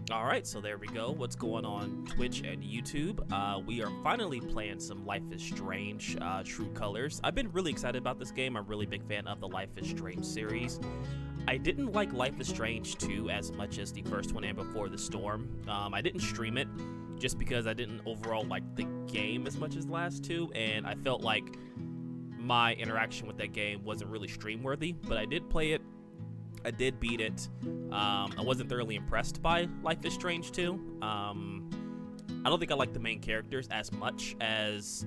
Alright, so there we go. What's going on Twitch and YouTube? We are finally playing some Life is Strange True Colors. I've been really excited about this game. I'm a really big fan of the Life is Strange series. I didn't like Life is Strange 2 as much as the first one and Before the Storm. I didn't stream it just because I didn't overall like the game as much as the last two, and I felt like my interaction with that game wasn't really stream worthy, but I did play it. I did beat it. I wasn't thoroughly impressed by Life is Strange 2. I don't think I like the main characters as much as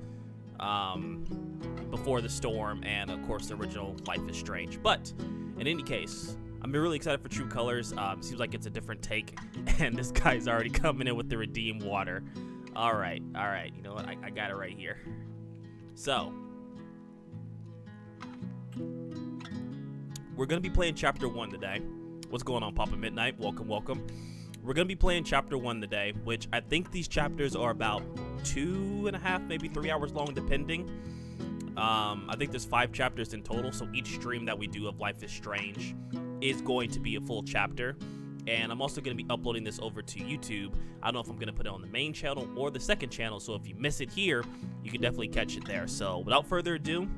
Before the Storm and, of course, the original Life is Strange. But in any case, I'm really excited for True Colors. Seems like it's a different take, and this guy's already coming in with the Redeem Water. All right. You know what? I got it right here. So we're going to be playing Chapter 1 today. What's going on, Papa Midnight? Welcome. We're going to be playing Chapter 1 today, which I think these chapters are about 2.5, maybe 3 hours long, depending. I think there's 5 chapters in total, so each stream that we do of Life is Strange is going to be a full chapter. And I'm also going to be uploading this over to YouTube. I don't know if I'm going to put it on the main channel or the second channel, so if you miss it here, you can definitely catch it there. So without further ado,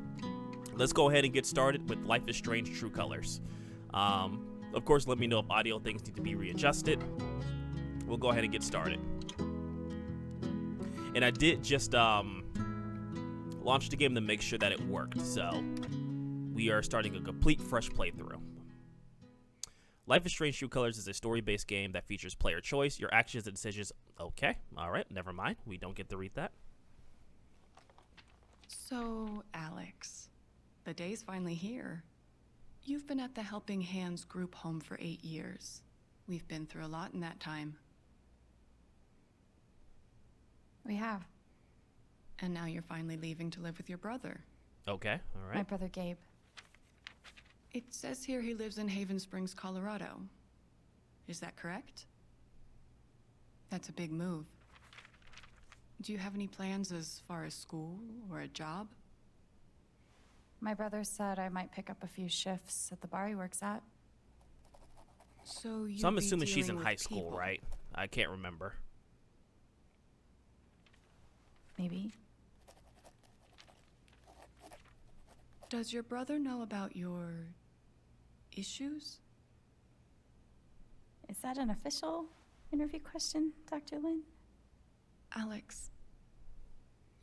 let's go ahead and get started with Life is Strange True Colors. Of course, let me know if audio things need to be readjusted. We'll go ahead and get started. And I did just launch the game to make sure that it worked, so we are starting a complete fresh playthrough. Life is Strange True Colors is a story-based game that features player choice, your actions and decisions. Okay, alright, never mind. We don't get to read that. So, Alex, the day's finally here. You've been at the Helping Hands group home for 8 years. We've been through a lot in that time. We have. And now you're finally leaving to live with your brother. Okay, alright. My brother Gabe. It says here he lives in Haven Springs, Colorado. Is that correct? That's a big move. Do you have any plans as far as school or a job? My brother said I might pick up a few shifts at the bar he works at. So I'm assuming she's in high school, right? I can't remember. Maybe. Does your brother know about your issues? Is that an official interview question, Dr. Lin? Alex,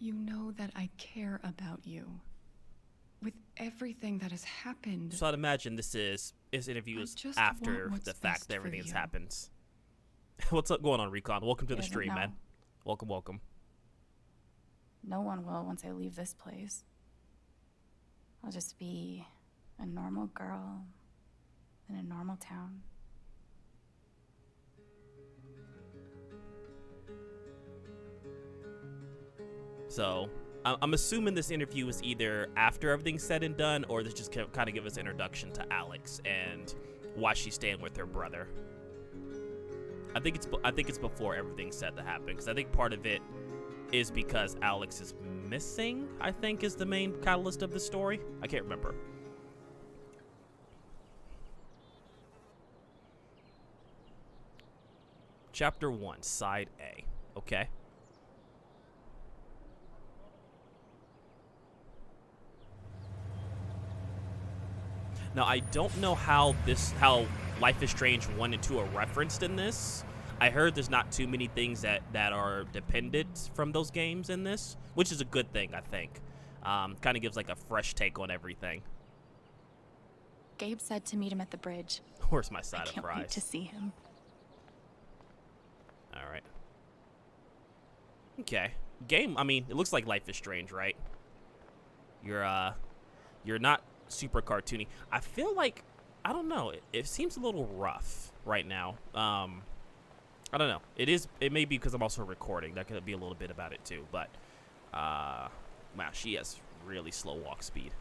you know that I care about you. With everything that has happened. So I'd imagine this interview is after the fact that everything has happened. What's up going on, Recon? Welcome to the stream, man. Welcome. No one will once I leave this place. I'll just be a normal girl in a normal town. So I'm assuming this interview is either after everything's said and done, or this just kind of give us an introduction to Alex and why she's staying with her brother. I think it's before everything's said to happen, because I think part of it is because Alex is missing, I think, is the main catalyst of the story. I can't remember. Chapter 1, Side A. Okay. Now, I don't know how Life is Strange 1 and 2 are referenced in this. I heard there's not too many things that are dependent from those games in this, which is a good thing, I think. Kind of gives like a fresh take on everything. Gabe said to meet him at the bridge. Where's my side of fries? I can't wait to see him. All right. Okay. Game, I mean, it looks like Life is Strange, right? You're not super cartoony. I feel like, I don't know, it seems a little rough right now. I don't know. It may be because I'm also recording. That could be a little bit about it too, but wow, she has really slow walk speed.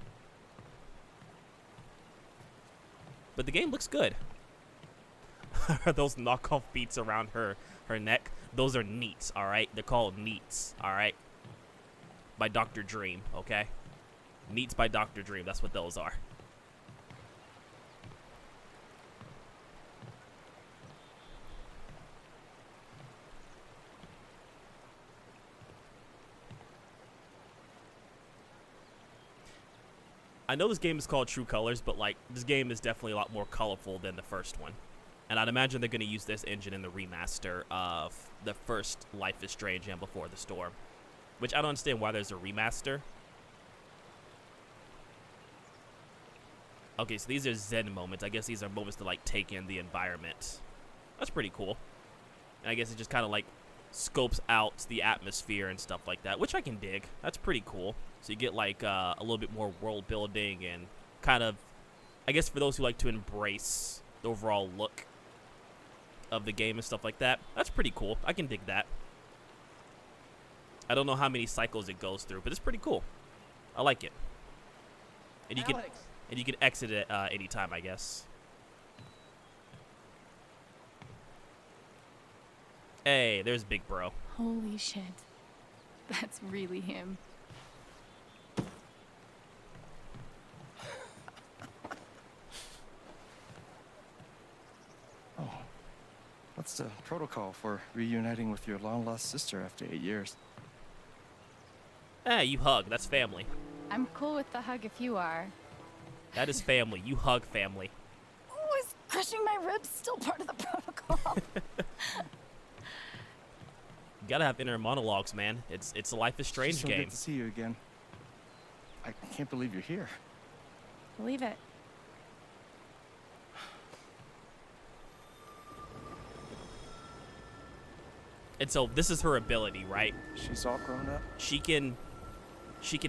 But the game looks good. Those knockoff beats around her neck, those are neats, all right? They're called neats, all right? By Dr. Dream, okay? Neats by Dr. Dream, that's what those are. I know this game is called True Colors, but like this game is definitely a lot more colorful than the first one. And I'd imagine they're going to use this engine in the remaster of the first Life is Strange and Before the Storm, which I don't understand why there's a remaster. Okay, so these are Zen moments. I guess these are moments to like take in the environment. That's pretty cool. And I guess it just kind of like scopes out the atmosphere and stuff like that, which I can dig. That's pretty cool. So you get like a little bit more world building and kind of, I guess for those who like to embrace the overall look of the game and stuff like that, that's pretty cool. I can dig that. I don't know how many cycles it goes through, but it's pretty cool. I like it. And you can exit it any time, I guess. Hey, there's Big Bro. Holy shit. That's really him. Oh, what's the protocol for reuniting with your long-lost sister after 8 years? Hey, you hug. That's family. I'm cool with the hug if you are. That is family. You hug family. Oh, is crushing my ribs still part of the protocol? You gotta have inner monologues, man. It's a Life is Strange So game. good to see you again. I can't believe you're here. Believe it. And so this is her ability, right? She's all grown up. She can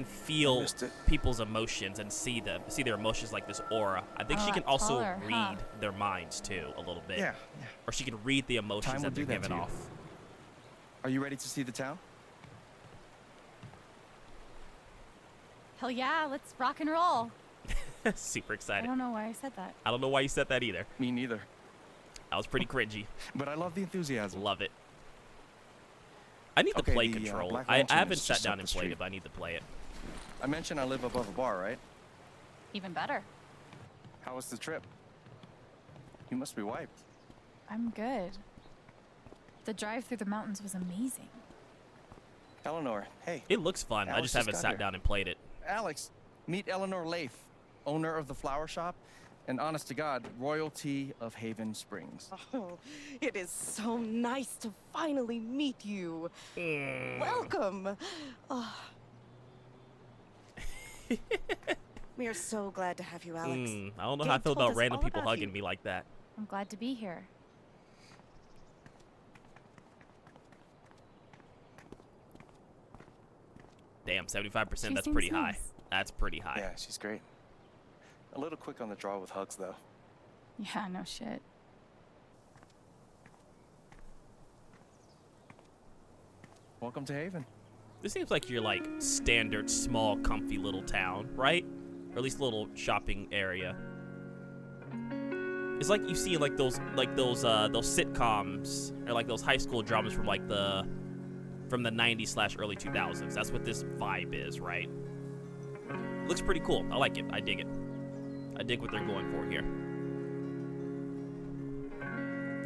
feel Missed it. people's emotions and see their emotions like this aura. I think Oh, she can that also taller, read huh? their minds too a little bit. Yeah. Or she can read the emotions Time that will they're do that giving to you. off. Are you ready to see the town? Hell yeah, let's rock and roll. Super I excited. don't know why I said that. I don't know why you said that either. Me neither. That was pretty cringy. But I love the enthusiasm. Love it. I need to Okay, play the, Control. Black I Lantern haven't is sat just down up and the played street. it, but I need to play it. I mentioned I live above a bar, right? Even better. How was the trip? You must be wiped. I'm good. The drive through the mountains was amazing. Eleanor, hey. It looks fun. I Alex just just haven't got sat here. down and played it. Alex, meet Eleanor Lath, owner of the flower shop, and honest to God, royalty of Haven Springs. Oh, it is so nice to finally meet you. Welcome. Oh. We are so glad to have you, Alex. I don't know how I Gabe feel told about us random all people about hugging you. me like that. I'm glad to be here. Damn, 75%, She that's seems pretty high. nice. That's pretty high. Yeah, she's great. A little quick on the draw with hugs, though. Yeah, no shit. Welcome to Haven. This seems like your like standard small comfy little town, right? Or at least little shopping area. It's like you see like those sitcoms or like those high school dramas from like the 90s / early 2000s. That's what this vibe is, right? Looks pretty cool. I like it. I dig it. I dig what they're going for here.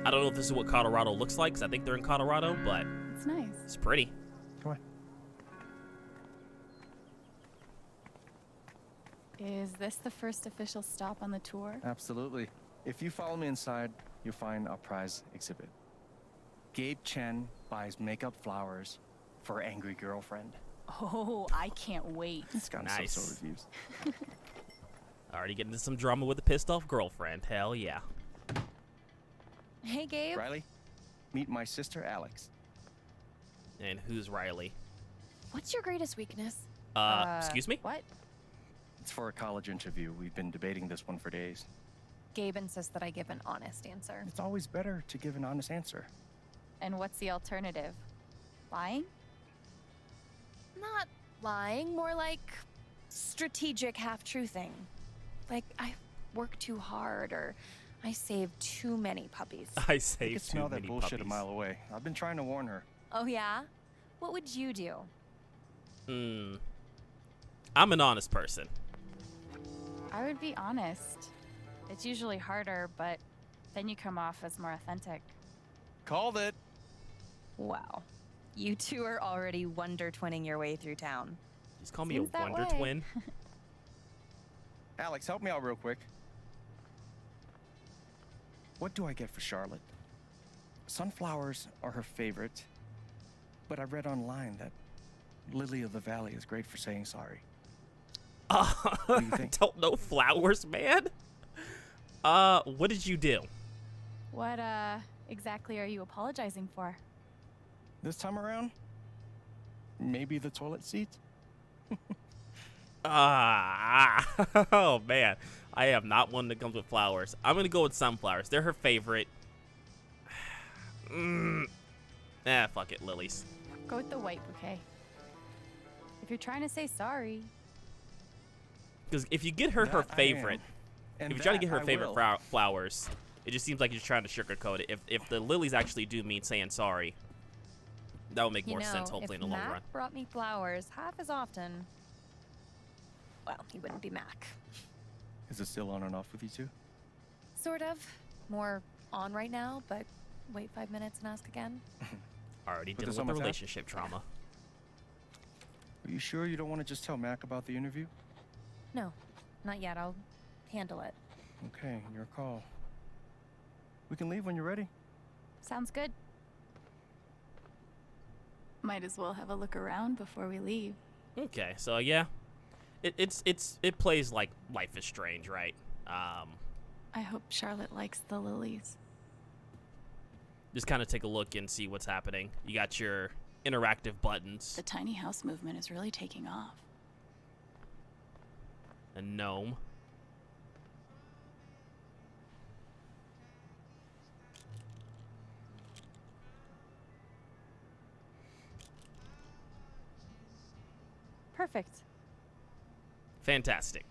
I don't know if this is what Colorado looks like, because I think they're in Colorado, but It's nice. it's pretty. Come on. Is this the first official stop on the tour? Absolutely. If you follow me inside, you'll find our prize exhibit. Gabe Chen buys makeup flowers for angry girlfriend. Oh, I can't wait. It's gotten Nice. so reviews. Already getting into some drama with a pissed off girlfriend. Hell yeah. Hey, Gabe. Riley, meet my sister Alex. And who's Riley? What's your greatest weakness? Excuse me? What? It's for a college interview. We've been debating this one for days. Gabe insists that I give an honest answer. It's always better to give an honest answer. And what's the alternative? Lying? Not lying, more like strategic half-truthing. Like, I work too hard, or I save too many puppies. I I could saved too smell that many bullshit puppies. a mile away. I've been trying to warn her. Oh, yeah? What would you do? I'm an honest person. I would be honest. It's usually harder, but then you come off as more authentic. Called it. Wow. You two are already wonder twinning your way through town. Just call me Seems a that wonder way. twin. Alex, help me out real quick. What do I get for Charlotte? Sunflowers are her favorite, but I read online that Lily of the Valley is great for saying sorry. What do you think? Don't know flowers, man. What did you do? What, exactly are you apologizing for? This time around, maybe the toilet seat? Oh man, I am not one that comes with flowers. I'm gonna go with sunflowers. They're her favorite. Fuck it, lilies. Go with the white bouquet. If you're trying to say sorry. Because if you get her her That I favorite, am. And if you try to that get her I favorite will. flowers, it just seems like you're trying to sugarcoat it. If the lilies actually do mean saying sorry, that would make more sense, hopefully, in the long Mac run. brought me flowers half as often, well, he wouldn't be Mac. Is it still on and off with you two? Sort of. More on right now, but wait 5 minutes and ask again. Already But dealing there's with the almost half? relationship trauma. Are you sure you don't want to just tell Mac about the interview? No, not yet. I'll handle it. Okay, your call. We can leave when you're ready. Sounds good. Might as well have a look around before we leave. Okay, so yeah, it plays like Life is Strange, right? I hope Charlotte likes the lilies. Just kind of take a look and see what's happening. You got your interactive buttons, The tiny house movement is really taking off. a gnome. Perfect. Fantastic.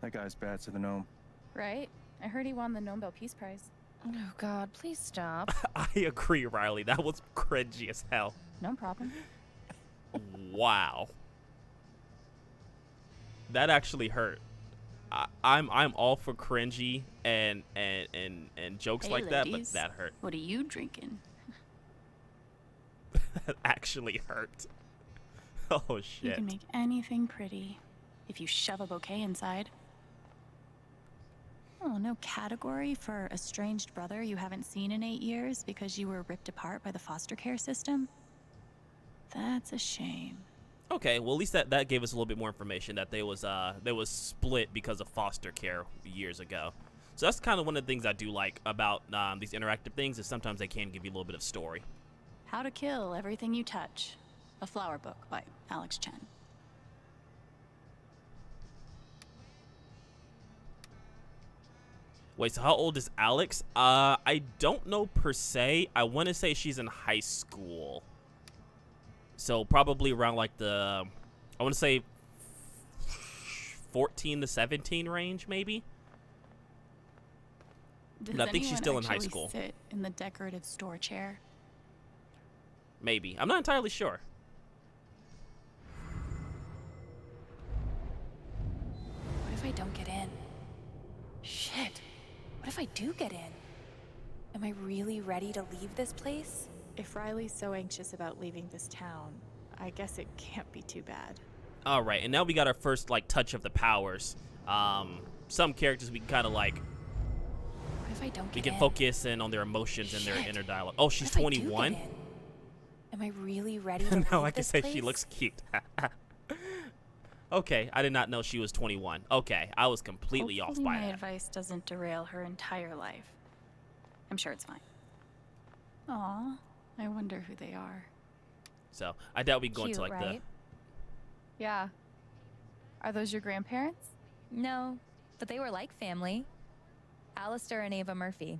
That guy's bad to the gnome. Right? I heard he won the Nobel Peace Prize. Oh God, please stop. I agree, Riley. That was cringy as hell. No problem. Wow. That actually hurt. I'm all for cringy and jokes Hey, like that, but ladies. that hurt. What are you drinking? That actually hurt. Oh You shit. can make anything pretty if you shove a bouquet inside. Oh, no category for estranged brother you haven't seen in 8 years because you were ripped apart by the foster care system? That's a shame. Okay, well at least that gave us a little bit more information that they was split because of foster care years ago. So that's kind of one of the things I do like about these interactive things is sometimes they can give you a little bit of story. How to Kill Everything You Touch. A flower book by Alex Chen. Wait, so how old is Alex? I don't know per se. I want to say she's in high school. So probably around like I want to say 14 to 17 range, maybe. Does But I think she's anyone still in high actually school. Sit in the decorative store chair. Maybe. I'm not entirely sure. What if I don't get in? Shit. What if I do get in? Am I really ready to leave this place? If Riley's so anxious about leaving this town, I guess it can't be too bad. All right, and now we got our first like touch of the powers. Some characters we can kind of like What if I don't we get can in? focus in on their emotions and their Shit. inner dialogue. Oh, she's What if I do get 21. in? Am I really ready to Now leave I can this say place? she looks cute. Okay, I did not know she was 21. Okay, I was completely off Hopefully by my that. advice doesn't derail her entire life. I'm sure it's fine. Aw, I wonder who they are. So I doubt we can go Cute, into like right? Yeah. Are those your grandparents? No, but they were like family. Alistair and Ava Murphy.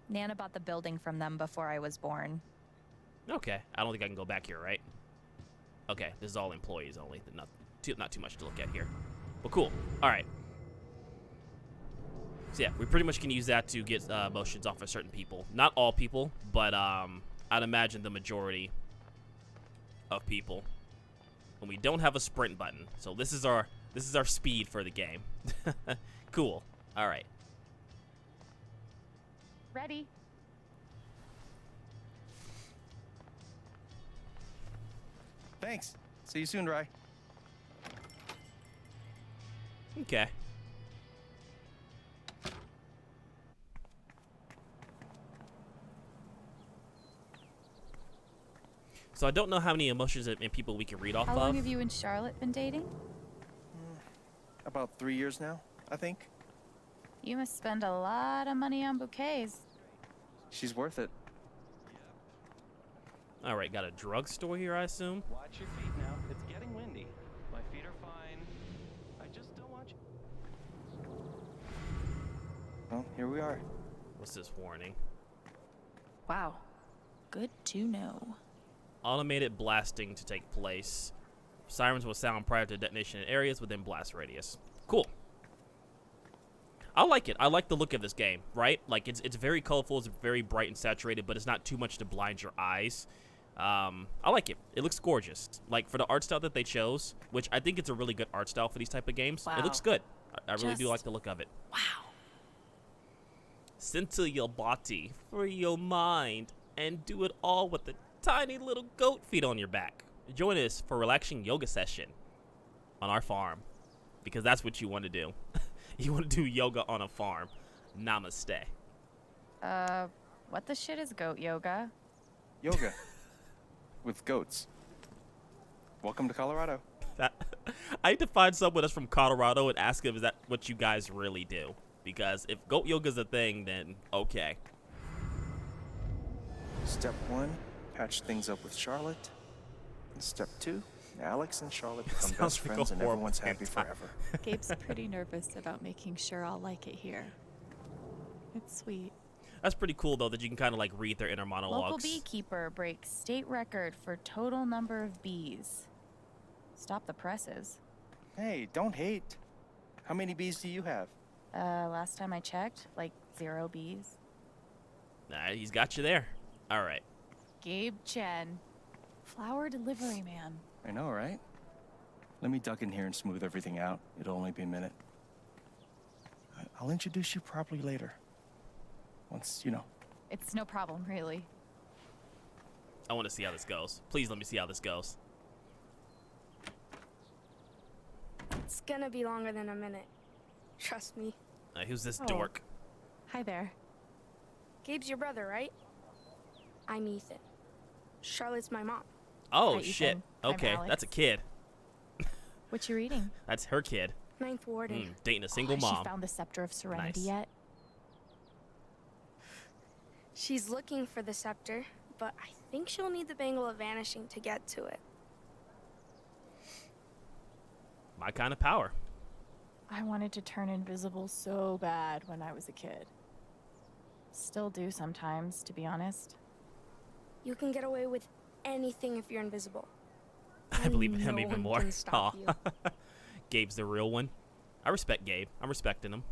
Nana bought the building from them before I was born. the. Okay, I don't think I can go back here, right? Okay, this is all employees only. Not too much to look at here. But cool. All right. So yeah, we pretty much can use that to get emotions off of certain people. Not all people, but I'd imagine the majority of people. And we don't have a sprint button, so this is our speed for the game. Cool. All right. Ready. Thanks. See you soon, Rye. Okay. So I don't know how many emotions and people we can read off How of. long have you and Charlotte been dating? About 3 years now, I think. You must spend a lot of money on bouquets. She's worth it. All right, got a drugstore here, I assume. Watch your feet now. It's getting windy. My feet are fine. I just don't want you. Well, here we are. What's this warning? Wow. Good to know. Automated blasting to take place. Sirens will sound prior to detonation in areas within blast radius. Cool. I like it. I like the look of this game, right? Like, it's very colorful, it's very bright and saturated, but it's not too much to blind your eyes. I like it. It looks gorgeous. Like, for the art style that they chose, which I think it's a really good art style for these type of games, Wow. it looks good. I really do Just- like the look of it. Wow. Center your body, free your mind, and do it all with the tiny little goat feet on your back. Join us for a relaxing yoga session on our farm, because that's what you want to do. You want to do yoga on a farm. Namaste. What the shit is goat yoga? Yoga. With goats. Welcome to Colorado. I need to find someone that's from Colorado and ask them, is that what you guys really do? Because if goat yoga is a thing, then okay. Step 1, patch things up with Charlotte. And step 2, Alex and Charlotte become Sounds best like a friends and horrible everyone's happy hentai. forever. Gabe's pretty nervous about making sure I'll like it here. It's sweet. That's pretty cool, though, that you can kind of like read their inner monologues. Local beekeeper breaks state record for total number of bees. Stop the presses. Hey, don't hate. How many bees do you have? Last time I checked, like 0 bees. Nah, he's got you there. All right. Gabe Chen. Flower delivery man. I know, right? Let me duck in here and smooth everything out. It'll only be a minute. I'll introduce you properly later. Once, you know. It's no problem, really. I want to see how this goes. Please let me see how this goes. It's gonna be longer than a minute. Trust me. Who's this Oh. dork? Hi there. Gabe's your brother, right? I'm Ethan. Charlotte's my mom. Oh, Hi, shit. Ethan. I'm Okay, Alex. that's a kid. What you reading? That's her kid. Ninth warden. Dating a single Has mom. she found the scepter of serenity Nice. yet? She's looking for the scepter, but I think she'll need the bangle of vanishing to get to it. My kind of power. I wanted to turn invisible so bad when I was a kid. Still do sometimes, to be honest. You can get away with anything if you're invisible. I believe in him no even one more. can stop Aw. you. Gabe's the real one. I respect Gabe. I'm respecting him.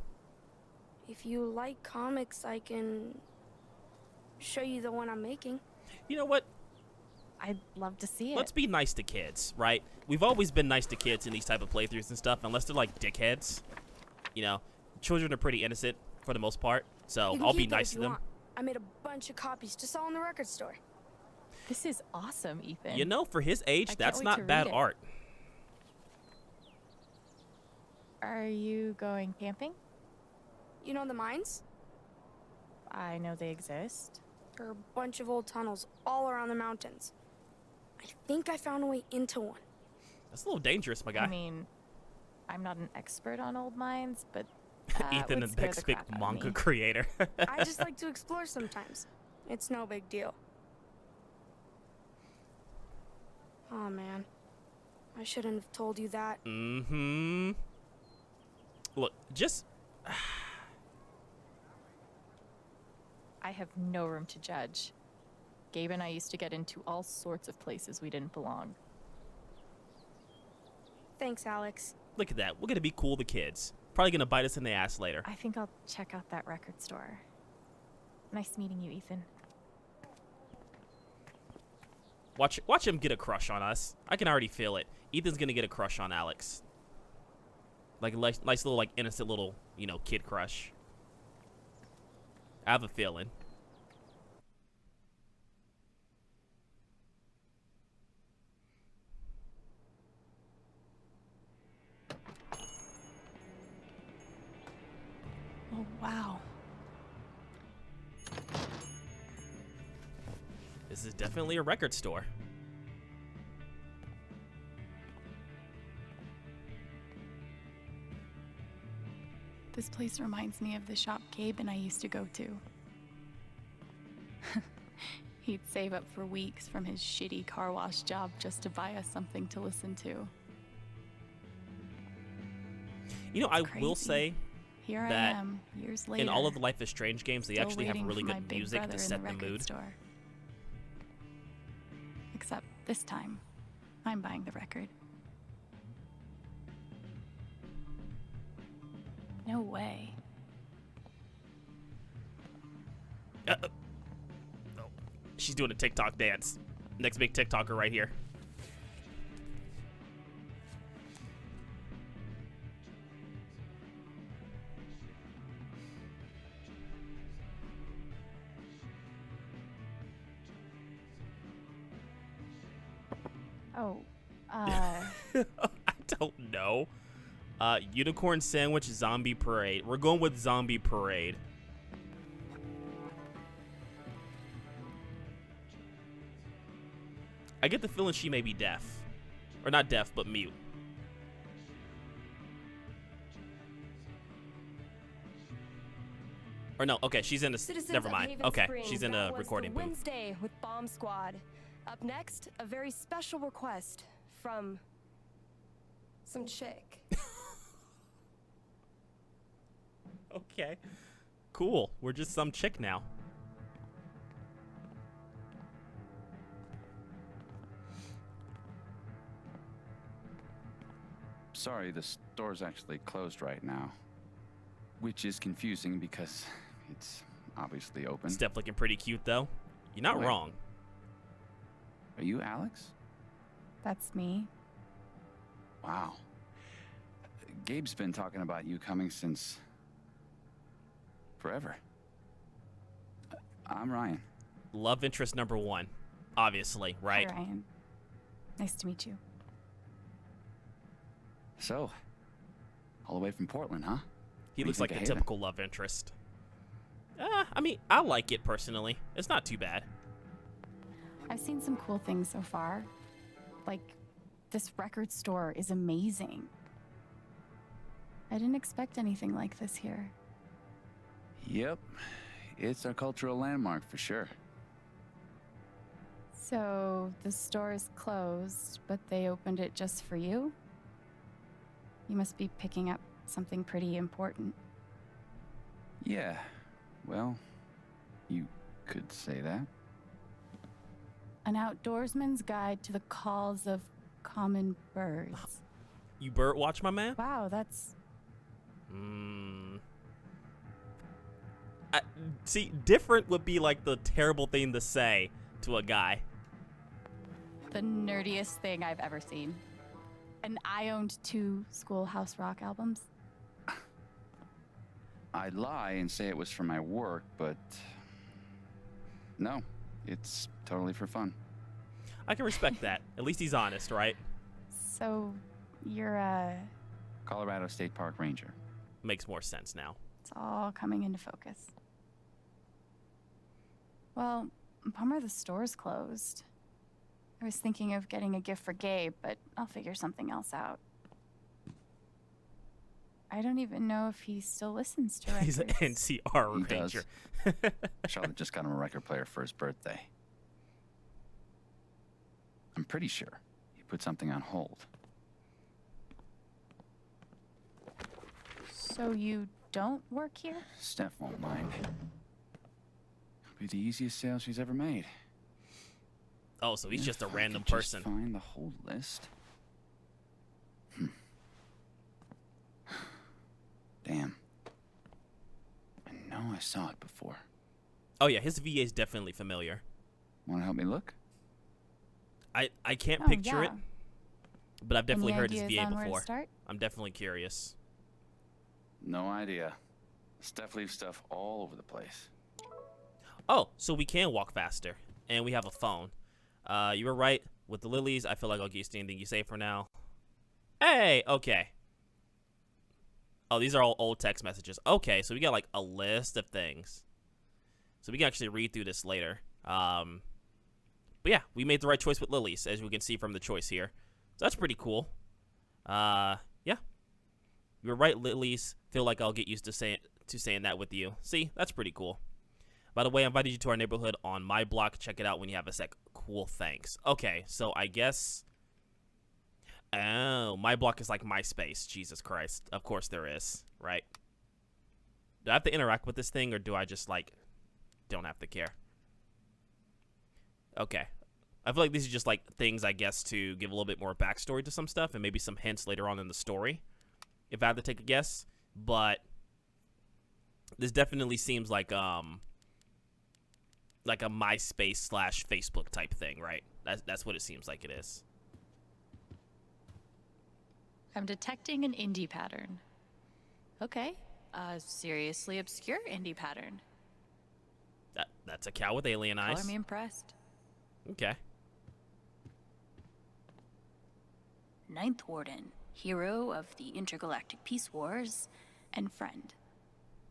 If you like comics, I can show you the one I'm making. You know what? I'd love to see it. Let's be nice to kids, right? We've always been nice to kids in these type of playthroughs and stuff, unless they're like dickheads. You know, children are pretty innocent for the most part, so You can I'll be keep it nice if to you them. want. I made a bunch of copies to sell in the record store. This is awesome, Ethan. You know, for his age, can't that's wait not to bad read it. art. Are you going camping? You know the mines? I know they exist. There are a bunch of old tunnels all around the mountains. I think I found a way into one. That's a little dangerous, my guy. I mean, I'm not an expert on old mines, but Ethan, the would scare next the big crap out of manga me. creator. I just like to explore sometimes. It's no big deal. Oh man. I shouldn't have told you that. Mm-hmm. Look, just... I have no room to judge. Gabe and I used to get into all sorts of places we didn't belong. Thanks, Alex. Look at that. We're going to be cool to kids. Probably going to bite us in the ass later. I think I'll check out that record store. Nice meeting you, Ethan. Watch him get a crush on us. I can already feel it. Ethan's going to get a crush on Alex. Like a nice little, like, innocent little, you know, kid crush. I have a feeling. This is definitely a record store. This place reminds me of the shop Gabe and I used to go to. He'd save up for weeks from his shitty car wash job just to buy us something to listen to. You know, I will crazy. say Here I that am, years later. in all of the Life is Strange games, they still actually have waiting really for my good big music brother to in set the record mood. Store. Except this time, I'm buying the record. No way. Oh, she's doing a TikTok dance. Next big TikToker right here. Oh, I don't know. Unicorn Sandwich, Zombie Parade. We're going with Zombie Parade. I get the feeling she may be deaf. Or not deaf, but mute. Or no, okay, she's in a... Citizens never of mind. Haven Okay, Springs, she's in that a was recording the booth. Wednesday with Bomb Squad. Up next, a very special request from some chick. Okay. Cool. We're just some chick now. Sorry, the store's actually closed right now. Which is confusing because it's obviously open. Steph looking pretty cute, though. You're not Wait. wrong. Are you Alex? that's me. Wow. Gabe's been talking about you coming since... forever. I'm Ryan. Love interest number one. Obviously, right? Hi, Ryan. Nice to meet you. So, all the way from Portland, huh? He What do you looks like think a of Haven? typical love interest. I mean, I like it personally. It's not too bad. I've seen some cool things so far. Like, this record store is amazing. I didn't expect anything like this here. Yep. It's a cultural landmark for sure. So, the store is closed, but they opened it just for you? You must be picking up something pretty important. Yeah. Well, you could say that. An outdoorsman's guide to the calls of common birds. You bird watch, my man? Wow, that's... See, different would be like the terrible thing to say to a guy. the nerdiest thing I've ever seen. And I owned 2 Schoolhouse Rock albums. I'd lie and say it was for my work, but no, it's totally for fun. I can respect that. At least he's honest, right? So, you're, Colorado State Park Ranger. Makes more sense now. it's all coming into focus. Well, bummer the store's closed. I was thinking of getting a gift for Gabe, but I'll figure something else out. I don't even know if he still listens to He's an records. NCR He ranger. does. Charlotte just got him a record player for his birthday. I'm pretty sure he put something on hold. So you don't work here? Steph won't mind. It'll be the easiest sale she's ever made. Oh, so he's just a If I random could just person. Find the whole list. Damn. I know I saw it before. Oh yeah, his VA is definitely familiar. Want to help me look? I can't Oh, picture yeah. it, but I've definitely Any heard his ideas VA on where to before. start? I'm definitely curious. No idea. Steph leaves stuff all over the place. Oh, so we can walk faster, and we have a phone. You were right with the lilies. I feel like I'll get used to anything you say for now. Hey, okay. Oh, these are all old text messages. Okay, so we got like a list of things. So we can actually read through this later. But yeah, we made the right choice with Lily's, as we can see from the choice here. So that's pretty cool. Yeah. You're right, Lily's. Feel like I'll get used to saying that with you. See, that's pretty cool. By the way, I invited you to our neighborhood on my block. Check it out when you have a sec. Cool, thanks. Okay, so I guess... Oh, my block is like MySpace. Jesus Christ. Of course there is, right? Do I have to interact with this thing, or do I just, like, don't have to care? Okay. I feel like these are just, like, things, I guess, to give a little bit more backstory to some stuff, and maybe some hints later on in the story, if I had to take a guess. But this definitely seems like a MySpace / Facebook type thing, right? That's what it seems like it is. I'm detecting an indie pattern. Okay, a seriously obscure indie pattern. That's a cow with alien eyes. Color me impressed. Okay. Ninth Warden, hero of the intergalactic peace wars, and friend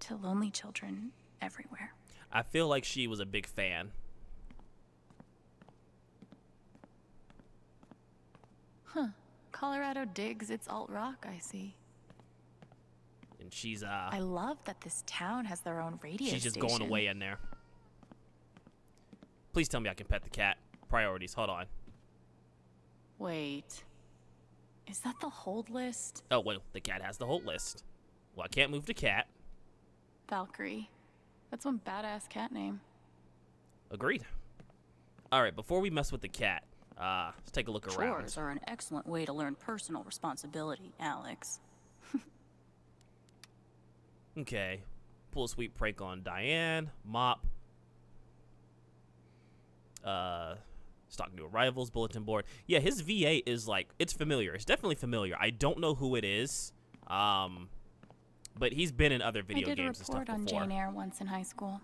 to lonely children everywhere. I feel like she was a big fan. Huh. Colorado digs its alt rock, I see. And she's I love that this town has their own radio she's just station. going away in there. Please tell me I can pet the cat. Priorities. Hold on. Wait. Is that the hold list? Oh, well, the cat has the hold list. Well, I can't move the cat. Valkyrie. That's one badass cat name. Agreed. All right, before we mess with the cat, let's take a look around. Chores are an excellent way to learn personal responsibility, Alex. Okay. Pull a sweet prank on Diane. Mop. Stock new arrivals. Bulletin board. Yeah, his VA is like, it's familiar. It's definitely familiar. I don't know who it is. But he's been in other video games and stuff before. I did a report on Jane Eyre once in high school.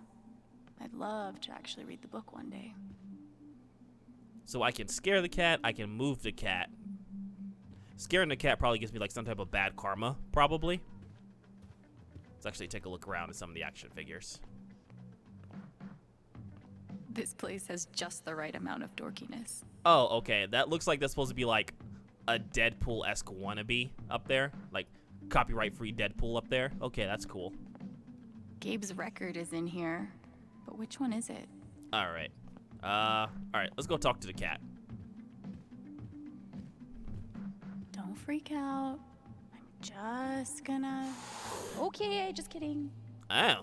I'd love to actually read the book one day. So I can scare the cat. I can move the cat. Scaring the cat probably gives me like some type of bad karma, probably. Let's actually take a look around at some of the action figures. This place has just the right amount of dorkiness. Oh, okay. That looks like that's supposed to be like a Deadpool-esque wannabe up there. Like copyright-free Deadpool up there. Okay, that's cool. Gabe's record is in here, but which one is it? All right. All right. Let's go talk to the cat. Don't freak out. I'm just gonna... Okay, just kidding. Oh.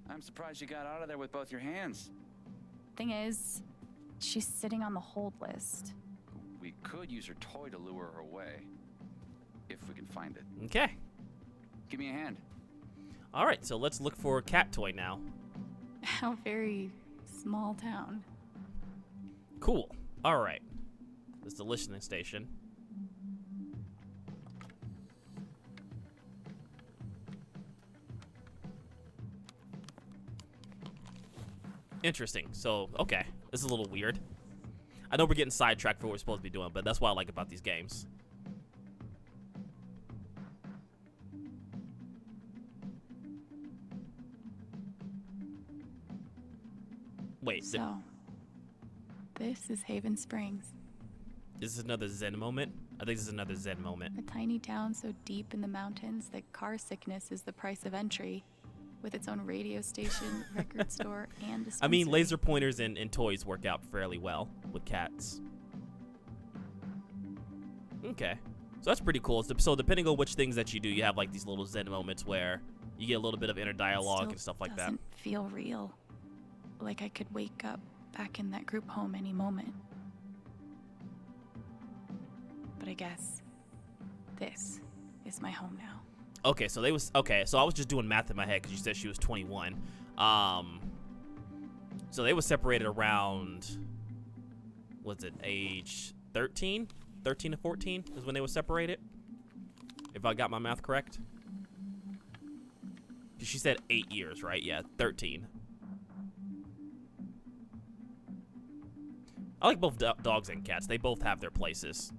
I'm surprised you got out of there with both your hands. Thing is, she's sitting on the hold list. We could use her toy to lure her away. If we can find it. Okay. Give me a hand. All right. So let's look for a cat toy now. How very small town. Cool. All right. This is the listening station. Interesting. So, okay. This is a little weird. I know we're getting sidetracked for what we're supposed to be doing, but that's what I like about these games. Wait. So, this is Haven Springs. Is this another Zen moment? I think this is another Zen moment. A tiny town so deep in the mountains that car sickness is the price of entry, with its own radio station, record store, and dispensary. I mean, laser pointers and toys work out fairly well with cats. Okay. So that's pretty cool. So depending on which things that you do, you have like these little Zen moments where you get a little bit of inner dialogue and stuff like that. Doesn't feel real. Like I could wake up back in that group home any moment. But I guess this is my home now. Okay, so they was so I was just doing math in my head because you said she was 21. So they were separated around, was it age 13? 13 to 14 is when they were separated. If I got my math correct. She said 8 years, right? Yeah, 13. I like both dogs and cats. They both have their places.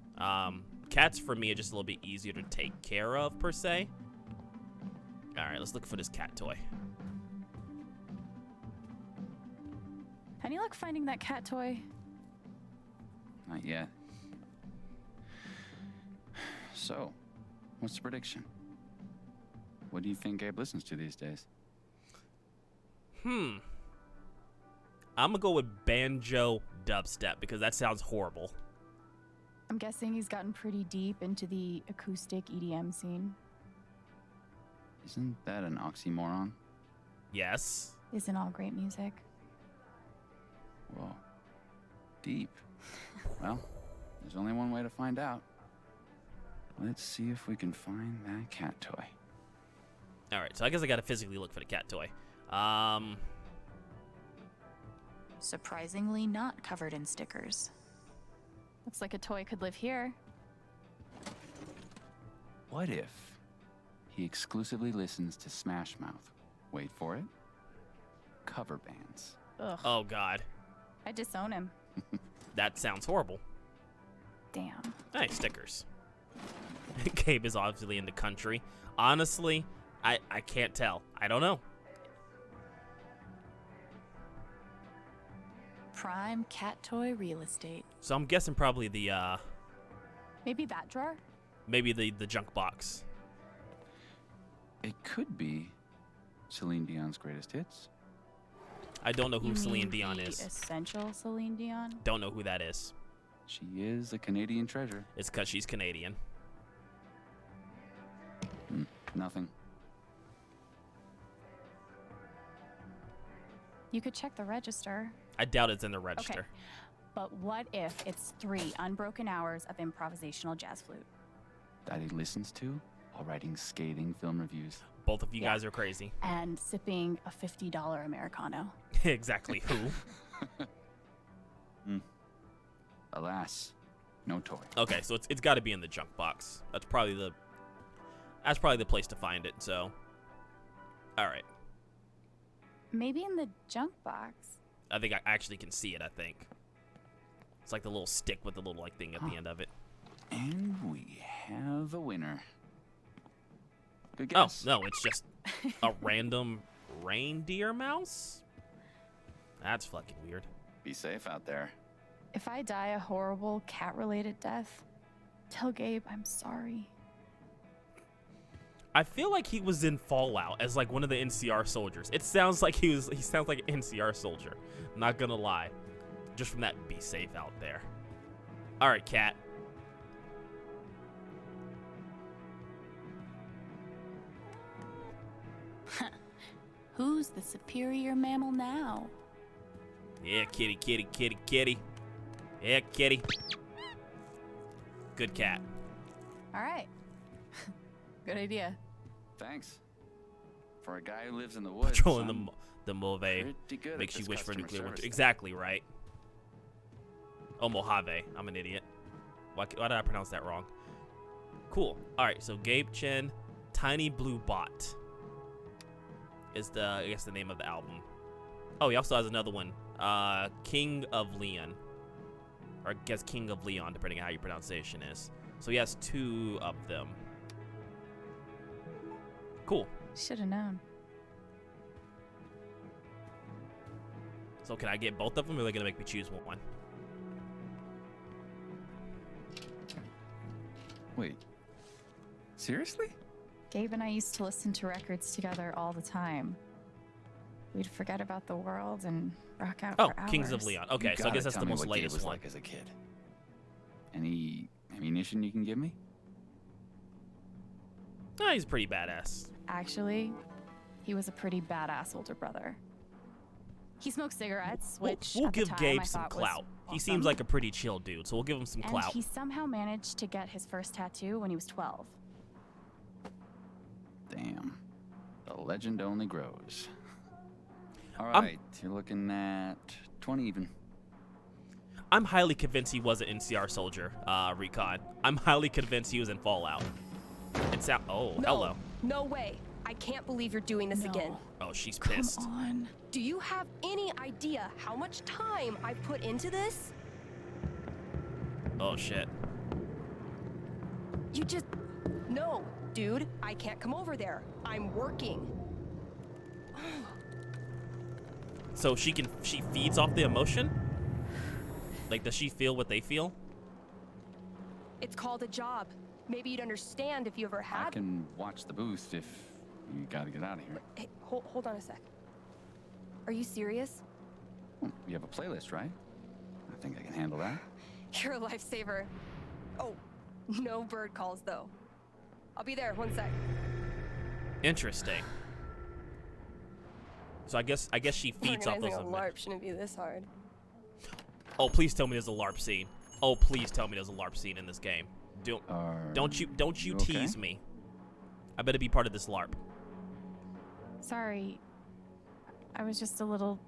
Cats for me are just a little bit easier to take care of per se. All right, let's look for this cat toy. Any luck finding that cat toy? Not yet. So, what's the prediction? What do you think Gabe listens to these days? I'm gonna go with banjo dubstep because that sounds horrible. I'm guessing he's gotten pretty deep into the acoustic EDM scene. Isn't that an oxymoron? Yes. Isn't all great music? Whoa. Deep. Well, there's only one way to find out. Let's see if we can find that cat toy. All right, so I guess I gotta physically look for the cat toy. Surprisingly not covered in stickers. Looks like a toy could live here. What if he exclusively listens to Smash Mouth? Wait for it. Cover bands. Ugh. Oh God, I disown him. that sounds horrible. Damn. Hey, stickers. Gabe is obviously in the country. Honestly, I can't tell. I don't know. Prime cat toy real estate. So I'm guessing probably the Maybe that drawer? maybe the junk box. It could be Celine Dion's greatest hits. I don't know who You Celine mean Dion the is. Essential Celine Dion? Don't know who that is. She is a Canadian treasure. It's because she's Canadian. Nothing. You could check the register. I doubt it's in the register. Okay. But what if it's 3 unbroken hours of improvisational jazz flute? That he listens to while writing scathing film reviews. Both of you Yeah. guys are crazy. And sipping a $50 Americano. Exactly who? Alas, no toy. Okay, so it's got to be in the junk box. That's probably the place to find it. So, all right. Maybe in the junk box. I think I actually can see it. I think it's like the little stick with the little like thing at the end of it. And we have a winner. Good Oh guess. no, it's just a random reindeer mouse. That's fucking weird. Be safe out there. If I die a horrible cat-related death, tell Gabe I'm sorry. I feel like he was in Fallout as like one of the NCR soldiers. It sounds like he sounds like an NCR soldier. Not gonna lie. Just from that, be safe out there. All right, cat. Who's the superior mammal now? Yeah, kitty, kitty, kitty, kitty. Yeah, kitty. Good cat. All right. Good idea. Thanks. For a guy who lives in the woods. Patrolling I'm the Mauve pretty good makes at you this wish for customer nuclear winter. service Exactly right. Oh, Mojave. I'm an idiot. Why did I pronounce that wrong? Cool. All right, so Gabe Chen, Tiny Blue Bot is I guess the name of the album. Oh, he also has another one, King of Leon, or I guess King of Leon, depending on how your pronunciation is. So he has 2 of them. Cool. Should have known. So can I get both of them, or are they gonna make me choose one? Wait. Seriously? Gabe and I used to listen to records together all the time. We'd forget about the world and rock out Oh, for hours. Kings of Leon. Okay, You so I guess gotta that's tell the me most what Gabe latest was one. like as a kid. Any ammunition you can give me? Oh, he's pretty badass. Actually, he was a pretty badass older brother. He smoked cigarettes, which We'll at the give time Gabe I some thought was clout. He awesome. seems like a pretty chill dude, so we'll give him some And clout. he somehow managed to get his first tattoo when he was 12. Damn. The legend only grows. All I'm- right, you're looking at 20 even. I'm highly convinced he was an NCR soldier, Recon. I'm highly convinced he was in Fallout. It's out. Oh, No, hello. No way. I can't believe you're doing this No. again. Oh, she's Come pissed. on. Do you have any idea how much time I've put into this? Oh shit. You just... No, dude. I can't come over there. I'm working. So she feeds off the emotion? Like, does she feel what they feel? It's called a job. Maybe you'd understand if you ever I had. can watch the booth if you gotta get out of here. Hey, hold on a sec. Are you serious? You have a playlist, right? I think I can handle that. You're a lifesaver. Oh, no bird calls though. I'll be there. 1 sec. Interesting. So I guess she feeds off those. Organizing a LARP shouldn't be this hard. Oh, please tell me there's a LARP scene. Oh, please tell me there's a LARP scene in this game. Don't you tease okay? me. I better be part of this LARP. Sorry. I was just a little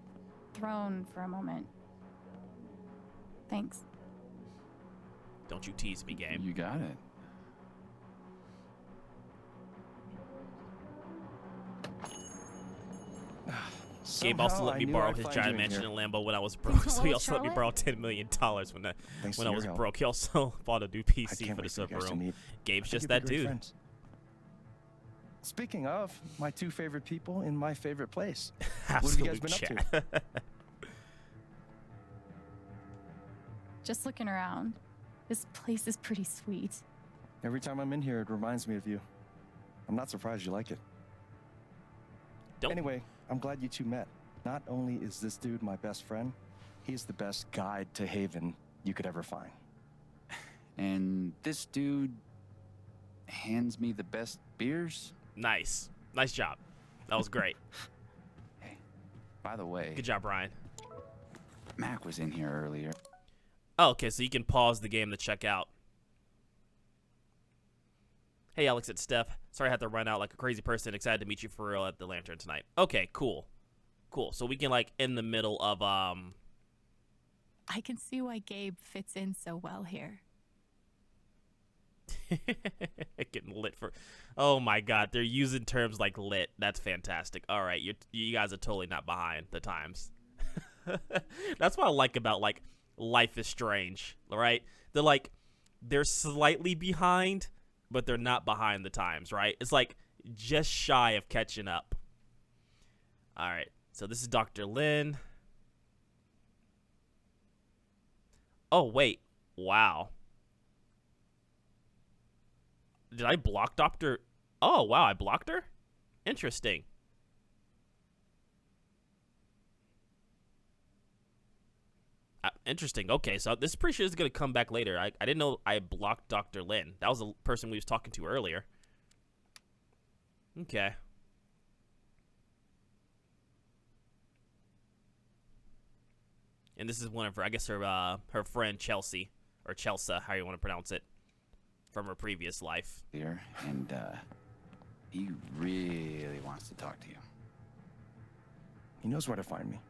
thrown for a moment. Thanks. Don't you tease me, game. You got it. Gabe also let me borrow his giant mansion in Lambo when I was broke, so he also let me borrow $10 million when I was broke. He also bought a new PC for the server room. Gabe's just that dude. Friends. Speaking of, my two favorite people in my favorite place. What have you guys been up to? Just looking around. This place is pretty sweet. Every time I'm in here, it reminds me of you. I'm not surprised you like it. Anyway, I'm glad you two met. Not only is this dude my best friend, he's the best guide to Haven you could ever find. And this dude hands me the best beers? Nice. Nice job. That was great. Hey, by the way. Good job, Brian. Mac was in here earlier. Oh, okay, so you can pause the game to check out. Hey, Alex, it's Steph. Sorry I had to run out like a crazy person. Excited to meet you for real at the Lantern tonight. Okay, cool. Cool. So we can, like, in the middle of, I can see why Gabe fits in so well here. getting lit for... Oh, my God. They're using terms like lit. That's fantastic. All right, you guys are totally not behind the times. That's what I like about, like, Life is Strange, right? They're slightly behind, but they're not behind the times, right? It's like just shy of catching up. All right, so this is Dr. Lin. Oh, wait. Wow. Did I block Dr.? Oh, wow, I blocked her? Interesting. Interesting. Okay, so this pretty sure is going to come back later. I didn't know I blocked Dr. Lin. That was the person we was talking to earlier. Okay. And this is one of her, I guess her friend Chelsea, or Chelsea, how you want to pronounce it, from her previous life. Here, and he really wants to talk to you. He knows where to find me.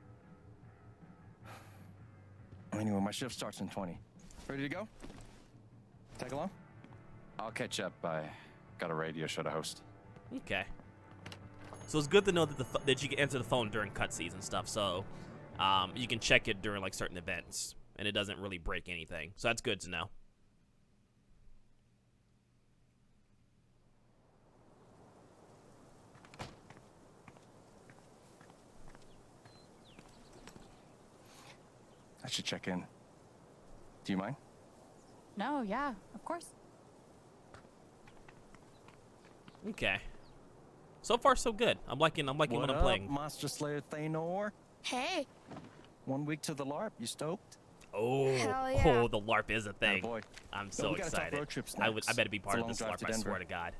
Anyway, my shift starts in 20. Ready to go? Tag along? I'll catch up. I got a radio show to host. Okay. So it's good to know that you can answer the phone during cutscenes and stuff. So you can check it during like certain events, and it doesn't really break anything. So that's good to know. I should check in. Do you mind? No, yeah, of course. Okay. So far, so good. I'm liking what I'm playing. Monster Slayer Thanor? Hey. 1 week to the LARP. You stoked? Oh, Hell yeah. oh, the LARP is a thing. Boy. I'm so we gotta talk excited. road trips I next. better be part It's a of this long drive LARP. to I swear Denver. to God.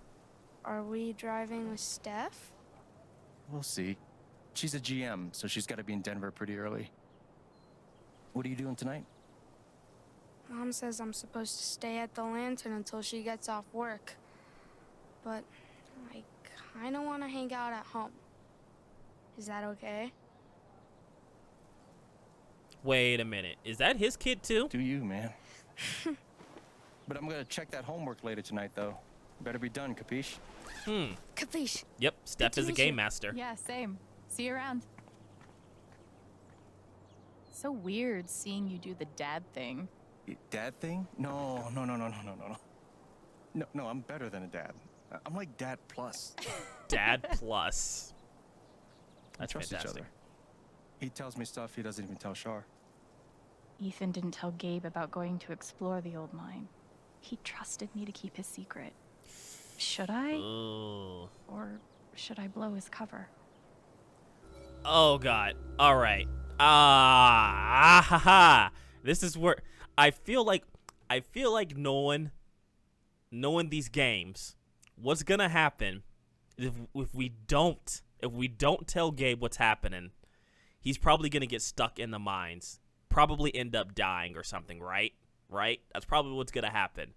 Are we driving with Steph? We'll see. She's a GM, so she's got to be in Denver pretty early. What are you doing tonight? Mom says I'm supposed to stay at the Lantern until she gets off work. But I kind of want to hang out at home. Is that okay? Wait a minute. Is that his kid too? Do you, man? But I'm gonna check that homework later tonight, though. Better be done, capiche? Capiche. Yep, Steph is a game master. Yeah, same. See you around. So weird seeing you do the dad thing. Dad thing? No, I'm better than a dad. I'm like Dad Plus. Dad Plus. That's Trust fantastic. each other. He tells me stuff he doesn't even tell Shar. Ethan didn't tell Gabe about going to explore the old mine. He trusted me to keep his secret. Should I? Ugh. Or should I blow his cover? Oh God. All right. Ha ha. This is where I feel like knowing these games, what's gonna happen if we don't tell Gabe what's happening, he's probably gonna get stuck in the mines, probably end up dying or something, right? Right? That's probably what's gonna happen,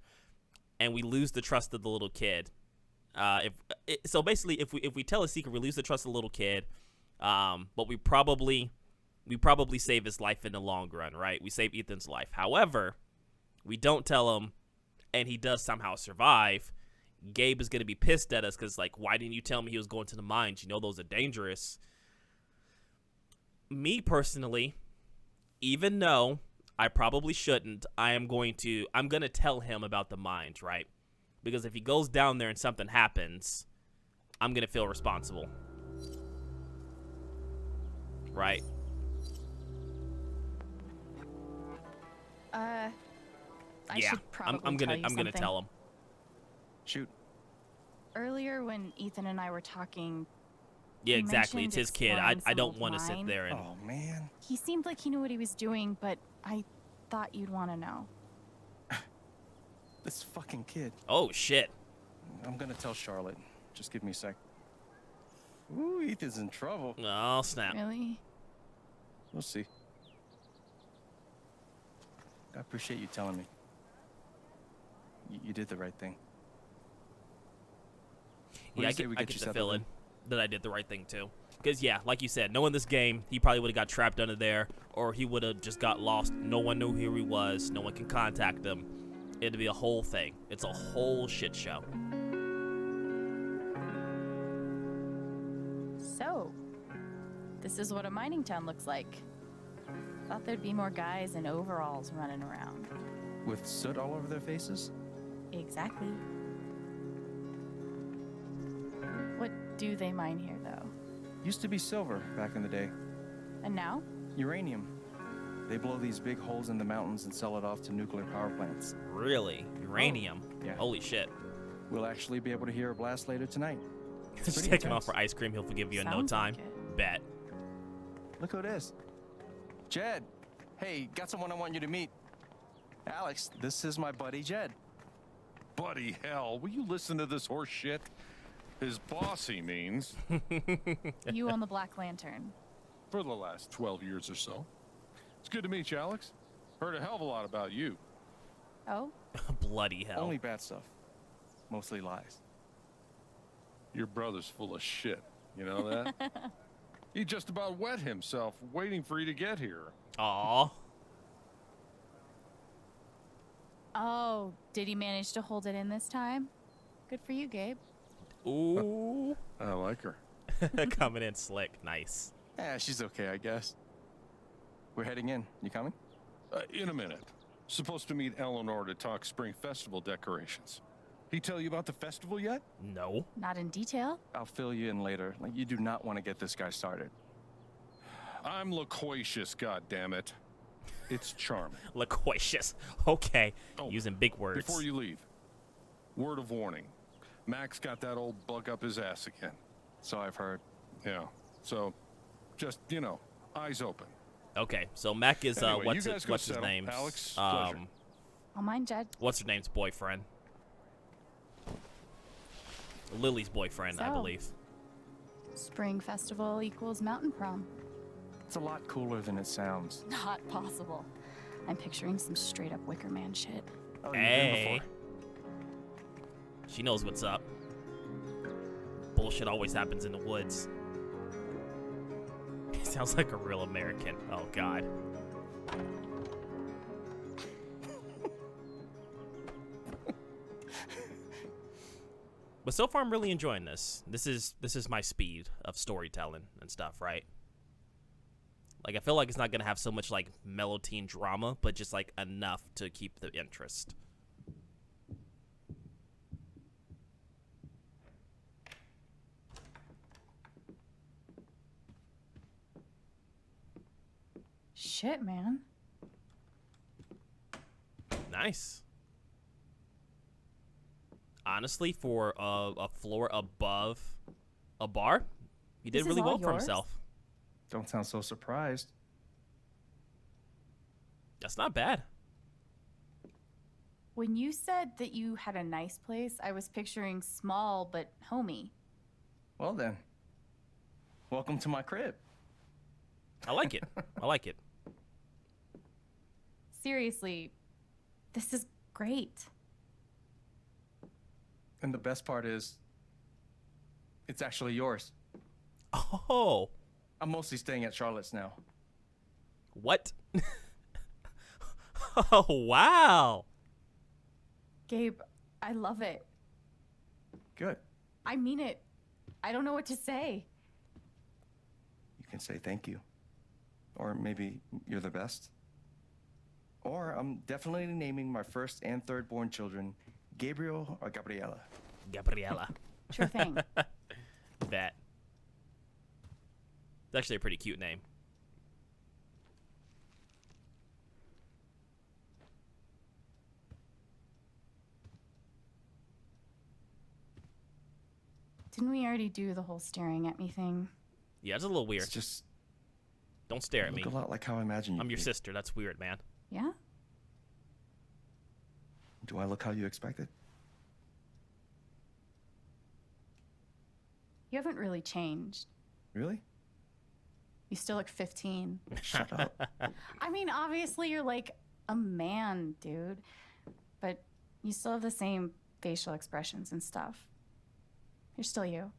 and we lose the trust of the little kid. So basically, if we tell a secret, we lose the trust of the little kid. But we probably save his life in the long run, right? We save Ethan's life. However, we don't tell him, and he does somehow survive. Gabe is gonna be pissed at us because, like, why didn't you tell me he was going to the mines? You know those are dangerous. Me personally, even though I probably shouldn't, I'm gonna tell him about the mines, right? Because if he goes down there and something happens, I'm gonna feel responsible. Right. I Yeah, should probably I'm tell you gonna something. tell him. Shoot. Earlier when Ethan and I were talking, Yeah, he exactly. It's mentioned his kid. exploring I some don't old want to sit mine. there and. Oh, man. He seemed like he knew what he was doing, but I thought you'd want to know. This fucking kid. Oh shit. I'm gonna tell Charlotte. Just give me a sec. Ooh, Ethan's in trouble. Oh snap. Really? We'll see. I appreciate you telling me. You did the right thing. What do Yeah, you say we I get get you the settled feeling in? that I did the right thing too. Because yeah, like you said, knowing this game, he probably would have got trapped under there, or he would have just got lost. No one knew who he was. No one can contact him. It'd be a whole thing. It's a whole shit show. So, this is what a mining town looks like. Thought there'd be more guys in overalls running around. With soot all over their faces? Exactly. What do they mine here, though? Used to be silver back in the day. And now? Uranium. They blow these big holes in the mountains and sell it off to nuclear power plants. Really? Uranium? Yeah. Holy shit. We'll actually be able to hear a blast later tonight. It's Just pretty take him intense. out for ice cream. He'll forgive you in no Sounds time. like it. Bet. Look who it is. Jed. Hey, got someone I want you to meet. Alex, this is my buddy Jed. Buddy hell, will you listen to this horse shit? His boss, he means. You own the Black Lantern. For the last 12 years or so. It's good to meet you, Alex. Heard a hell of a lot about you. Oh? Bloody hell. Only bad stuff. Mostly lies. Your brother's full of shit. You know that? He just about wet himself waiting for you to get here. Aw. Oh, did he manage to hold it in this time? Good for you, Gabe. Ooh. I like her. Coming in slick. Nice. Yeah, she's okay, I guess. We're heading in. You coming? In a minute. Supposed to meet Eleanor to talk spring festival decorations. He tell you about the festival yet? No. Not in detail? I'll fill you in later. Like, you do not want to get this guy started. I'm loquacious, goddammit. It's charming. Loquacious. Okay. Oh, Using big words. Before you leave, word of warning. Max got that old bug up his ass again. So I've heard. Yeah. So, just, you know, eyes open. Okay. So Mac is Anyway, what's you guys go his settle. name? Alex, pleasure. I'll mind Jed. What's her name's boyfriend? Lily's boyfriend, I So. believe. Spring festival equals mountain prom. It's a lot cooler than it sounds. Not possible. I'm picturing some straight up Wicker Man shit. Oh, you've been Hey. before. She knows what's up. Bullshit always happens in the woods. He sounds like a real American. Oh, God. But so far, I'm really enjoying this. This is my speed of storytelling and stuff, right? Like, I feel like it's not gonna have so much like mellow teen drama, but just like enough to keep the interest. Shit, man. Nice. Honestly, for a floor above a bar, he did This is really all well for yours? himself. Don't sound so surprised. That's not bad. When you said that you had a nice place, I was picturing small but homey. Well then, welcome to my crib. I like it. I like it. Seriously, this is great. And the best part is, it's actually yours. Oh. I'm mostly staying at Charlotte's now. What? Oh, wow. Gabe, I love it. Good. I mean it. I don't know what to say. You can say thank you. Or maybe you're the best. Or I'm definitely naming my first and third born children Gabriel or Gabriela. Gabriela. Sure thing. Bet. It's actually a pretty cute name. Didn't we already do the whole staring at me thing? Yeah, it's a little weird. It's just Don't stare at me. look a lot like how I imagine you. I'm your be. sister. That's weird, man. Yeah? Do I look how you expected? You haven't really changed. Really? You still look 15. Shut up. I mean, obviously you're like a man, dude. But you still have the same facial expressions and stuff. You're still you.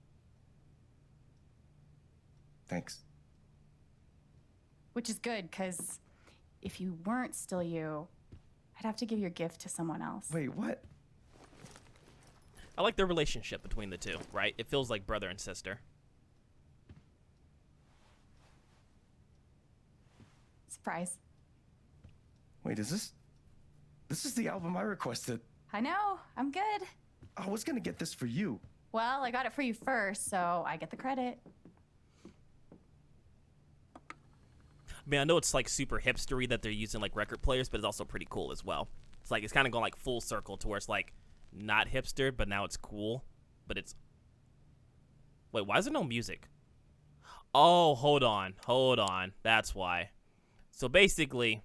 Thanks. Which is good, because if you weren't still you, I'd have to give your gift to someone else. Wait, what? I like the relationship between the two, right? It feels like brother and sister. Surprise. Wait, is this? This is the album I requested. I know. I'm good. I was gonna get this for you. Well, I got it for you first, so I get the credit. I mean, I know it's like super hipstery that they're using like record players, but it's also pretty cool as well. It's like it's kind of going like full circle to where it's like not hipster, but now it's cool. But it's wait, why is there no music? Oh, hold on. That's why. So basically,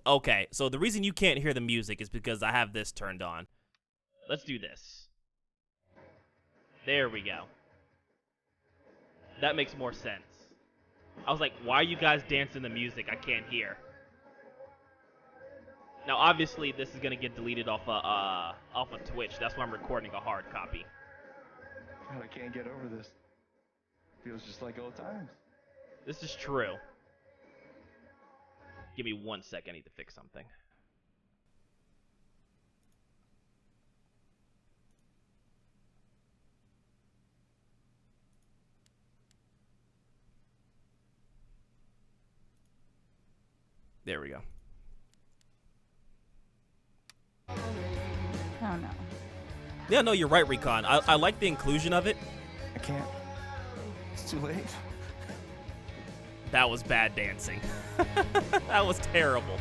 okay. So the reason you can't hear the music is because I have this turned on. Let's do this. There we go. That makes more sense. I was like, why are you guys dancing the music I can't hear? Now, obviously, this is going to get deleted off of Twitch. That's why I'm recording a hard copy. God, I can't get over this. Feels just like old times. This is true. Give me 1 sec. I need to fix something. There we go. Oh no. Yeah, no, you're right, Recon. I like the inclusion of it. I can't. It's too late. That was bad dancing. That was terrible.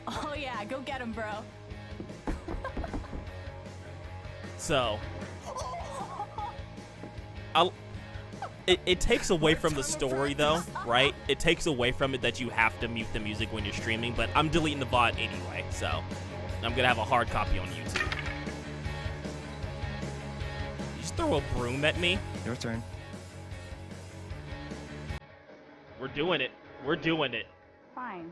Oh yeah, go get him, bro. So, it takes away from the story, though, right? It takes away from it that you have to mute the music when you're streaming, but I'm deleting the VOD anyway, so I'm going to have a hard copy on YouTube. You just throw a broom at me? Your turn. We're doing it. We're doing it. Fine.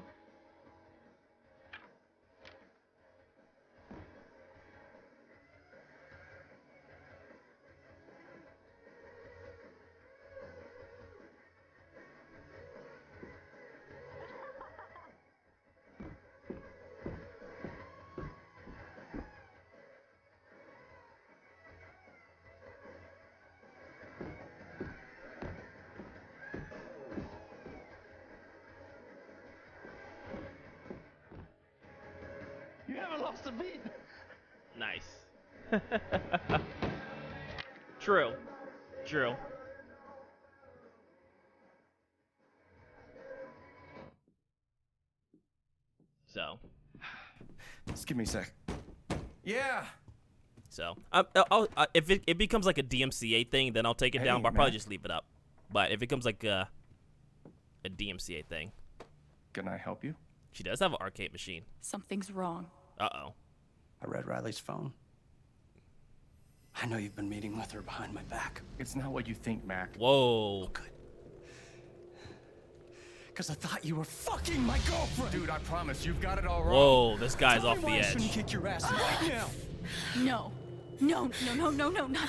haven't lost a beat. Nice. True. True. So. Just give me a sec. Yeah. So, if it becomes like a DMCA thing, then I'll take it down. But I'll probably just leave it up. But if it becomes like a DMCA thing, can I help you? She does have an arcade machine. Something's wrong. Uh-oh. I read Riley's phone. I know you've been meeting with her behind my back. It's not what you think, Mac. Whoa. Oh, good. Because I thought you were fucking my girlfriend. Dude, I promise, you've got it all wrong. Whoa, this guy's Tell off me the why I edge. shouldn't kick your ass right now. No. No, not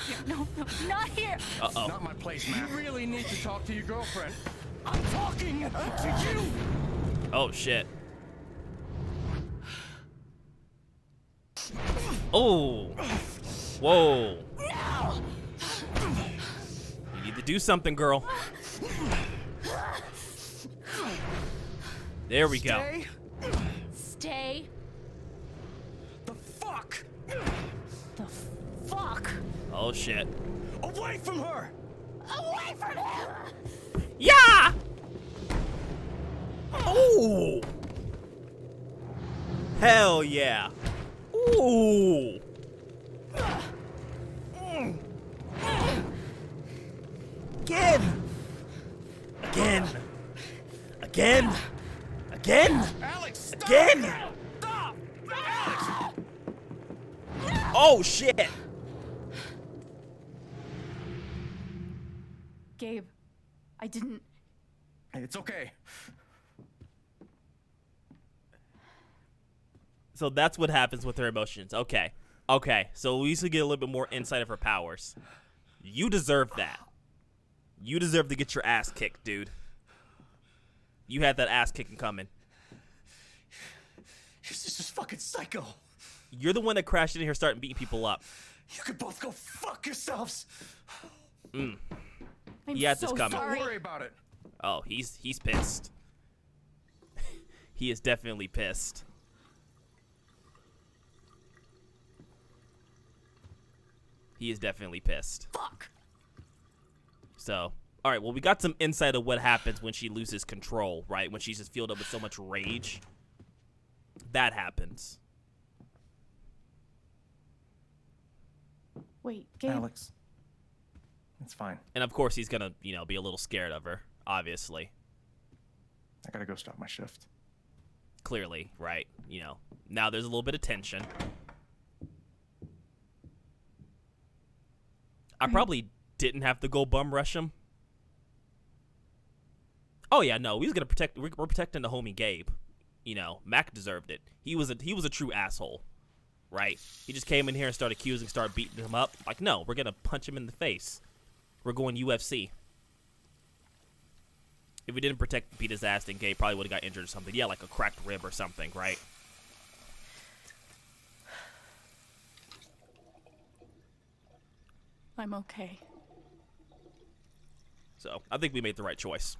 here. No, not here. Uh-oh. Not my place, Mac. You really need to talk to your girlfriend. I'm talking to you. Oh, shit. Oh. Whoa. No. You need to do something, girl. There we go. Stay. The fuck? The fuck? Oh, shit. Away from her. Away from him! Yeah! Oh! Hell yeah. Ooh. Again. Again. Again. Again. Alex, stop. Again. Stop. Alex. Oh, shit. Gabe, I didn't. It's okay. So that's what happens with her emotions. Okay. Okay. So we used to get a little bit more insight of her powers. You deserve that. You deserve to get your ass kicked, dude. You had that ass kicking coming. This is just fucking psycho. You're the one that crashed in here starting beating people up. You could both go fuck yourselves. Mm. I'm He had so this coming. sorry. Don't worry about it. Oh, he's pissed. He is definitely pissed. He is definitely pissed. Fuck. So, all right, well, we got some insight of what happens when she loses control, right? When she's just filled up with so much rage. That happens. Wait, Gabe. Alex. It's fine. And of course, he's gonna, be a little scared of her, obviously. I gotta go start my shift. Clearly, right? Now there's a little bit of tension. I probably didn't have to go bum rush him. Oh yeah, no, we're protecting the homie Gabe. Mac deserved it. He was a true asshole, right? He just came in here and started beating him up. Like, no, we're gonna punch him in the face. We're going UFC. If we didn't beat his ass, then Gabe probably would have got injured or something. Yeah, like a cracked rib or something, right? I'm okay. So I think we made the right choice.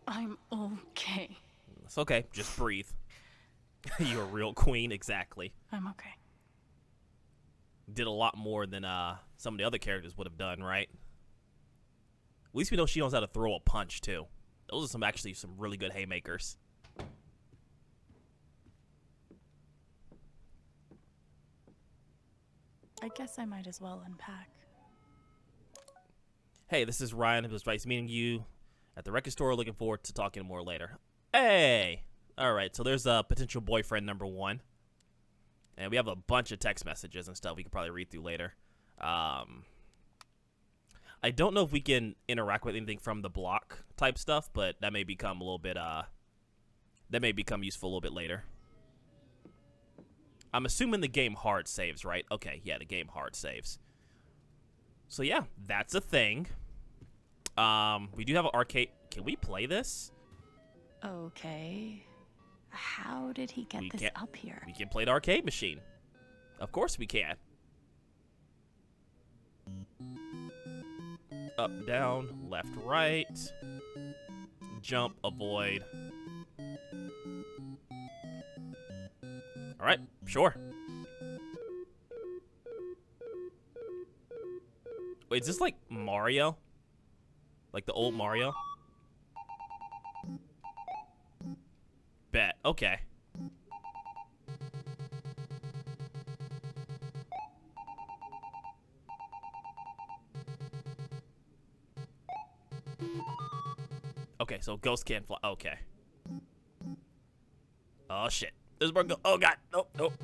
I'm okay. It's okay. Just breathe. You're a real queen, exactly. I'm okay. Did a lot more than some of the other characters would have done, right? At least we know she knows how to throw a punch too. Those are some really good haymakers. I guess I might as well unpack. Hey, this is Ryan. It was nice meeting you at the record store. Looking forward to talking more later. Hey! Alright, so there's potential boyfriend number 1. And we have a bunch of text messages and stuff we could probably read through later. I don't know if we can interact with anything from the block type stuff, but that may become a little bit, that may become useful a little bit later. I'm assuming the game hard saves, right? Okay, yeah, the game hard saves. So yeah, that's a thing. We do have an arcade. Can we play this? Okay. How did he get this up here? We can play the arcade machine. Of course we can. up, down, left, right. Jump, avoid. All right, sure. Wait, is this like Mario? Like the old Mario? Bet. Okay. Okay, so ghosts can't fly. Okay. Oh shit. There's more oh god. Nope, nope.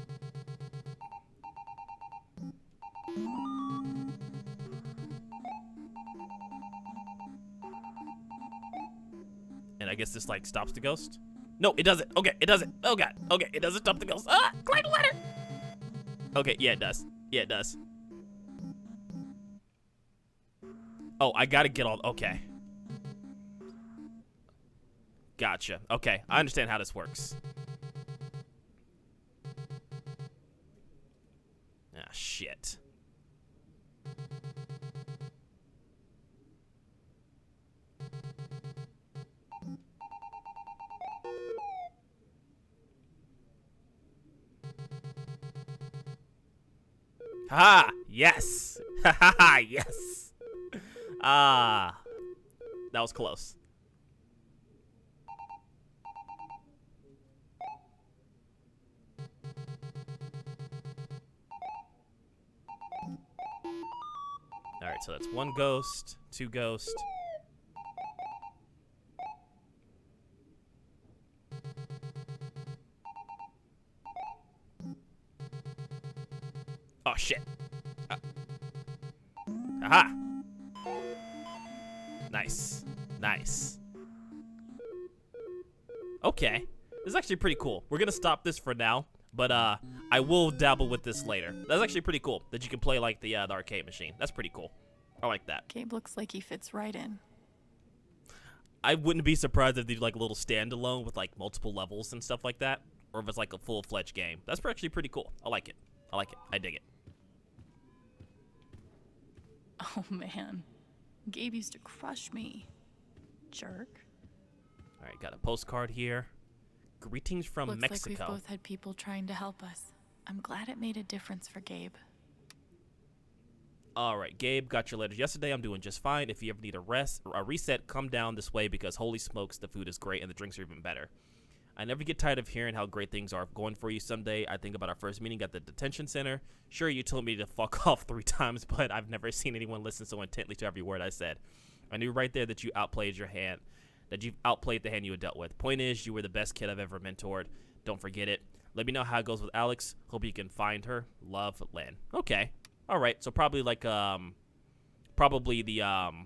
And I guess this like stops the ghost? No, it doesn't. Okay, it doesn't. Oh god. Okay, it doesn't stop the ghost. Ah! Climb the ladder! Okay, yeah, it does. Yeah, it does. Oh, I gotta get all. Okay. Gotcha. Okay, I understand how this works. Ah, shit. Ha! Yes! Ha ha ha! Yes! Ah, that was close. All right, so that's one ghost, two ghosts. Oh shit! Aha! Nice, nice. Okay, this is actually pretty cool. We're gonna stop this for now, but I will dabble with this later. That's actually pretty cool that you can play like the arcade machine. That's pretty cool. I like that. Gabe looks like he fits right in. I wouldn't be surprised if they do like a little standalone with like multiple levels and stuff like that, or if it's like a full-fledged game. That's actually pretty cool. I like it. I like it. I dig it. Oh man, Gabe used to crush me. Jerk. All right, got a postcard here. Greetings from Looks Mexico. like we've both had people trying to help us. I'm glad it made a difference for Gabe. All right, Gabe, got your letters yesterday. I'm doing just fine. If you ever need a reset, come down this way because holy smokes, the food is great and the drinks are even better. I never get tired of hearing how great things are going for you. Someday, I think about our first meeting at the detention center. Sure, you told me to fuck off 3 times, but I've never seen anyone listen so intently to every word I said. I knew right there that you outplayed your hand, that you've outplayed the hand you had dealt with. Point is, you were the best kid I've ever mentored. Don't forget it. Let me know how it goes with Alex. Hope you can find her. Love, Lynn. Okay. All right. So probably like probably the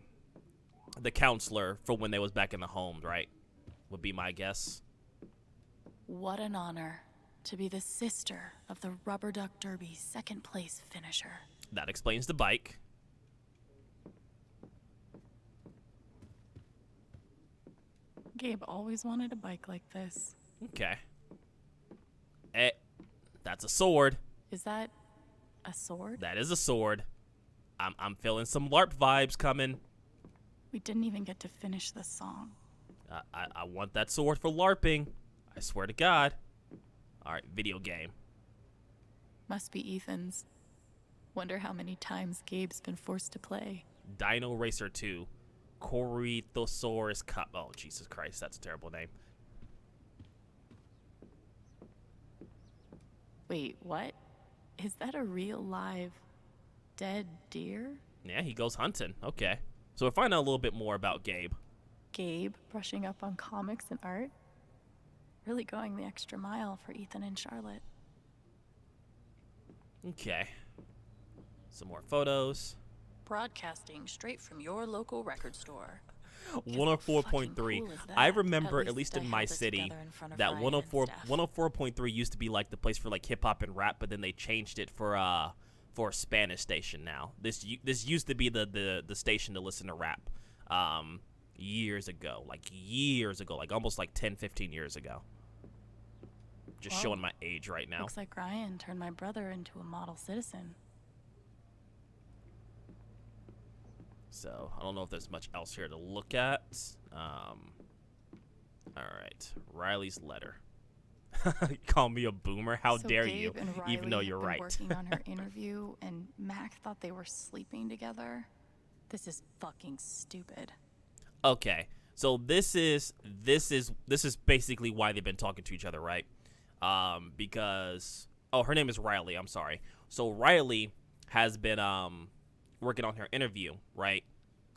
counselor for when they was back in the home, right? Would be my guess. What an honor to be the sister of the Rubber Duck Derby second place finisher. That explains the bike. Gabe always wanted a bike like this. Okay. That's a sword. Is that a sword? That is a sword. I'm feeling some LARP vibes coming. We didn't even get to finish the song. I want that sword for LARPing. I swear to God. All right, video game. Must be Ethan's. Wonder how many times Gabe's been forced to play. Dino Racer 2. Corythosaurus Cup. Oh, Jesus Christ, that's a terrible name. Wait, what? Is that a real live dead deer? Yeah, he goes hunting. Okay. So we'll find out a little bit more about Gabe. Gabe brushing up on comics and art? Really going the extra mile for Ethan and Charlotte. Okay. Some more photos. Broadcasting straight from your local record store. 104.3. Cool I remember, at least in my city, that 104.3 used to be like the place for like hip hop and rap, but then they changed it for a Spanish station now. This used to be the station to listen to rap years ago, like almost like 10, 15 years ago. Just Whoa. showing my age right now. Looks like Ryan turned my brother into a model citizen. So I don't know if there's much else here to look at. All right, Riley's letter. Call me a boomer? How So dare Gabe you? and Riley Even though have you're been right. working on her interview, and Mac thought they were sleeping together. This is fucking stupid. Okay, so this is basically why they've been talking to each other, right? Because her name is Riley. I'm sorry. So Riley has been working on her interview, right?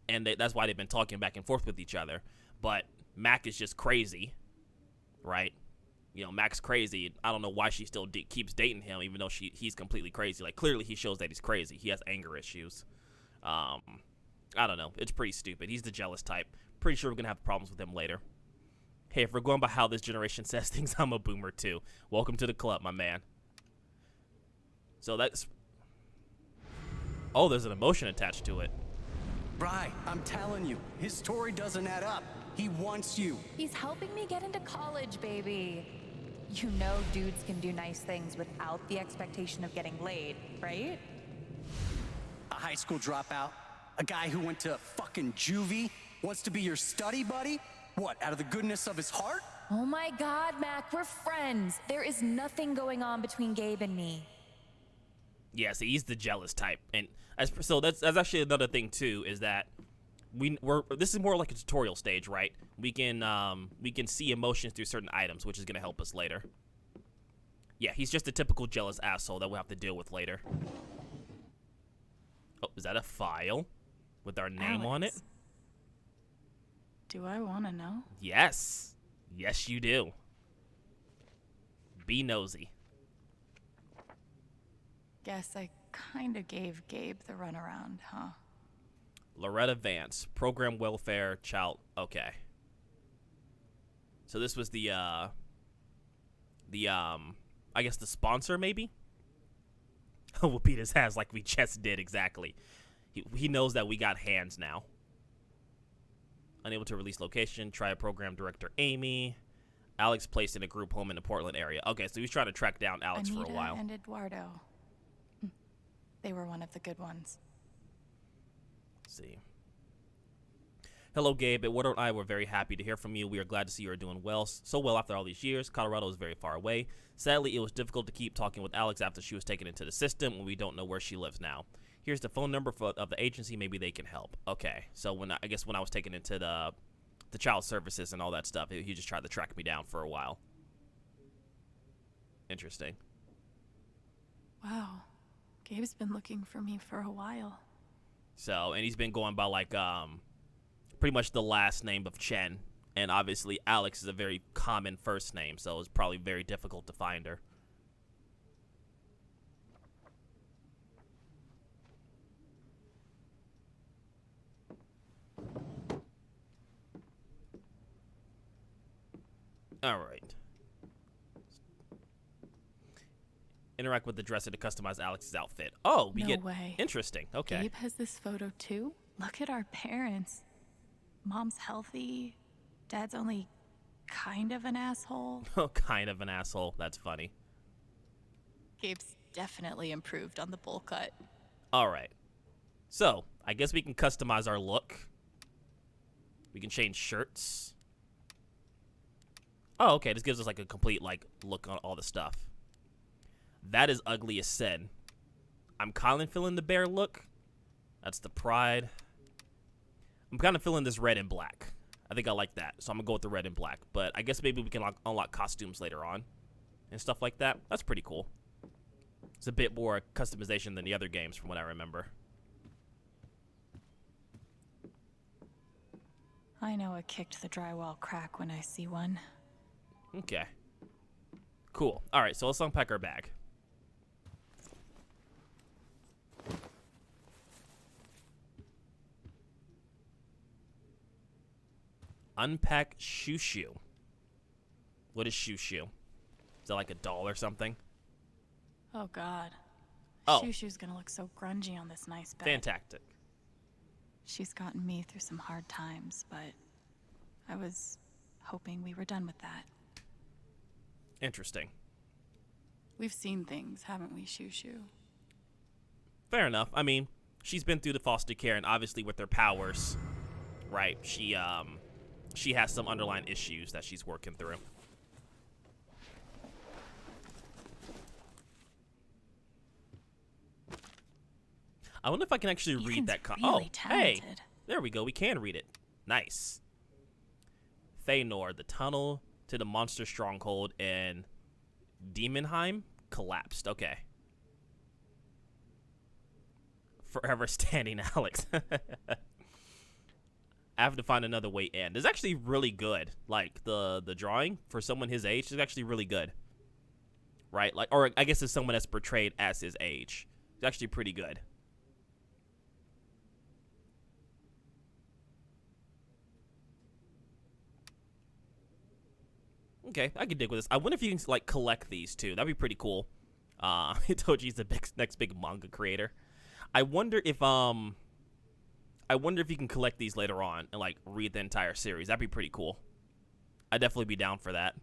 And that's why they've been talking back and forth with each other. But Mac is just crazy, right? You know, Mac's crazy. I don't know why she still keeps dating him, even though he's completely crazy. Like, clearly he shows that he's crazy. He has anger issues. I don't know. It's pretty stupid. He's the jealous type. Pretty sure we're going to have problems with him later. Hey, if we're going by how this generation says things, I'm a boomer too. Welcome to the club, my man. So that's... Oh, there's an emotion attached to it. Bri, I'm telling you, his story doesn't add up. He wants you. He's helping me get into college, baby. You know dudes can do nice things without the expectation of getting laid, right? A high school dropout? A guy who went to fucking juvie? Wants to be your study buddy? What, out of the goodness of his heart? Oh my God, Mac, we're friends. There is nothing going on between Gabe and me. Yeah, see, he's the jealous type. And so that's actually another thing too, is that this is more like a tutorial stage, right? We can see emotions through certain items, which is gonna help us later. Yeah, he's just a typical jealous asshole that we'll have to deal with later. Oh, is that a file with our name on it? Do I want to know? Yes. Yes, you do. Be nosy. Guess I kind of gave Gabe the runaround, huh? Loretta Vance, program welfare, child. Okay. So this was the I guess the sponsor, maybe? We'll beat his ass like we just did, exactly. He knows that we got hands now. Unable to release location, try program director Amy. Alex placed in a group home in the Portland area. Okay, so he's trying to track down Alex Anita for a while. and Eduardo. They were one of the good ones. Let's see. Hello, Gabe. Eduardo and I were very happy to hear from you. We are glad to see you are doing so well after all these years. Colorado is very far away. Sadly, it was difficult to keep talking with Alex after she was taken into the system, and we don't know where she lives now. Here's the phone number of the agency. Maybe they can help. Okay, so I guess when I was taken into the child services and all that stuff, he just tried to track me down for a while. Interesting. Wow. Gabe's been looking for me for a while. So, and he's been going by like pretty much the last name of Chen, and obviously Alex is a very common first name, so it's probably very difficult to find her. All right. Interact with the dresser to customize Alex's outfit. Oh, we No get way. interesting. Okay. Gabe has this photo too? Look at our parents. Mom's healthy. Dad's only kind of an asshole. Oh, kind of an asshole. That's funny. Gabe's definitely improved on the bowl cut. All right. So, I guess we can customize our look. We can change shirts. Oh, okay. This gives us like a complete look on all the stuff. That is ugly as sin. I'm kind of feeling the bear look. That's the pride. I'm kind of feeling this red and black. I think I like that. So I'm going to go with the red and black. But I guess maybe we can unlock costumes later on and stuff like that. That's pretty cool. It's a bit more customization than the other games from what I remember. I know it kicked the drywall crack when I see one. Okay. Cool. All right, so let's unpack our bag. Unpack shoo-shoo. What is shoo-shoo? Is that like a doll or something? Oh, God. Oh. Shoo-shoo's gonna look so grungy on this nice bed. Fantastic. She's gotten me through some hard times, but I was hoping we were done with that. Interesting. We've seen things, haven't we, Shoo-shoo? Fair enough. I mean, she's been through the foster care, and obviously with her powers, right? She has some underlying issues that she's working through. I wonder if I can actually read that. Really talented. Hey, there we go. We can read it. Nice. Feanor, the tunnel to the monster stronghold in Demonheim collapsed. Okay. Forever standing, Alex. I have to find another way in. It's actually really good. Like the drawing for someone his age is actually really good. Right? Like, or I guess it's someone that's portrayed as his age. It's actually pretty good. Okay, I can dig with this. I wonder if you can like collect these too. That'd be pretty cool. Hitoji's the next big manga creator. I wonder if you can collect these later on and like read the entire series. That'd be pretty cool. I'd definitely be down for that.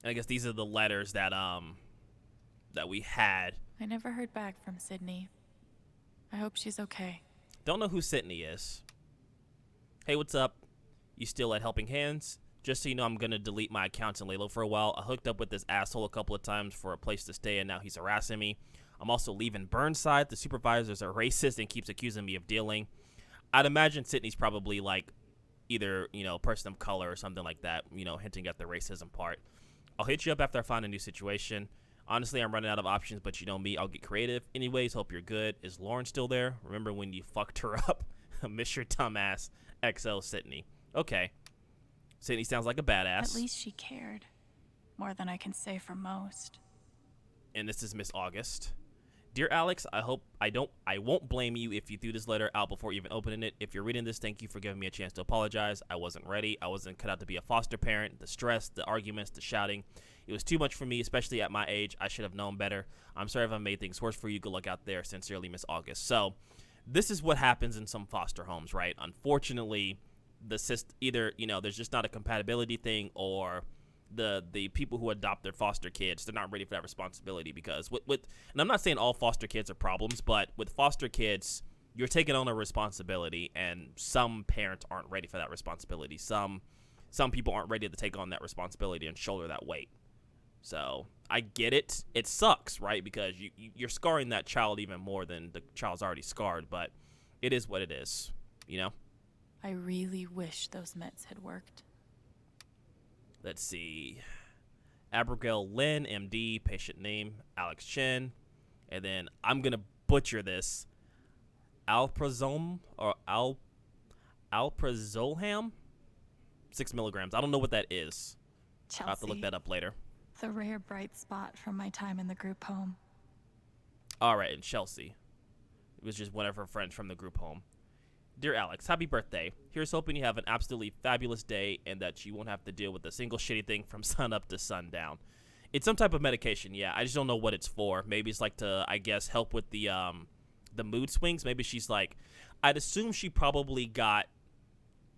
And I guess these are the letters that we had. I never heard back from Sydney. I hope she's okay. Don't know who Sydney is. Hey, what's up? You still at Helping Hands? Just so you know, I'm gonna delete my accounts in Lalo for a while. I hooked up with this asshole a couple of times for a place to stay, and now he's harassing me. I'm also leaving Burnside. The supervisors are racist and keeps accusing me of dealing. I'd imagine Sydney's probably like either, you know, person of color or something like that, you know, hinting at the racism part. I'll hit you up after I find a new situation. Honestly, I'm running out of options, but you know me, I'll get creative. Anyways, hope you're good. Is Lauren still there? Remember when you fucked her up? Miss your dumbass. XO Sydney. Okay. Sydney sounds like a badass. At least she cared. More than I can say for most. And this is Miss August. Dear Alex, I won't blame you if you threw this letter out before even opening it. If you're reading this, thank you for giving me a chance to apologize. I wasn't ready. I wasn't cut out to be a foster parent. The stress, the arguments, the shouting. It was too much for me, especially at my age. I should have known better. I'm sorry if I made things worse for you. Good luck out there. Sincerely, Miss August. So, this is what happens in some foster homes, right? Unfortunately, either, you know, there's just not a compatibility thing, or the people who adopt their foster kids, they're not ready for that responsibility, because with and I'm not saying all foster kids are problems, but with foster kids, you're taking on a responsibility, and some parents aren't ready for that responsibility. Some people aren't ready to take on that responsibility and shoulder that weight. So I get it. It sucks, right? Because you're scarring that child even more than the child's already scarred, but it is what it is, you know? I really wish those meds had worked. Let's see. Abigail Lynn, MD, patient name, Alex Chen. And then I'm going to butcher this. Alprazolam or Alprazolam? 6 milligrams. I don't know what that is. Chelsea, I'll have to look that up later. The rare bright spot from my time in the group home. All right, and Chelsea. It was just one of her friends from the group home. Dear Alex, happy birthday. Here's hoping you have an absolutely fabulous day and that you won't have to deal with a single shitty thing from sun up to sundown. It's some type of medication, yeah. I just don't know what it's for. Maybe it's like to, I guess, help with the mood swings. Maybe she's like, I'd assume she probably got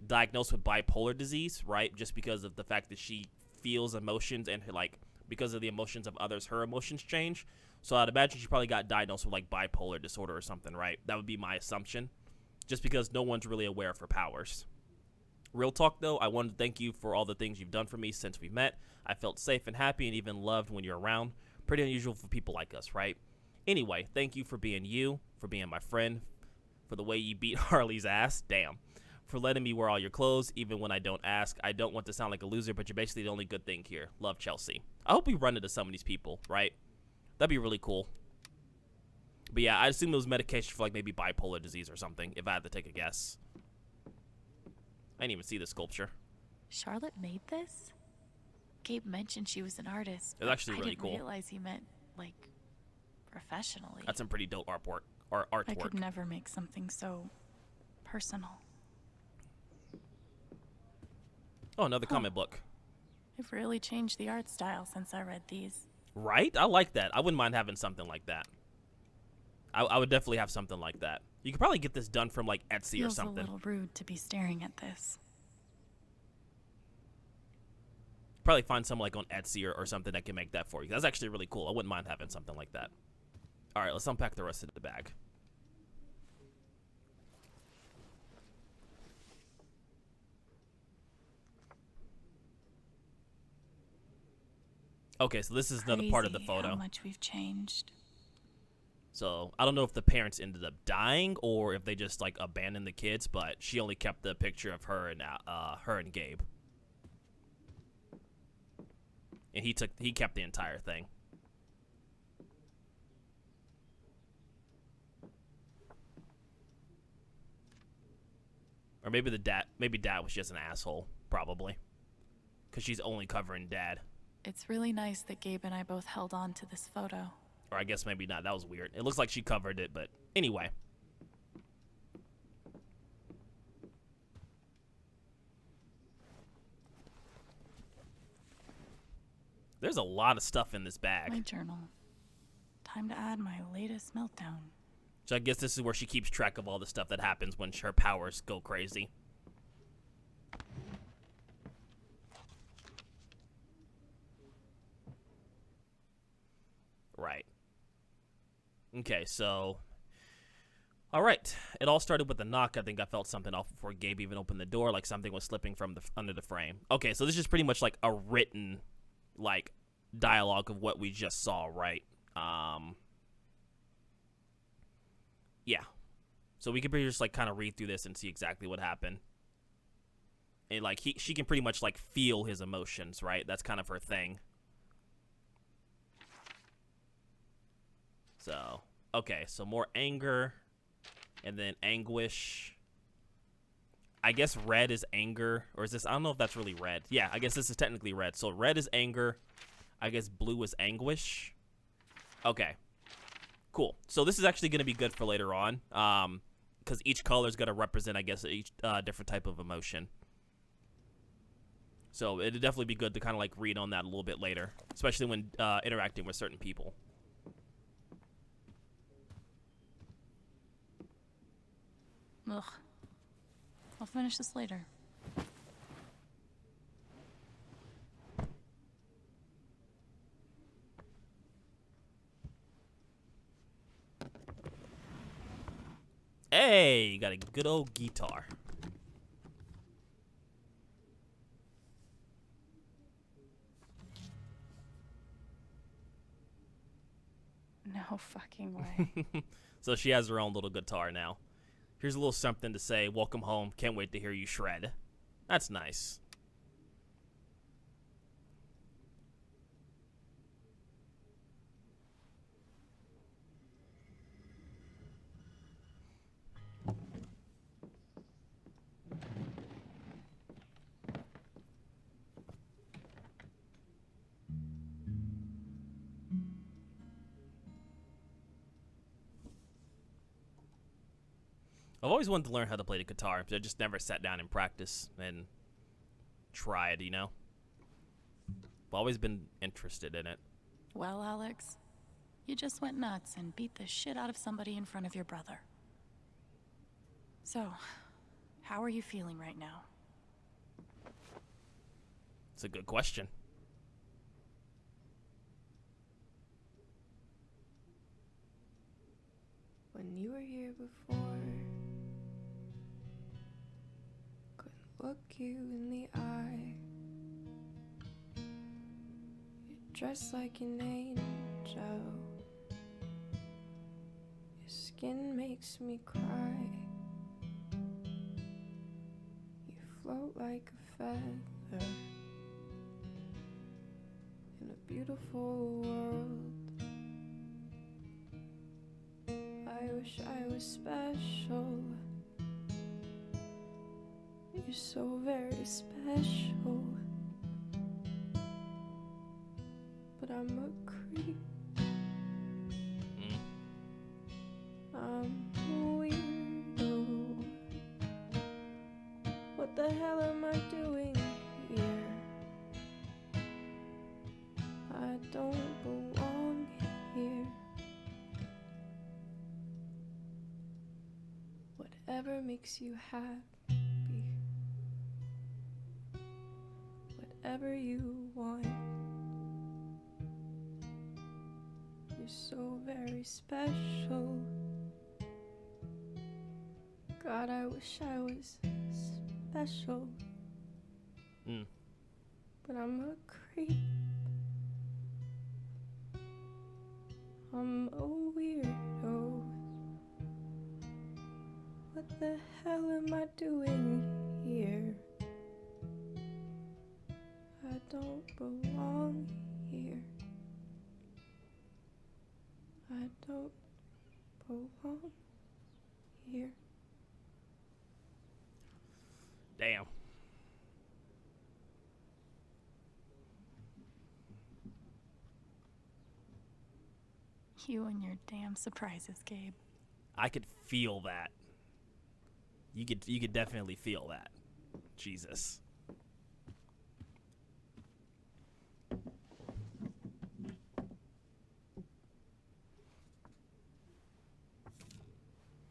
diagnosed with bipolar disease, right? Just because of the fact that she feels emotions, and like because of the emotions of others, her emotions change. So I'd imagine she probably got diagnosed with like bipolar disorder or something, right? That would be my assumption, just because no one's really aware of her powers. Real talk though, I wanted to thank you for all the things you've done for me since we met. I felt safe and happy and even loved when you're around. Pretty unusual for people like us, right? Anyway, thank you for being you, for being my friend, for the way you beat Harley's ass, damn, for letting me wear all your clothes even when I don't ask. I don't want to sound like a loser, but you're basically the only good thing here. Love, Chelsea. I hope we run into some of these people, right? That'd be really cool. But yeah, I assume it was medication for like maybe bipolar disease or something, if I had to take a guess. I didn't even see the sculpture. Charlotte made this? Gabe mentioned she was an artist. It's actually really cool. I didn't realize he meant, like, professionally. That's some pretty dope artwork. I could never make something so personal. Oh, another comic book. I've really changed the art style since I read these. Right? I like that. I wouldn't mind having something like that. I would definitely have something like that. You could probably get this done from like Etsy or Feels something. a little rude to be staring at this. Probably find someone like on Etsy or something that can make that for you. That's actually really cool. I wouldn't mind having something like that. All right, let's unpack the rest of the bag. Okay, so this is another part of the Crazy photo. How much we've changed. So I don't know if the parents ended up dying or if they just like abandoned the kids, but she only kept the picture of her and Gabe. And he kept the entire thing. Or maybe dad was just an asshole, probably. Cuz she's only covering dad. It's really nice that Gabe and I both held on to this photo. Or I guess maybe not. That was weird. It looks like she covered it, but anyway. There's a lot of stuff in this bag. My journal. Time to add my latest meltdown. So I guess this is where she keeps track of all the stuff that happens when her powers go crazy. Right. Okay, so... Alright, it all started with a knock. I think I felt something off before Gabe even opened the door, like something was slipping from under the frame. Okay, so this is pretty much like a written, like, dialogue of what we just saw, right? Yeah. So we can pretty just, like, kind of read through this and see exactly what happened. And, like, she can pretty much, like, feel his emotions, right? That's kind of her thing. So, okay, so more anger. And then anguish. I guess red is anger. Or is this... I don't know if that's really red. Yeah, I guess this is technically red. So red is anger. I guess blue is anguish. Okay. Cool. So this is actually going to be good for later on. Because each color is going to represent, I guess, each different type of emotion. So it'd definitely be good to kind of like read on that a little bit later. Especially when interacting with certain people. Ugh. I'll finish this later. Hey, you got a good old guitar. No fucking way. So she has her own little guitar now. Here's a little something to say. Welcome home. Can't wait to hear you shred. That's nice. I've always wanted to learn how to play the guitar, but I just never sat down and practiced and tried, you know? I've always been interested in it. Well, Alex, you just went nuts and beat the shit out of somebody in front of your brother. So, how are you feeling right now? It's a good question. When you were here before, couldn't look you in the eye. You're dressed like an angel. Your skin makes me cry. You float like a feather in a beautiful world. I wish I was special. You're so very special. But I'm a creep. I'm a weirdo. What the hell am I doing here? I don't belong here. whatever makes you happy. Whatever you want. You're so very special. God, I wish I was special. But I'm a creep. I'm a weirdo. What the hell am I doing here? I don't belong here. I don't belong here. Damn. You and your damn surprises, Gabe. I could feel that. You could definitely feel that. Jesus.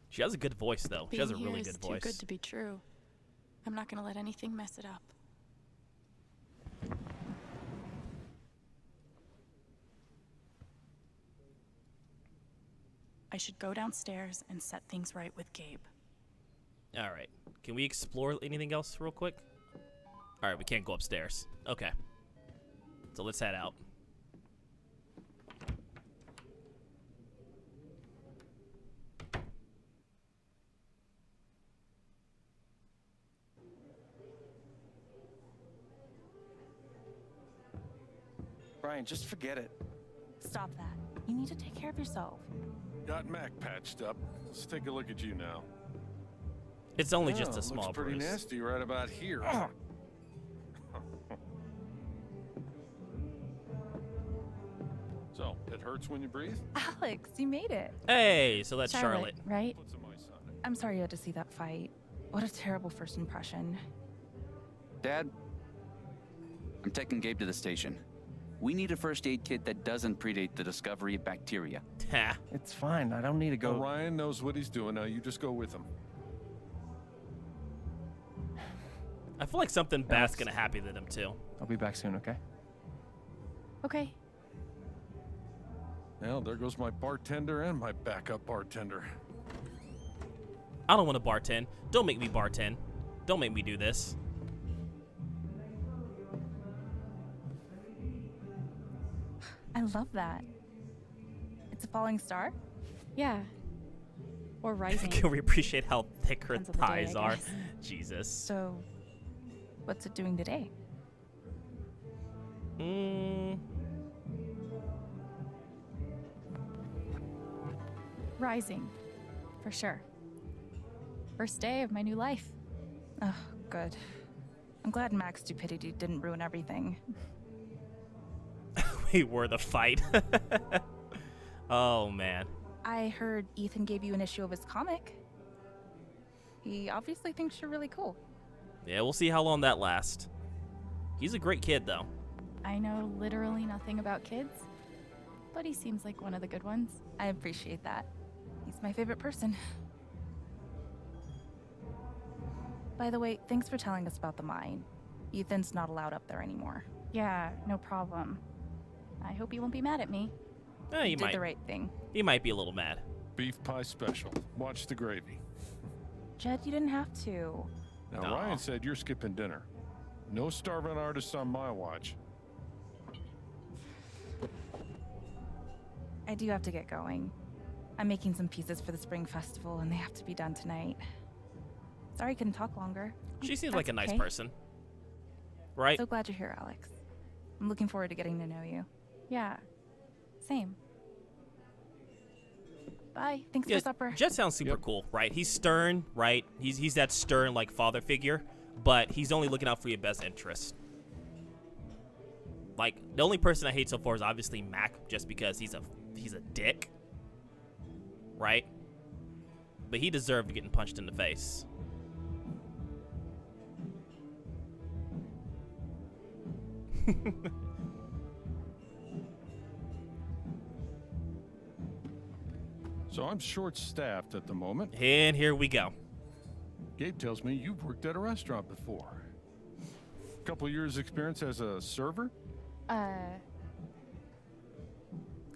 She has a good voice, though. She has a really good voice. Too good to be true. I'm not gonna let anything mess it up. I should go downstairs and set things right with Gabe. All right. Can we explore anything else real quick? All right, we can't go upstairs. Okay. So let's head out. Brian, just forget it. Stop that. You need to take care of yourself. Got Mac patched up. Let's take a look at you now. It's only just a small looks pretty bruise. nasty right about here. So, it hurts when you breathe? Alex, you made it. Hey, so that's Charlotte. Right? Put some ice on it. I'm sorry you had to see that fight. What a terrible first impression. Dad, I'm taking Gabe to the station. We need a first aid kit that doesn't predate the discovery of bacteria. Ha. It's fine. I don't need to go. Ryan knows what he's doing now. You just go with him. I feel like something bad's gonna happen to them too. I'll be back soon, okay? Okay. Well, there goes my bartender and my backup bartender. I don't want to bartend. Don't make me bartend. Don't make me do this. I love that. It's a falling star? Yeah. Or rising. Can we appreciate how thick her Depends on the day, thighs I are? guess. Jesus. So, what's it doing today? Rising. For sure. First day of my new life. Oh, good. I'm glad Mac's stupidity didn't ruin everything. We were the fight. Oh, man. I heard Ethan gave you an issue of his comic. He obviously thinks you're really cool. Yeah, we'll see how long that lasts. He's a great kid, though. I know literally nothing about kids, but he seems like one of the good ones. I appreciate that. He's my favorite person. By the way, thanks for telling us about the mine. Ethan's not allowed up there anymore. Yeah, no problem. I hope he won't be mad at me. He You might. did the right thing. He might be a little mad. Beef pie special. Watch the gravy. Jed, you didn't have to. Now, No. Ryan said you're skipping dinner. No starving artists on my watch. I do have to get going. I'm making some pieces for the spring festival, and they have to be done tonight. Sorry I couldn't talk longer. She seems like a nice okay. person. Right? So glad you're here, Alex. I'm looking forward to getting to know you. Yeah, same. Bye. Thanks Yeah, for supper. Jet sounds super cool, right? He's stern, right? He's that stern, like, father figure, but he's only looking out for your best interest. Like, the only person I hate so far is obviously Mac, just because he's a dick, right? But he deserved getting punched in the face. So I'm short-staffed at the moment. And here we go. Gabe tells me you've worked at a restaurant before. Couple years experience as a server? I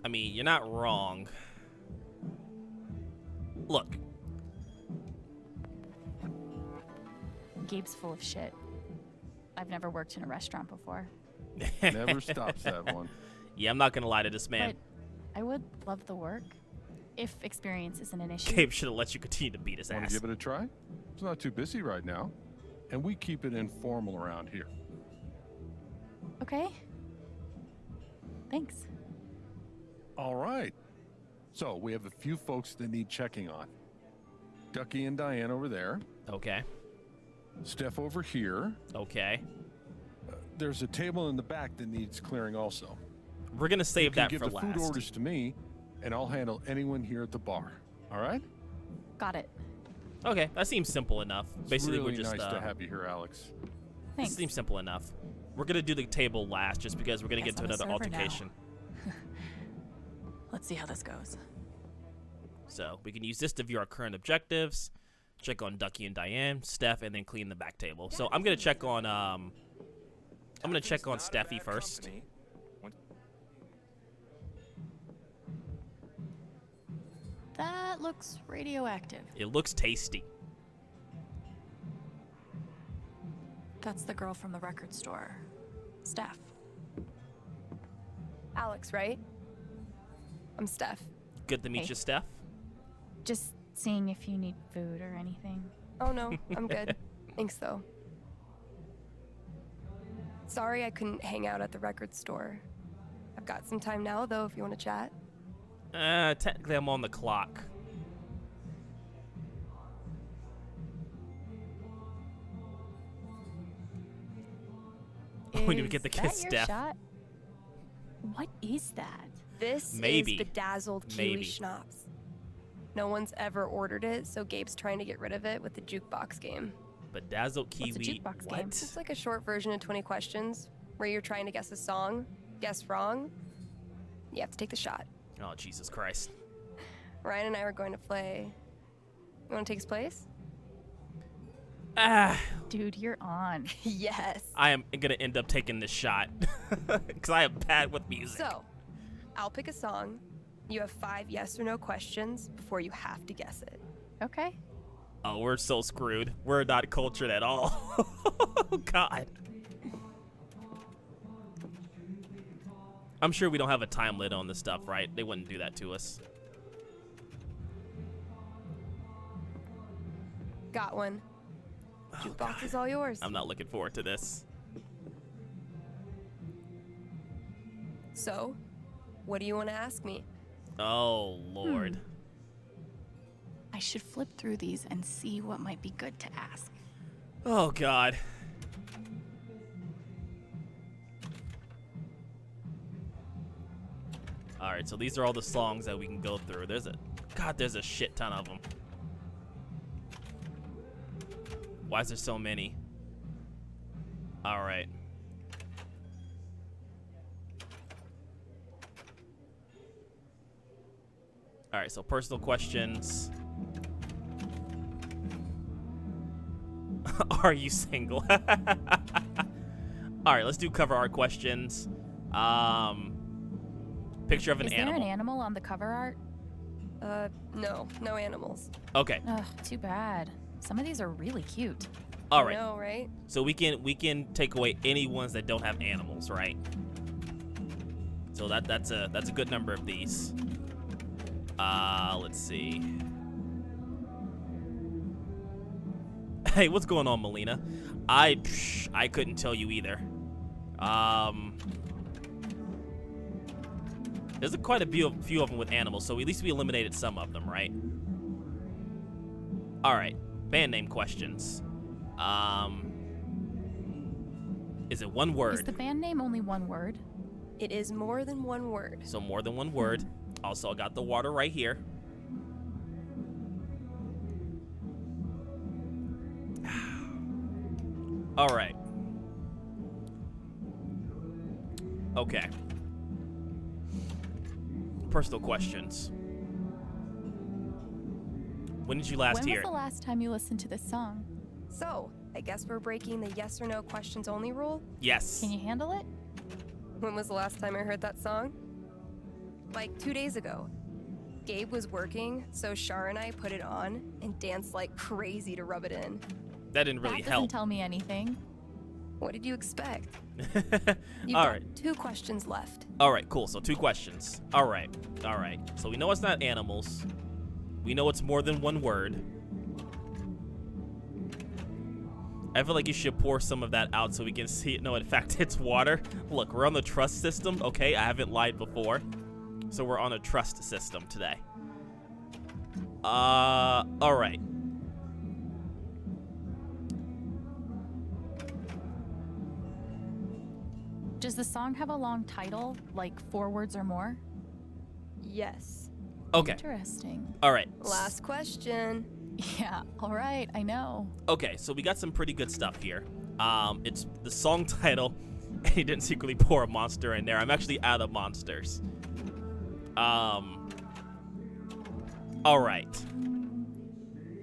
mean, you're not wrong. Look. Gabe's full of shit. I've never worked in a restaurant before. Never stops that one. Yeah, I'm not gonna lie to this man. But I would love the work, if experience isn't an issue. Gabe should have let you continue to beat his Want ass. to give it a try? It's not too busy right now, and we keep it informal around here. Okay. Thanks. All right. So we have a few folks that need checking on. Ducky and Diane over there. Okay. Steph over here. Okay. There's a table in the back that needs clearing also. We're gonna save that give for the last. food orders to me, and I'll handle anyone here at the bar. All right? Got it. Okay, that seems simple enough. It's Basically, really we're just nice to have you here, Alex. Thanks. This seems simple enough. We're gonna do the table last, just because we're gonna Guess get to I'm a another server now. altercation. Let's see how this goes. So we can use this to view our current objectives. Check on Ducky and Diane, Steph, and then clean the back table. So I'm gonna check on Steffi first. That looks radioactive. It looks tasty. That's the girl from the record store. Steph. Alex, right? I'm Steph. Good to meet Hey. you, Steph. Just seeing if you need food or anything. Oh no, I'm good. Thanks though. Sorry I couldn't hang out at the record store. I've got some time now though if you want to chat. Technically I'm on the clock. We need to get the Is that kiss, your Steph. shot? What is that? This Maybe. is bedazzled kiwi Maybe. schnapps. No one's ever ordered it, so Gabe's trying to get rid of it with the jukebox game. Bedazzled kiwi. What's a jukebox what? game? It's like a short version of 20 questions where you're trying to guess a song, guess wrong, you have to take the shot. Oh, Jesus Christ. Ryan and I were going to play. You want to take his place? Ah, Dude, you're on. Yes. I am gonna end up taking this shot because I am bad with music. So, I'll pick a song. You have 5 yes or no questions before you have to guess it. Okay. Oh, we're so screwed. We're not cultured at all. Oh, God. I'm sure we don't have a time limit on this stuff, right? They wouldn't do that to us. Got one. Jukebox is all yours. I'm not looking forward to this. So, what do you want to ask me? Oh, Lord. I should flip through these and see what might be good to ask. Oh, God. All right, so these are all the songs that we can go through. There's a shit ton of them. Why is there so many? All right. All right, so personal questions. Are you single? All right, let's do cover art questions. Picture of an Is there animal. an animal on the cover art? No animals. Okay. Ugh, too bad. Some of these are really cute. All right. No, right? So we can take away any ones that don't have animals, right? So that's a good number of these. Let's see. Hey, what's going on, Melina? I couldn't tell you either. There's quite a few of them with animals, so at least we eliminated some of them, right? All right, band name questions. Is it one word? Is the band name only one word? It is more than one word. So more than one word. Also, I got the water right here. All right. Okay. Personal questions. When did you last When hear was the last time you listened to this song? So, I guess we're breaking the yes or no questions only rule? Yes. Can you handle it? When was the last time I heard that song? Like 2 days ago. Gabe was working, so Shar and I put it on and danced like crazy to rub it in. That didn't really That doesn't help. tell me anything. What did you expect? You've All got right. 2 questions left. All right, cool. So 2 questions. All right. So we know it's not animals. We know it's more than one word. I feel like you should pour some of that out so we can see it. No, in fact, it's water. Look, we're on the trust system. Okay, I haven't lied before. So we're on a trust system today. All right. Does the song have a long title, like 4 words or more? Yes. Okay. Interesting. All right. Last question. Yeah, all right, I know. Okay, so we got some pretty good stuff here. It's the song title, and he didn't secretly pour a monster in there. I'm actually out of monsters. All right.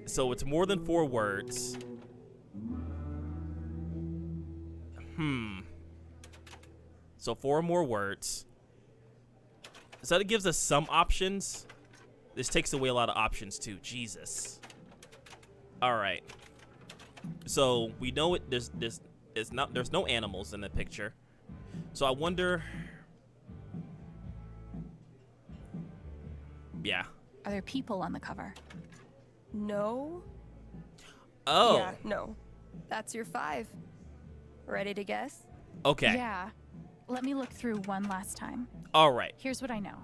So it's more than 4 words. So 4 more words. So that gives us some options. This takes away a lot of options too. Jesus. All right. So we know it. There's no animals in the picture. So I wonder. Yeah. Are there people on the cover? No. Oh. Yeah, no. That's your 5. Ready to guess? Okay. Yeah. Let me look through one last time. All right. Here's what I know.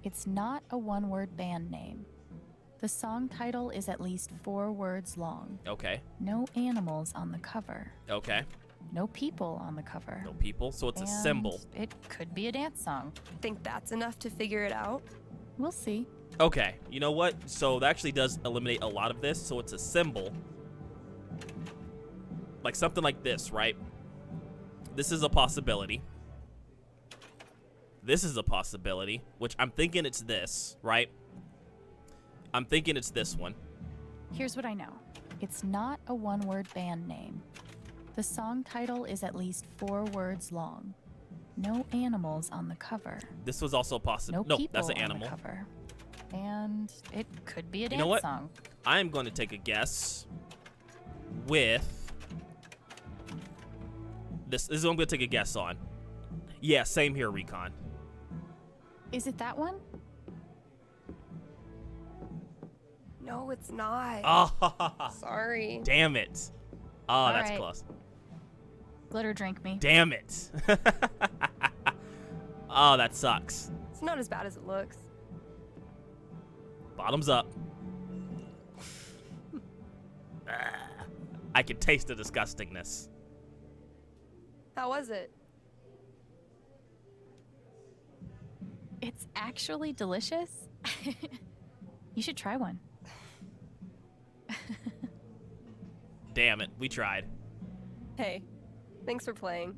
It's not a one-word band name. The song title is at least 4 words long. Okay. No animals on the cover. Okay. No people on the cover. No people. So it's a symbol. It could be a dance song. Think that's enough to figure it out? We'll see. Okay. You know what? So that actually does eliminate a lot of this. So it's a symbol. Like something like this, right? This is a possibility. This is a possibility, which I'm thinking it's this, right? I'm thinking it's this one. Here's what I know. It's not a one-word band name. The song title is at least 4 words long. No animals on the cover. This was also possible. No No, people that's an on animal. the cover. And it could be a You dance know what? song. I'm going to take a guess with this. This is what I'm going to take a guess on. Yeah, same here, Recon. Is it that one? No, it's not. Oh, Sorry. damn it. Oh, All that's right. close. Glitter drink me. Damn it. Oh, that sucks. It's not as bad as it looks. Bottoms up. I can taste the disgustingness. How was it? It's actually delicious. You should try one. Damn it, we tried. Hey, thanks for playing.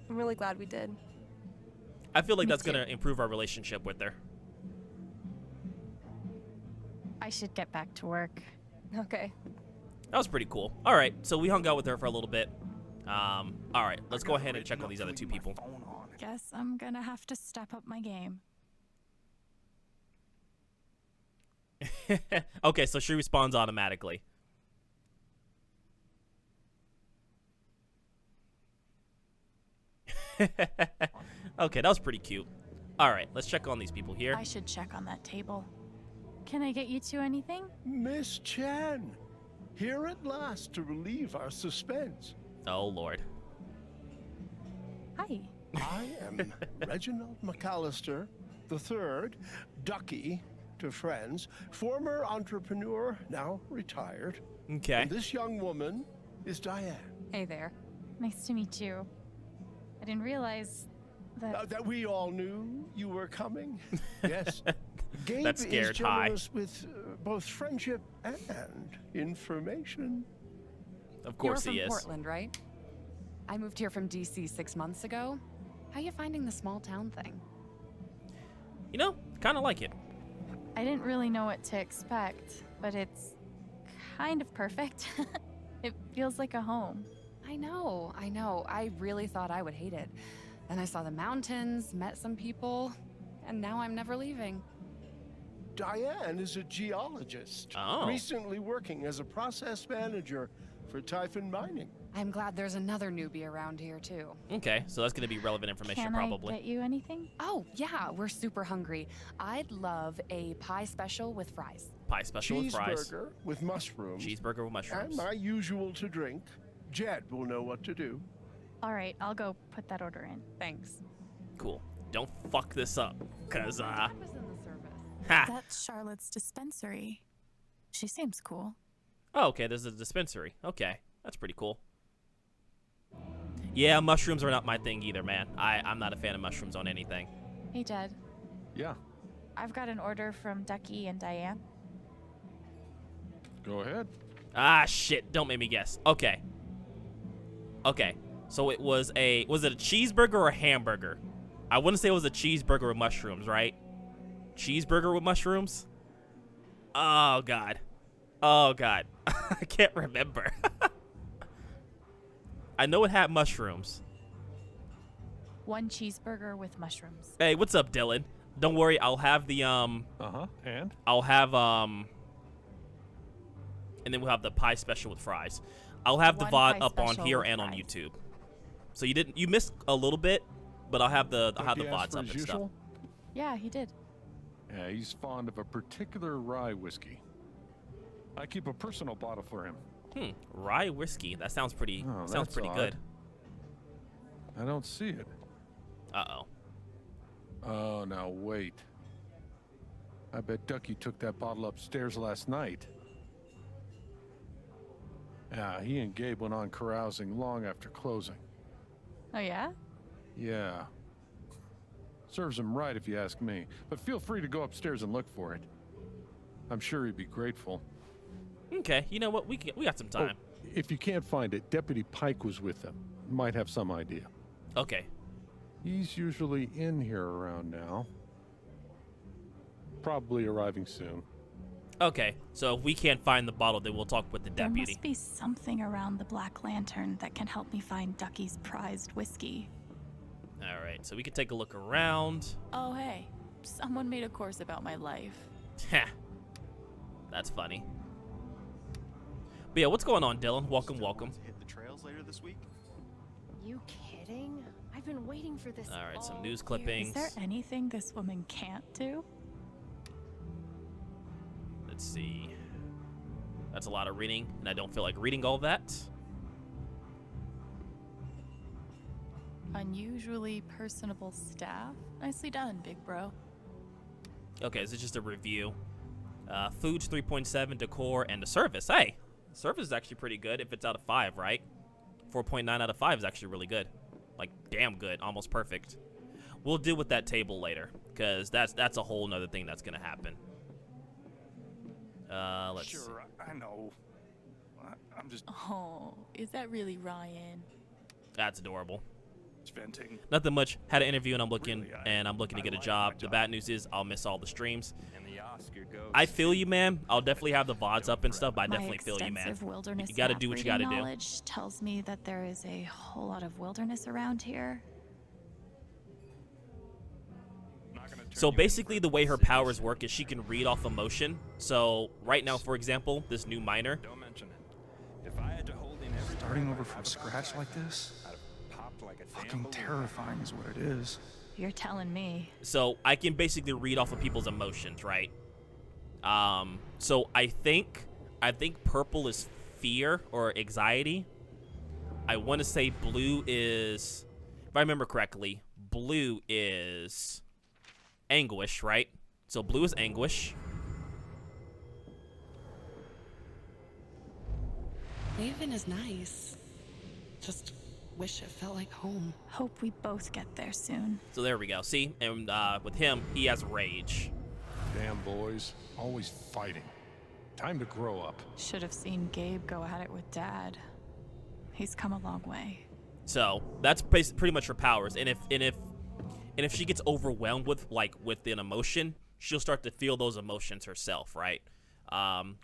I'm really glad we did. I feel like Me that's too. going to improve our relationship with her. I should get back to work. Okay. That was pretty cool. All right, so we hung out with her for a little bit. All right, let's go ahead and check on these other 2 people. Guess I'm gonna have to step up my game. Okay, so she responds automatically. Okay, that was pretty cute. All right, let's check on these people here. I should check on that table. Can I get you to anything? Miss Chan, here at last to relieve our suspense. Oh, Lord. Hi. I am Reginald Mcallister III, Ducky to friends, former entrepreneur, now retired. Okay. And this young woman is Diane. Hey there. Nice to meet you. I didn't realize that. That we all knew you were coming. Yes. Gabe That scared is generous with both friendship and information. Of course You're he from is. Portland, right? I moved here from DC 6 months ago. How you finding the small town thing? You know, kind of like it. I didn't really know what to expect, but it's kind of perfect. It feels like a home. I know. I really thought I would hate it. Then I saw the mountains, met some people, and now I'm never leaving. Diane is a geologist, Oh. recently working as a process manager for Typhon Mining. I'm glad there's another newbie around here, too. Okay, so that's going to be relevant information, Can probably. I get you anything? Oh, yeah, we're super hungry. I'd love a pie special with fries. Pie special with fries. Cheeseburger with mushrooms. Cheeseburger with And mushrooms. my usual to drink. Jed will know what to do. All right, I'll go put that order in. Thanks. Cool. Don't fuck this up, because, What was in the service? ha! That's Charlotte's dispensary. She seems cool. Oh, okay, there's a dispensary. Okay, that's pretty cool. Yeah, mushrooms are not my thing either, man. I'm not a fan of mushrooms on anything. Hey, Jed. Yeah, I've got an order from Ducky and Diane. go ahead. Ah, shit. Don't make me guess. Okay. Okay. So was it a cheeseburger or a hamburger? I wouldn't say it was a cheeseburger with mushrooms, right? Cheeseburger with mushrooms? Oh, God. Oh, God. I can't remember. I know it had mushrooms. One cheeseburger with mushrooms. Hey, what's up, Dylan? Don't worry, I'll have the, and? I'll have, and then we'll have the pie special with fries. I'll have the One VOD pie up on special here with and on fries. YouTube. So you missed a little bit, but I'll have the Ducky VODs asked for up his and stuff. usual? Yeah, he did. Yeah, he's fond of a particular rye whiskey. I keep a personal bottle for him. Rye whiskey. That sounds pretty. Oh, sounds that's pretty odd. good. I don't see it. Uh-oh. Oh, now wait. I bet Ducky took that bottle upstairs last night. Yeah, he and Gabe went on carousing long after closing. Oh, yeah? Yeah. Serves him right if you ask me, but feel free to go upstairs and look for it. I'm sure he'd be grateful. Okay. You know what? We got some time. Oh, if you can't find it, Deputy Pike was with them. Might have some idea. Okay. He's usually in here around now. Probably arriving soon. Okay. So if we can't find the bottle, then we'll talk with the There deputy. must be something around the Black Lantern that can help me find Ducky's prized whiskey. All right. So we can take a look around. Oh, hey. Someone made a course about my life. Ha. That's funny. But yeah, what's going on, Dylan? Welcome, welcome. Hit the trails later this week. You kidding? I've been waiting for this. All right, some all news year. clippings. Is there anything this woman can't do? Let's see. That's a lot of reading, and I don't feel like reading all that. Unusually personable staff. Nicely done, big bro. Okay, this is just a review. Food's 3.7, decor, and the service. Hey, the service is actually pretty good if it's out of 5, right? 4.9 out of 5 is actually really good. Like, damn good, almost perfect. We'll deal with that table later, because that's a whole nother thing that's going to happen. Let's see. Sure, I know. I'm just Oh, is that really Ryan? That's adorable. venting. Nothing much. Had an interview and I'm looking Really, to get a like job. my The bad news is I'll miss all the streams. And the Oscar goes. I feel you, man. I'll definitely have the VODs up and stuff, but I My definitely feel you, man. extensive wilderness You gotta map do what you reading gotta do. knowledge tells me that there is a whole lot of wilderness around here. So basically the way her powers work is she can read off emotion. So right now, for example, this new miner. Don't mention it. If I had to hold in every Starting over from scratch like this? popped like a Fucking terrifying is what it is. You're telling me. So I can basically read off of people's emotions, right? So I think purple is fear or anxiety. I want to say blue is, if I remember correctly, blue is anguish, right? So blue is anguish. Haven is nice. Just wish it felt like home. Hope we both get there soon. So there we go. See, and with him, he has rage. Damn boys, always fighting. Time to grow up. Should have seen Gabe go at it with Dad. He's come a long way. So that's pretty much her powers. And if she gets overwhelmed with an emotion, she'll start to feel those emotions herself, right?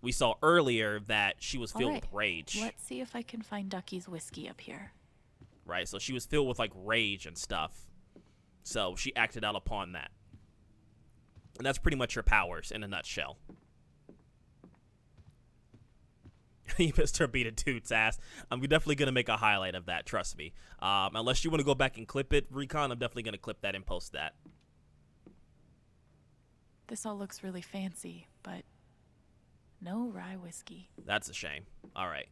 We saw earlier that she was filled with rage. Let's see if I can find Ducky's whiskey up here. Right, so she was filled with like rage and stuff. So she acted out upon that. And that's pretty much her powers in a nutshell. You missed her beat a dude's ass. I'm definitely going to make a highlight of that, trust me. Unless you want to go back and clip it, Recon, I'm definitely going to clip that and post that. This all looks really fancy, but no rye whiskey. That's a shame. All right.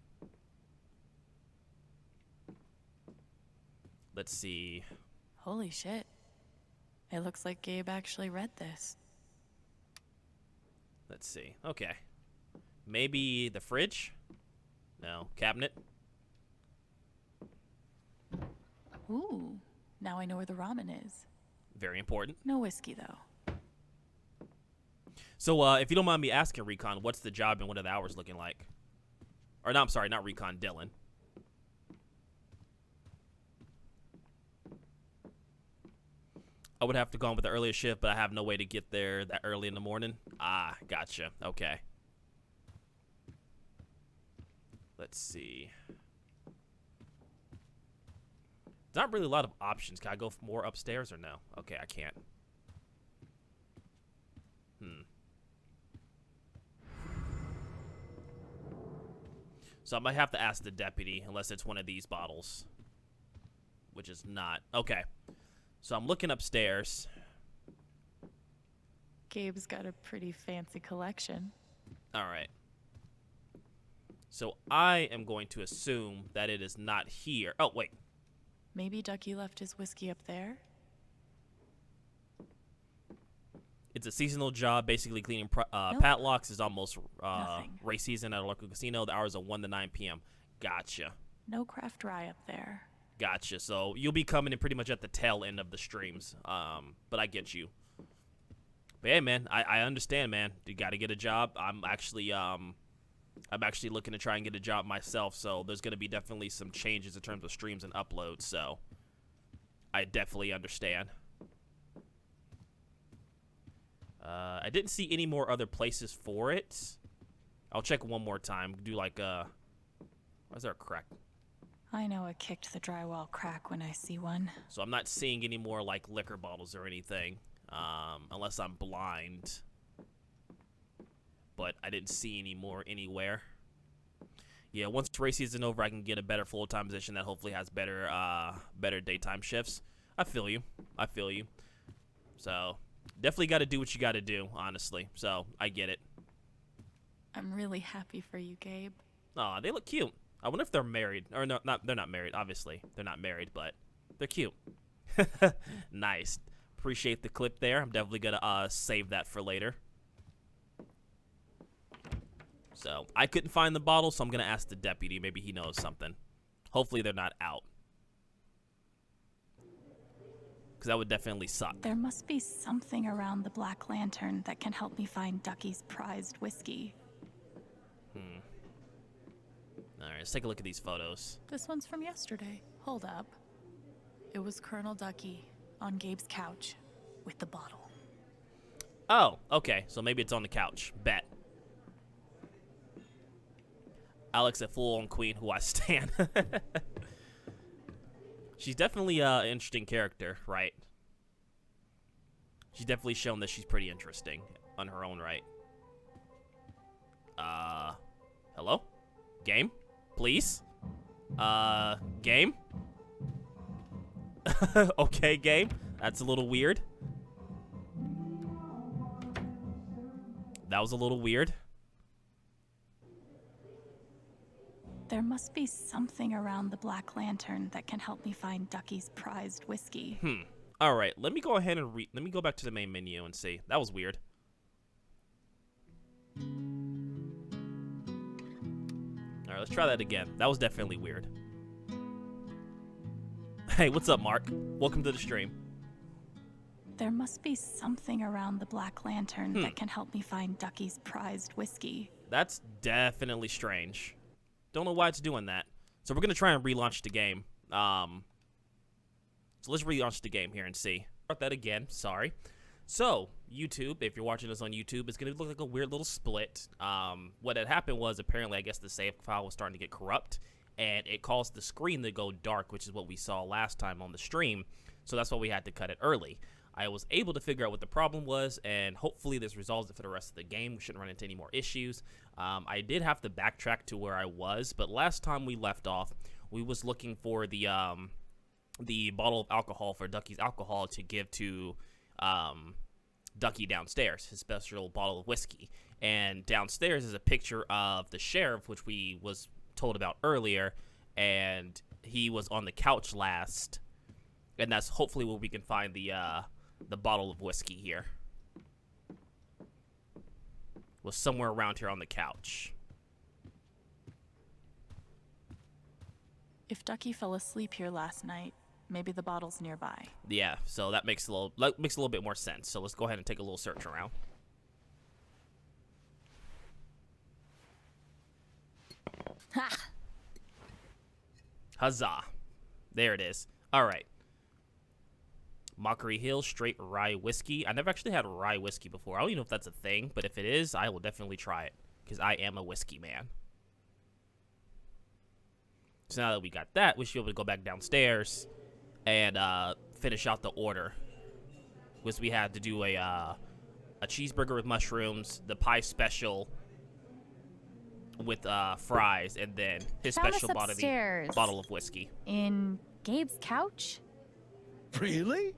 Let's see. Holy shit. It looks like Gabe actually read this. Let's see. Okay. Maybe the fridge? No. Cabinet? Ooh. Now I know where the ramen is. Very important. No whiskey, though. So, if you don't mind me asking, Recon, what's the job and what are the hours looking like? Or, no, I'm sorry, not Recon, Dylan. I would have to go on with the earlier shift, but I have no way to get there that early in the morning. Ah, gotcha. Okay. Let's see. There's not really a lot of options. Can I go more upstairs or no? Okay, I can't. So I might have to ask the deputy, unless it's one of these bottles. Which is not. Okay. So I'm looking upstairs. Gabe's got a pretty fancy collection. All right. So I am going to assume that it is not here. Oh, wait. Maybe Ducky left his whiskey up there? It's a seasonal job, basically cleaning Nope. padlocks. Is almost race season at a local casino. The hours are 1 to 9 p.m. Gotcha. No craft rye up there. Gotcha. So you'll be coming in pretty much at the tail end of the streams. But I get you. But hey, man, I understand, man. You got to get a job. I'm actually looking to try and get a job myself. So there's going to be definitely some changes in terms of streams and uploads. So I definitely understand. I didn't see any more other places for it. I'll check one more time. Do like why is there a crack? I know I kicked the drywall crack when I see one. So I'm not seeing any more like liquor bottles or anything, unless I'm blind. But I didn't see any more anywhere. Yeah, once race season over, I can get a better full-time position that hopefully has better daytime shifts. I feel you. I feel you. So definitely got to do what you got to do, honestly. So I get it. I'm really happy for you, Gabe. Aw, they look cute. I wonder if they're married. Or no, they're not married, obviously. They're not married, but they're cute. Nice. Appreciate the clip there. I'm definitely going to save that for later. So, I couldn't find the bottle, so I'm going to ask the deputy. Maybe he knows something. Hopefully they're not out. Because that would definitely suck. There must be something around the Black Lantern that can help me find Ducky's prized whiskey. Alright, let's take a look at these photos. This one's from yesterday. Hold up. It was Colonel Ducky on Gabe's couch with the bottle. Oh, okay. So maybe it's on the couch. Bet. Alex, a full-on queen who I stan. She's definitely an interesting character, right? She's definitely shown that she's pretty interesting on her own right. Hello? Game? Please? Game? Okay, game. That's a little weird. That was a little weird. There must be something around the Black Lantern that can help me find Ducky's prized whiskey. All right, let me go ahead and let me go back to the main menu and see. That was weird. All right, let's try that again. That was definitely weird. Hey, what's up, Mark? Welcome to the stream. There must be something around the Black Lantern that can help me find Ducky's prized whiskey. That's definitely strange. Don't know why it's doing that. So we're going to try and relaunch the game. So let's relaunch the game here and see. Start that again. Sorry. So, YouTube, if you're watching this on YouTube, it's going to look like a weird little split. What had happened was, apparently, I guess the save file was starting to get corrupt, and it caused the screen to go dark, which is what we saw last time on the stream. So that's why we had to cut it early. I was able to figure out what the problem was, and hopefully this resolves it for the rest of the game. We shouldn't run into any more issues. I did have to backtrack to where I was, but last time we left off, we was looking for the bottle of alcohol for Ducky's alcohol to give to Ducky downstairs, his special bottle of whiskey. And downstairs is a picture of the sheriff, which we was told about earlier, and he was on the couch last, and that's hopefully where we can find the bottle of whiskey here. Was somewhere around here on the couch. If Ducky fell asleep here last night, maybe the bottle's nearby. Yeah, so that makes a little bit more sense. So let's go ahead and take a little search around. Ha! Huzzah. There it is. All right. Mockery Hill straight rye whiskey. I never actually had rye whiskey before. I don't even know if that's a thing, but if it is, I will definitely try it because I am a whiskey man. So now that we got that, we should be able to go back downstairs and finish out the order. Was we had to do a cheeseburger with mushrooms, the pie special with fries, and then his Found special us upstairs. bottle of whiskey. In Gabe's couch? Really?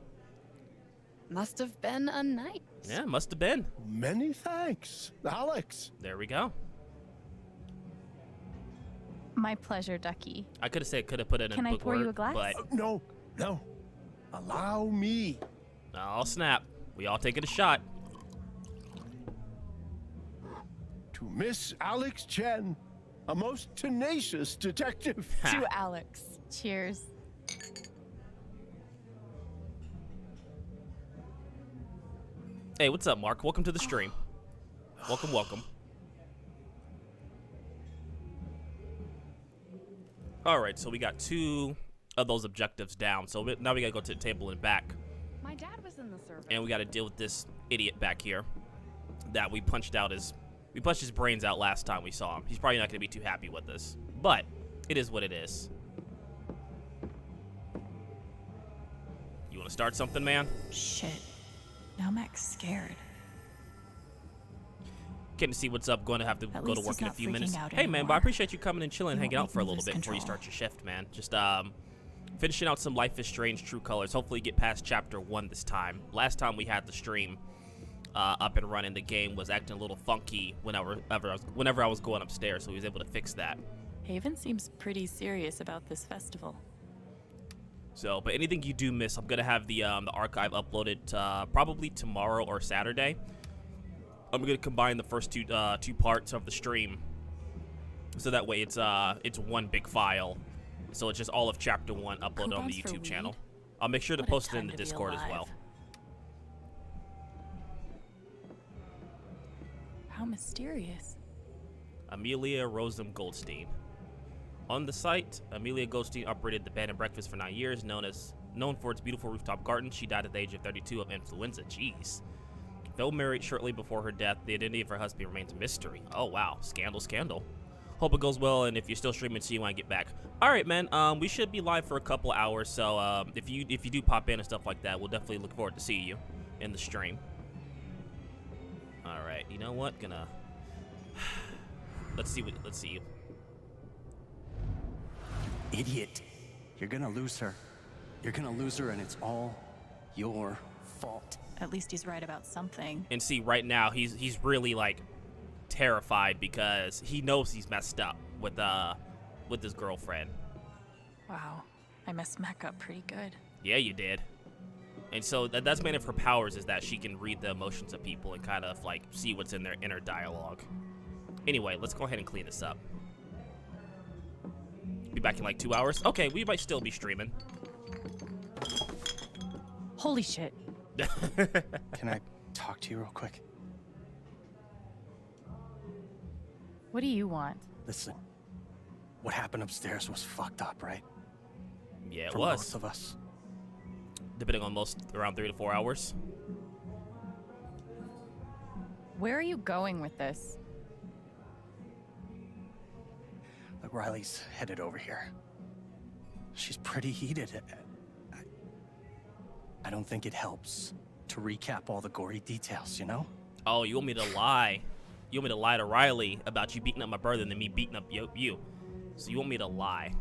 Must have been a night. Yeah, must have been. Many thanks, Alex. There we go. My pleasure, Ducky. I could have put it in Can I book pour you word, a glass? but No. Allow me. oh snap, we all taking a shot. To Miss Alex Chen, a most tenacious detective. To Alex. Cheers. Hey, what's up, Mark? Welcome to the stream. Welcome, welcome. All right, so we got 2 of those objectives down. So now we gotta go to the table and back, My dad was in the service. and we gotta deal with this idiot back here that we punched his brains out last time we saw him. He's probably not gonna be too happy with us, but it is what it is. You wanna start something, man? Shit. Now Mac's scared. Getting to see what's up. Going to have to At go to least work he's in a not few freaking minutes. out Hey, man, but I anymore. appreciate you coming and chilling, He hanging won't out for a make me little bit lose before you control. start your shift, man. Just finishing out some Life is Strange True Colors. Hopefully get past chapter 1 this time. Last time we had the stream up and running, the game was acting a little funky whenever I was going upstairs, so he was able to fix that. Haven seems pretty serious about this festival. So, but anything you do miss, I'm gonna have the archive uploaded probably tomorrow or Saturday. I'm gonna combine the first two parts of the stream, so that way it's one big file. So it's just all of chapter 1 uploaded on the Coupons for YouTube weed? channel. I'll make sure to What a post it in time the to be Discord as well. alive. How mysterious. Amelia Rosem Goldstein. On the site, Amelia Goldstein operated the bed and breakfast for 9 years, known for its beautiful rooftop garden. She died at the age of 32 of influenza. Jeez. Though married shortly before her death, the identity of her husband remains a mystery. Oh wow, scandal. Hope it goes well, and if you're still streaming, see you when I get back. All right, man. We should be live for a couple hours, so if you do pop in and stuff like that, we'll definitely look forward to seeing you in the stream. All right, you know what? Let's see you. Idiot. You're gonna lose her. You're gonna lose her, and it's all your fault. At least he's right about something. And see, right now he's really like terrified because he knows he's messed up with his girlfriend. Wow. I messed Mac up pretty good. Yeah, you did. And so that's one of her powers, is that she can read the emotions of people and kind of like see what's in their inner dialogue. Anyway, let's go ahead and clean this up. Be back in like 2 hours. Okay, we might still be streaming. Holy shit. Can I talk to you real quick? What do you want? Listen, what happened upstairs was fucked up, right? Yeah, it For was. both of us. Depending on around 3 to 4 hours. Where are you going with this? Look, Riley's headed over here. She's pretty heated. I don't think it helps to recap all the gory details, you know? Oh, you want me to lie? You want me to lie to Riley about you beating up my brother and then me beating up you? So you want me to lie?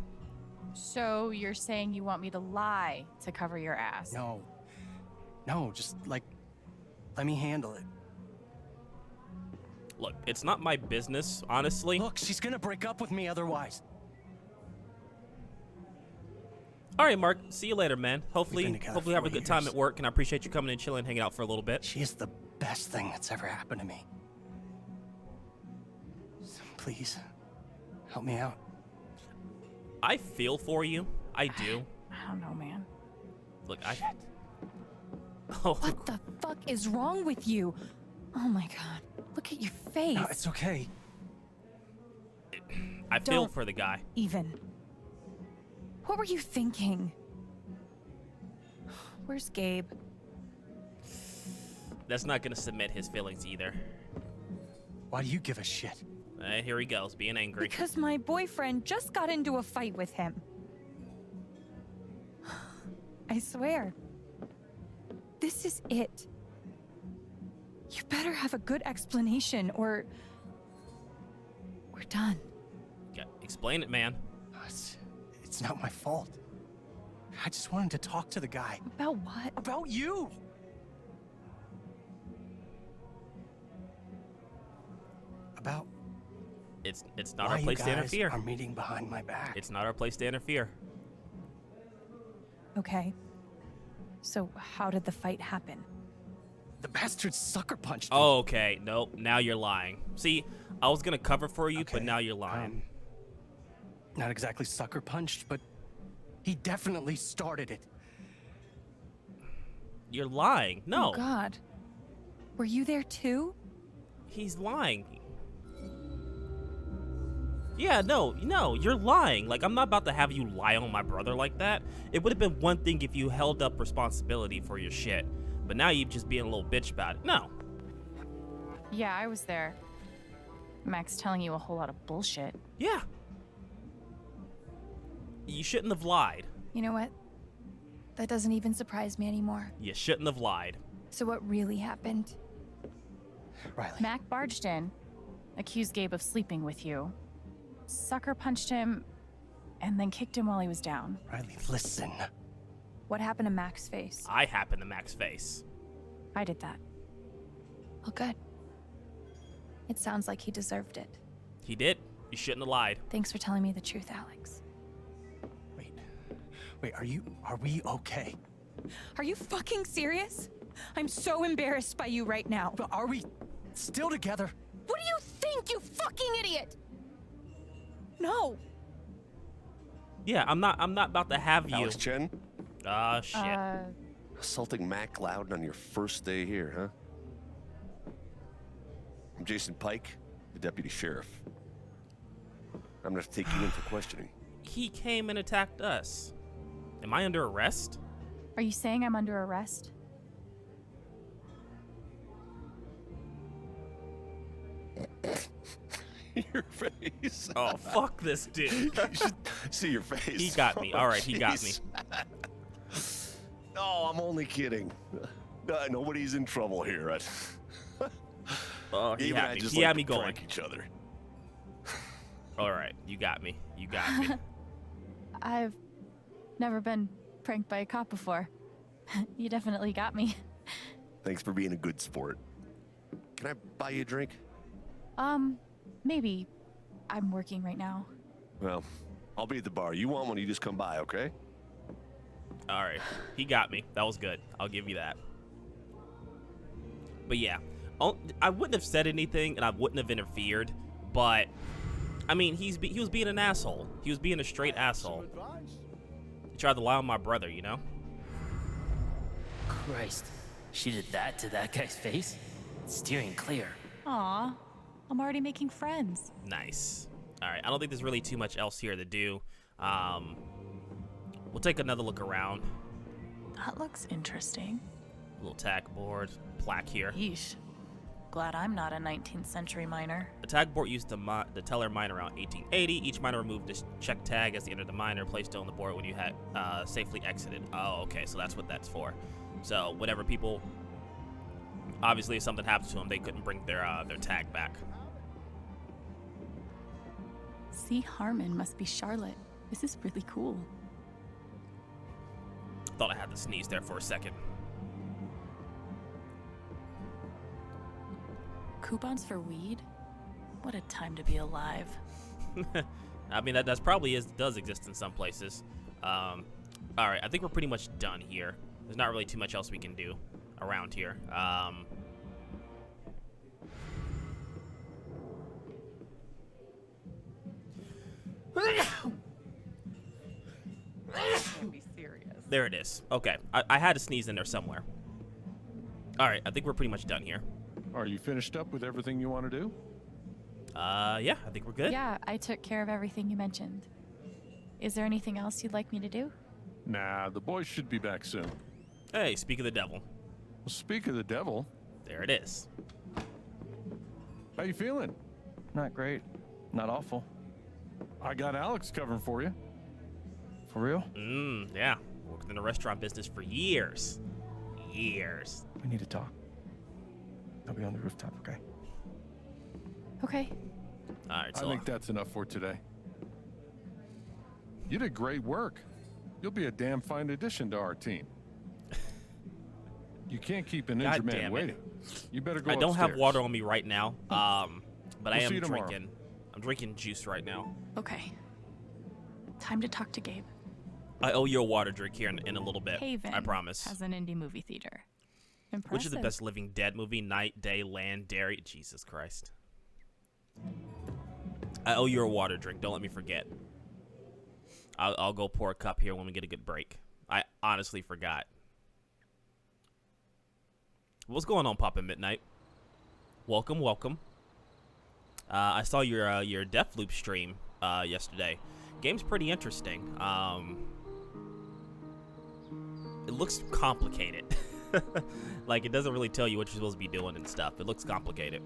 So you're saying you want me to lie to cover your ass? No, just, like, let me handle it. Look, it's not my business, honestly. Look, she's gonna break up with me otherwise. All right, Mark. See you later, man. Hopefully We've been together you have a 4 good time years. at work, and I appreciate you coming and chilling, hanging out for a little bit. She is the best thing that's ever happened to me. So please, help me out. I feel for you. I do. I don't know, man. Look, Oh. What the fuck is wrong with you? Oh my god. Look at your face. No, it's okay. I feel Don't for the guy. Even. What were you thinking? Where's Gabe? That's not gonna submit his feelings either. Why do you give a shit? Here he goes, being angry. Because my boyfriend just got into a fight with him. I swear. This is it. You better have a good explanation or we're done. Yeah, explain it, man. It's not my fault. I just wanted to talk to the guy. About what? About you! About It's not why our place you to guys interfere. are meeting behind my back. It's not our place to interfere. Okay. So how did the fight happen? The bastard sucker punched me. Oh, okay. Nope. Now you're lying. See, I was gonna cover for you, but now you're lying. Not exactly sucker punched, but he definitely started it. You're lying. No. Oh god. Were you there too? He's lying. Yeah, no, you're lying. Like, I'm not about to have you lie on my brother like that. It would have been one thing if you held up responsibility for your shit. But now you're just being a little bitch about it. No. Yeah, I was there. Max telling you a whole lot of bullshit. Yeah. You shouldn't have lied. You know what? That doesn't even surprise me anymore. You shouldn't have lied. So what really happened? Riley. Mac barged in, accused Gabe of sleeping with you, sucker punched him, and then kicked him while he was down. Riley, listen. What happened to Mac's face? I happened to Mac's face. I did that. Oh, good. It sounds like he deserved it. He did. You shouldn't have lied. Thanks for telling me the truth, Alex. Wait, are we okay? Are you fucking serious? I'm so embarrassed by you right now. But are we still together? What do you think, you fucking idiot? No. Yeah, I'm not about to have you. Alex Chen? Shit. Assaulting Mac Loudon on your first day here, huh? I'm Jason Pike, the deputy sheriff. I'm gonna have to take you in for questioning. He came and attacked us. Am I under arrest? Are you saying I'm under arrest? Your face. Oh, fuck this dude. You should see your face. He got me. All right, he got me. No, I'm only kidding. Nobody's in trouble here. Oh, he Even had I me. just He like had to me going. prank each other. All right, you got me. You got me. I've never been pranked by a cop before. You definitely got me. Thanks for being a good sport. Can I buy you a drink? Maybe. I'm working right now. Well, I'll be at the bar. You want one, you just come by, okay? All right, he got me. That was good. I'll give you that. But yeah, I wouldn't have said anything and I wouldn't have interfered. But I mean, he was being an asshole. He was being a straight asshole. He tried to lie on my brother, you know. Christ, she did that to that guy's face? Steering clear. Aw, I'm already making friends. Nice. All right, I don't think there's really too much else here to do. We'll take another look around. That looks interesting. Little tack board, plaque here. Yeesh. Glad I'm not a 19th century miner. The tag board used the teller mine around 1880. Each miner removed this check tag as they entered the mine and placed it on the board when you had safely exited. Oh, okay, so that's what that's for. So whenever people, obviously if something happens to them, they couldn't bring their tag back. See, Harmon must be Charlotte. This is really cool. Thought I had to sneeze there for a second. Coupons for weed? What a time to be alive. I mean, that's probably does exist in some places. All right, I think we're pretty much done here. There's not really too much else we can do around here. Be serious. There it is. Okay, I had to sneeze in there somewhere. All right, I think we're pretty much done here. Are you finished up with everything you want to do? Yeah, I think we're good. Yeah, I took care of everything you mentioned. Is there anything else you'd like me to do? Nah, the boys should be back soon. Hey, speak of the devil. Well, speak of the devil. There it is. How you feeling? Not great. Not awful. I got Alex covering for you. For real? Yeah. Worked in the restaurant business for years. Years. We need to talk. I'll be on the rooftop, okay? Okay. All right, I so think that's enough for today. You did great work. You'll be a damn fine addition to our team. You can't keep an injured man waiting. You better go I don't have upstairs. water on me right now, but We'll I am see you tomorrow. drinking. I'm drinking juice right now. Okay. Time to talk to Gabe. I owe you a water drink here in a little bit. Haven I promise. has an indie movie theater. Impressive. Which is the best Living Dead movie? Night, Day, Land, Dairy. Jesus Christ. I owe you a water drink. Don't let me forget. I'll go pour a cup here when we get a good break. I honestly forgot. What's going on, Papa Midnight? Welcome, welcome. I saw your Deathloop stream yesterday. Game's pretty interesting. It looks complicated. Like, it doesn't really tell you what you're supposed to be doing and stuff. It looks complicated.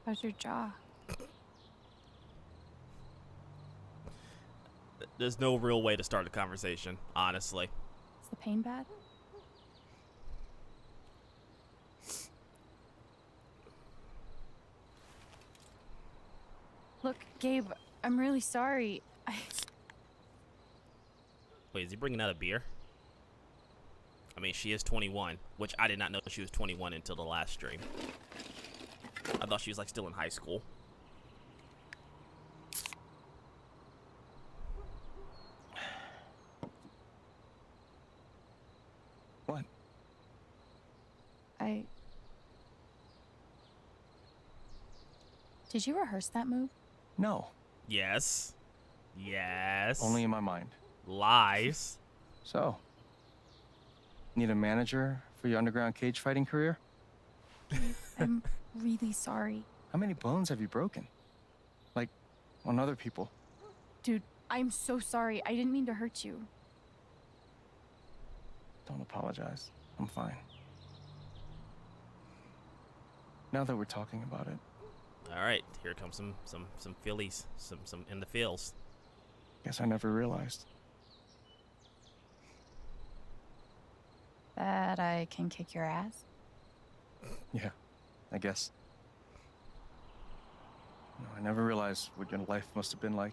How's your jaw? There's no real way to start a conversation, honestly. Is the pain bad? Look, Gabe, I'm really sorry. Wait, is he bringing out a beer? I mean, she is 21, which I did not know she was 21 until the last stream. I thought she was, like, still in high school. What? Did you rehearse that move? No. Yes. Yes. Only in my mind. Lies. So, need a manager for your underground cage fighting career? I'm really sorry. How many bones have you broken? Like, on other people? Dude, I'm so sorry. I didn't mean to hurt you. Don't apologize. I'm fine. Now that we're talking about it. All right, here comes some fillies, some in the fields. Guess I never realized. That I can kick your ass? Yeah, I guess. No, I never realized what your life must have been like.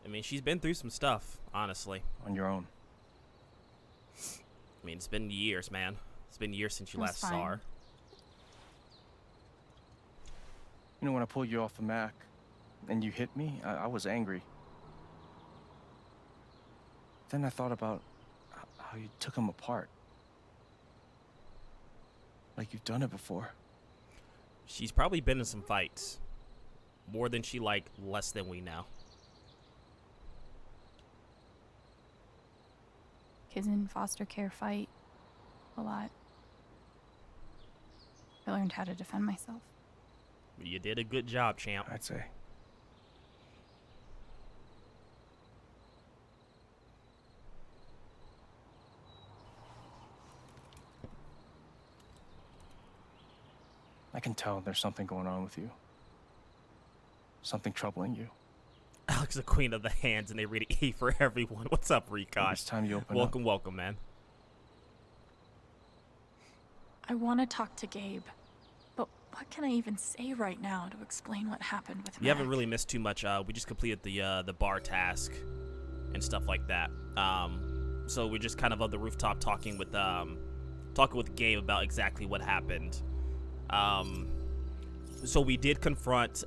I mean, she's been through some stuff, honestly. On your own. I mean, it's been years, man. It's been years since you That's last saw fine. her. You know, when I pulled you off the Mac and you hit me, I was angry. Then I thought about how you took him apart. Like you've done it before. She's probably been in some fights. More than she like, less than we know. Kids in foster care fight a lot. I learned how to defend myself. You did a good job, champ. I'd say. I can tell there's something going on with you. Something troubling you. Alex, the queen of the hands, and they read E for everyone. What's up, Recon? It's time you open welcome, welcome, man. I want to talk to Gabe, but what can I even say right now to explain what happened with You haven't really missed too much. We just completed the bar task and stuff like that. So we're just kind of on the rooftop talking with Gabe about exactly what happened. So we did confront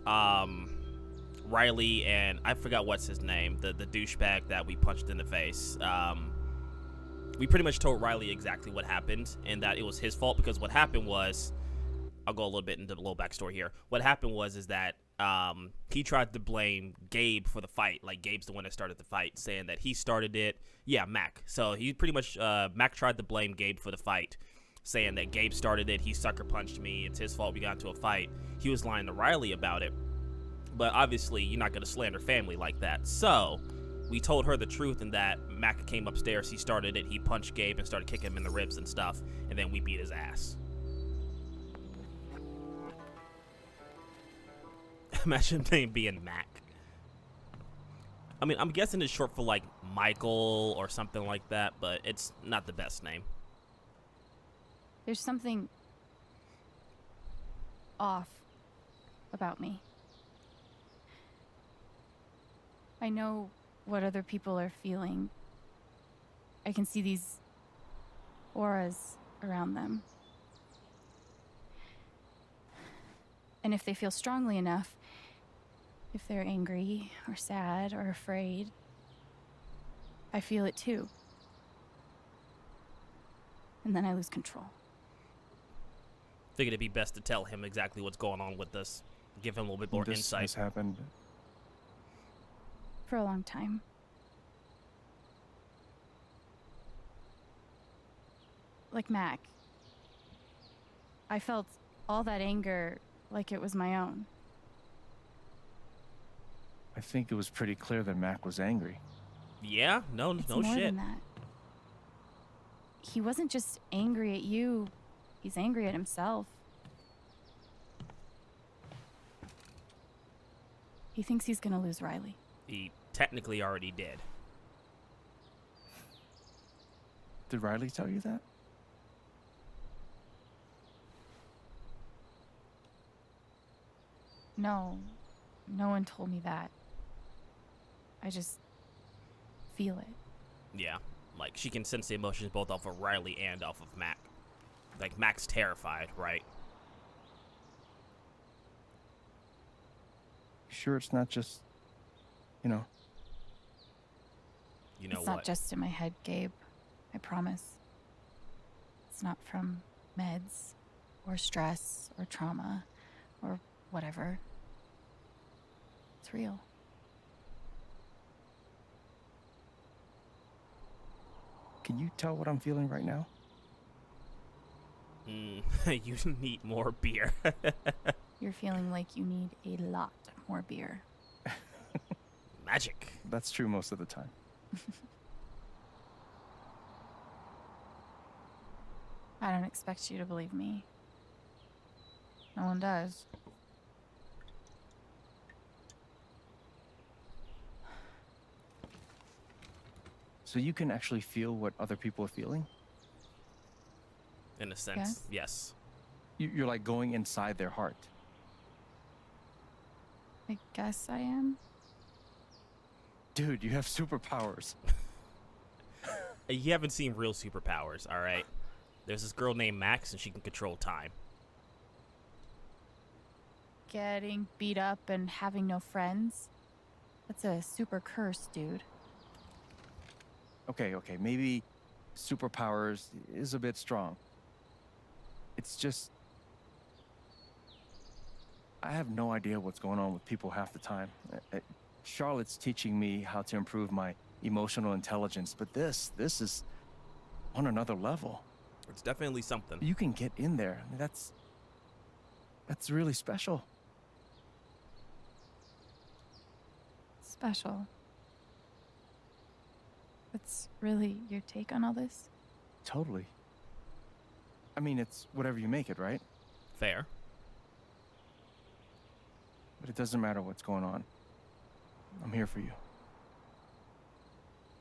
Riley, and I forgot what's his name, the douchebag that we punched in the face. We pretty much told Riley exactly what happened, and that it was his fault, because what happened was, I'll go a little bit into the little backstory here. What happened was that he tried to blame Gabe for the fight. Like, Gabe's the one that started the fight, saying that he started it. Yeah, Mac. So he pretty much, Mac tried to blame Gabe for the fight, saying that Gabe started it, he sucker punched me, it's his fault we got into a fight. He was lying to Riley about it. But obviously, you're not going to slander family like that. So we told her the truth, and that Mac came upstairs, he started it, he punched Gabe and started kicking him in the ribs and stuff, and then we beat his ass. Imagine him being Mac. I mean, I'm guessing it's short for like Michael or something like that, but it's not the best name. There's something off about me. I know what other people are feeling. I can see these auras around them. And if they feel strongly enough, if they're angry or sad or afraid, I feel it too. And then I lose control. Figured it'd be best to tell him exactly what's going on with this. Give him a little bit more insight. This has happened for a long time. Like Mac. I felt all that anger like it was my own. I think it was pretty clear that Mac was angry. Yeah? No It's no more shit. than that. He wasn't just angry at you. He's angry at himself. He thinks he's gonna lose Riley. He technically already did. Did Riley tell you that? No, no one told me that. I just feel it. Yeah. Like, she can sense the emotions both off of Riley and off of Mac. Like, Mac's terrified, right? Sure it's not just, you know. You know It's what? not just in my head, Gabe. I promise. It's not from meds, or stress, or trauma, or whatever. It's real. Can you tell what I'm feeling right now? You need more beer. You're feeling like you need a lot more beer. Magic. That's true most of the time. I don't expect you to believe me. No one does. So you can actually feel what other people are feeling? In a sense, yes. You're like going inside their heart. I guess I am. Dude, you have superpowers. You haven't seen real superpowers, alright? There's this girl named Max, and she can control time. Getting beat up and having no friends? That's a super curse, dude. Okay, maybe superpowers is a bit strong. It's just... I have no idea what's going on with people half the time. Charlotte's teaching me how to improve my emotional intelligence, but this is on another level. It's definitely something. You can get in there. That's really special. Special. What's really your take on all this? Totally. I mean, it's whatever you make it, right? Fair. But it doesn't matter what's going on. I'm here for you.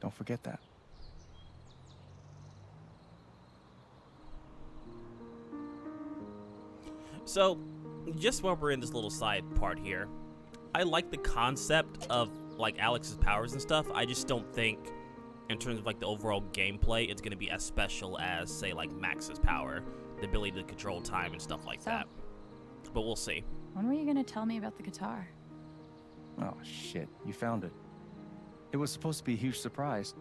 Don't forget that. So, just while we're in this little side part here, I like the concept of like Alex's powers and stuff. I just don't think, in terms of like the overall gameplay, it's gonna be as special as, say, like Max's power, the ability to control time and stuff like that. But we'll see. When were you gonna tell me about the guitar? Oh, shit. You found it. It was supposed to be a huge surprise.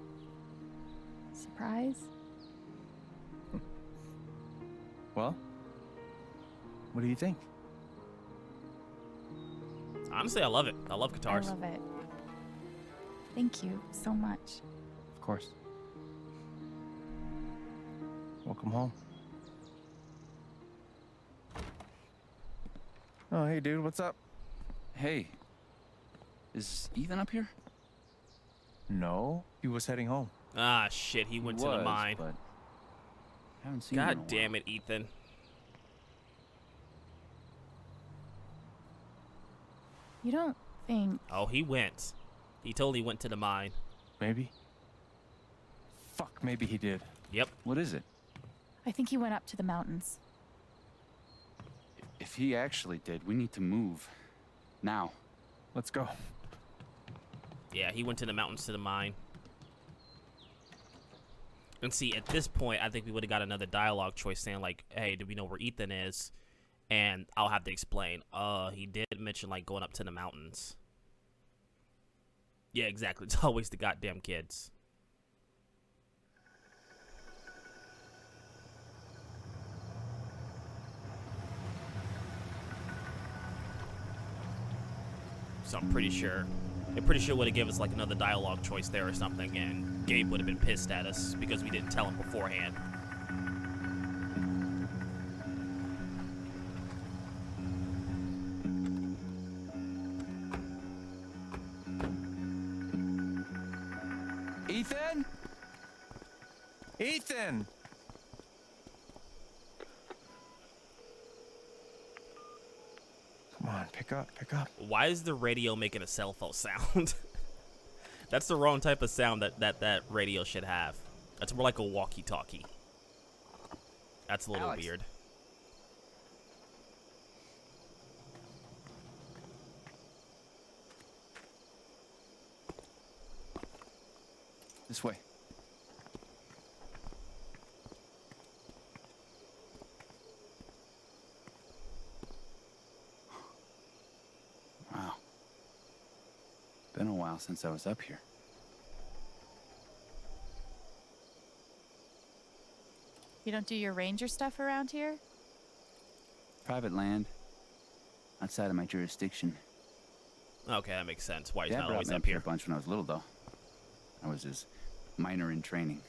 Surprise? Well, what do you think? Honestly, I love it. I love guitars. I love it. Thank you so much. Of course. Welcome home. Oh, hey, dude. What's up? Hey. Is Ethan up here? No. He was heading home. Ah, shit. He went to the mine. But haven't seen him in a God damn it, Ethan. You don't think... Oh, he went. He totally went to the mine. Maybe. Fuck, maybe he did. Yep. What is it? I think he went up to the mountains. If he actually did, we need to move. Now. Let's go. Yeah, he went to the mountains to the mine. And see, at this point, I think we would have got another dialogue choice saying, like, hey, do we know where Ethan is? And I'll have to explain. He did mention, like, going up to the mountains. Yeah, exactly. It's always the goddamn kids. So I'm pretty sure it would have given us like another dialogue choice there or something, and Gabe would have been pissed at us because we didn't tell him beforehand. Ethan? Ethan! Come on, pick up, pick up. Why is the radio making a cell phone sound? That's the wrong type of sound that radio should have. That's more like a walkie-talkie. That's a little Alex. weird. This way. Wow. Been a while since I was up here. You don't do your ranger stuff around here? Private land. Outside of my jurisdiction. Okay, that makes sense. Why he's Dad not brought always me up up here here. a bunch when I was little, though. I was his miner in training.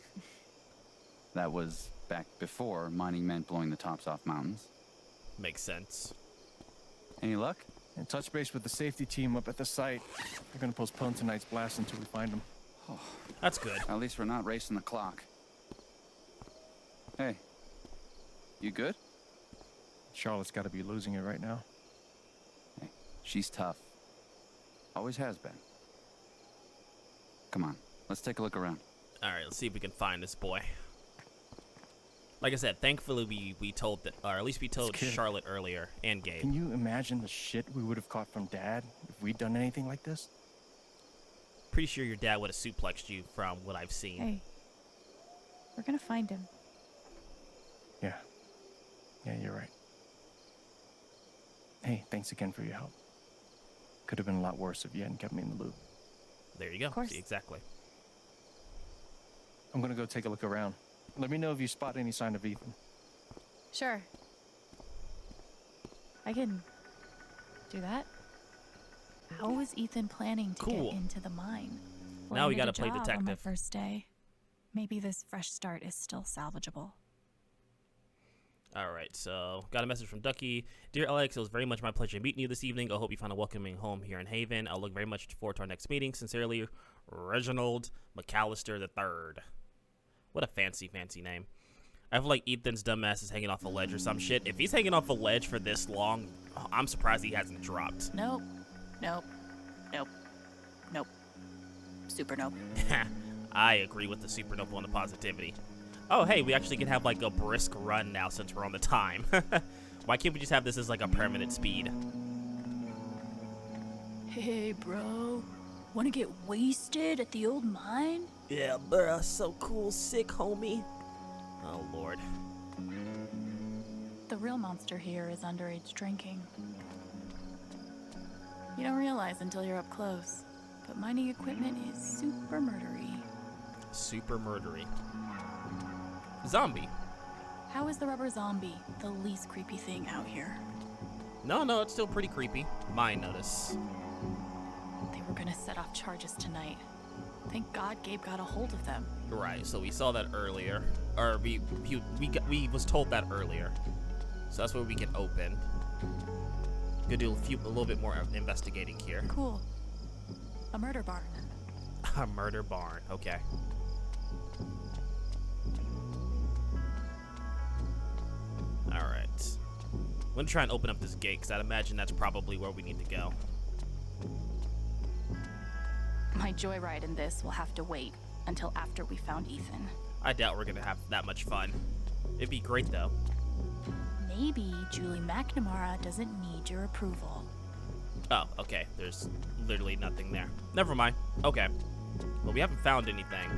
That was back before mining meant blowing the tops off mountains. Makes sense. Any luck? And touch base with the safety team up at the site. They're gonna postpone tonight's blast until we find them. Oh, that's good. At least we're not racing the clock. Hey, you good? Charlotte's gotta be losing it right now. Hey, she's tough. Always has been. Come on, let's take a look around. All right, let's see if we can find this boy. Like I said, thankfully we told that, or at least we told Charlotte earlier and Gabe. Can you imagine the shit we would have caught from Dad if we'd done anything like this? Pretty sure your dad would have suplexed you from what I've seen. Hey, we're gonna find him. Yeah. Yeah, you're right. Hey, thanks again for your help. Could have been a lot worse if you hadn't kept me in the loop. There you go. Of course. See, exactly. I'm gonna go take a look around. Let me know if you spot any sign of Ethan. Sure. I can do that. How is Ethan planning to Cool. get into the mine? Now we Landed gotta a play job on my detective. first day. Maybe this fresh start is still salvageable. All right, so got a message from Ducky. Dear Alex, it was very much my pleasure meeting you this evening. I hope you find a welcoming home here in Haven. I'll look very much forward to our next meeting. Sincerely, Reginald Mcallister III. What a fancy name. I feel like Ethan's dumbass is hanging off a ledge or some shit. If he's hanging off a ledge for this long, I'm surprised he hasn't dropped. Nope. Nope. Nope. Nope. Super nope. I agree with the super nope on the positivity. Oh, hey, we actually can have like a brisk run now since we're on the time. Why can't we just have this as like a permanent speed? Hey, bro. Wanna get wasted at the old mine? Yeah, bruh, so cool, sick, homie. Oh, Lord. The real monster here is underage drinking. You don't realize until you're up close, but mining equipment is super murdery. Super murdery. Zombie. How is the rubber zombie the least creepy thing out here? No, it's still pretty creepy. Mine notice. They were gonna set off charges tonight. Thank God Gabe got a hold of them. Right, so we saw that earlier. Or we was told that earlier. So that's where we can open. Gonna do a little bit more investigating here. Cool. A murder barn. A murder barn, okay. Alright. I'm gonna try and open up this gate, because I'd imagine that's probably where we need to go. My joyride in this will have to wait until after we found Ethan. I doubt we're gonna have that much fun. It'd be great, though. Maybe Julie McNamara doesn't need your approval. Oh, okay. There's literally nothing there. Never mind. Okay. Well, we haven't found anything.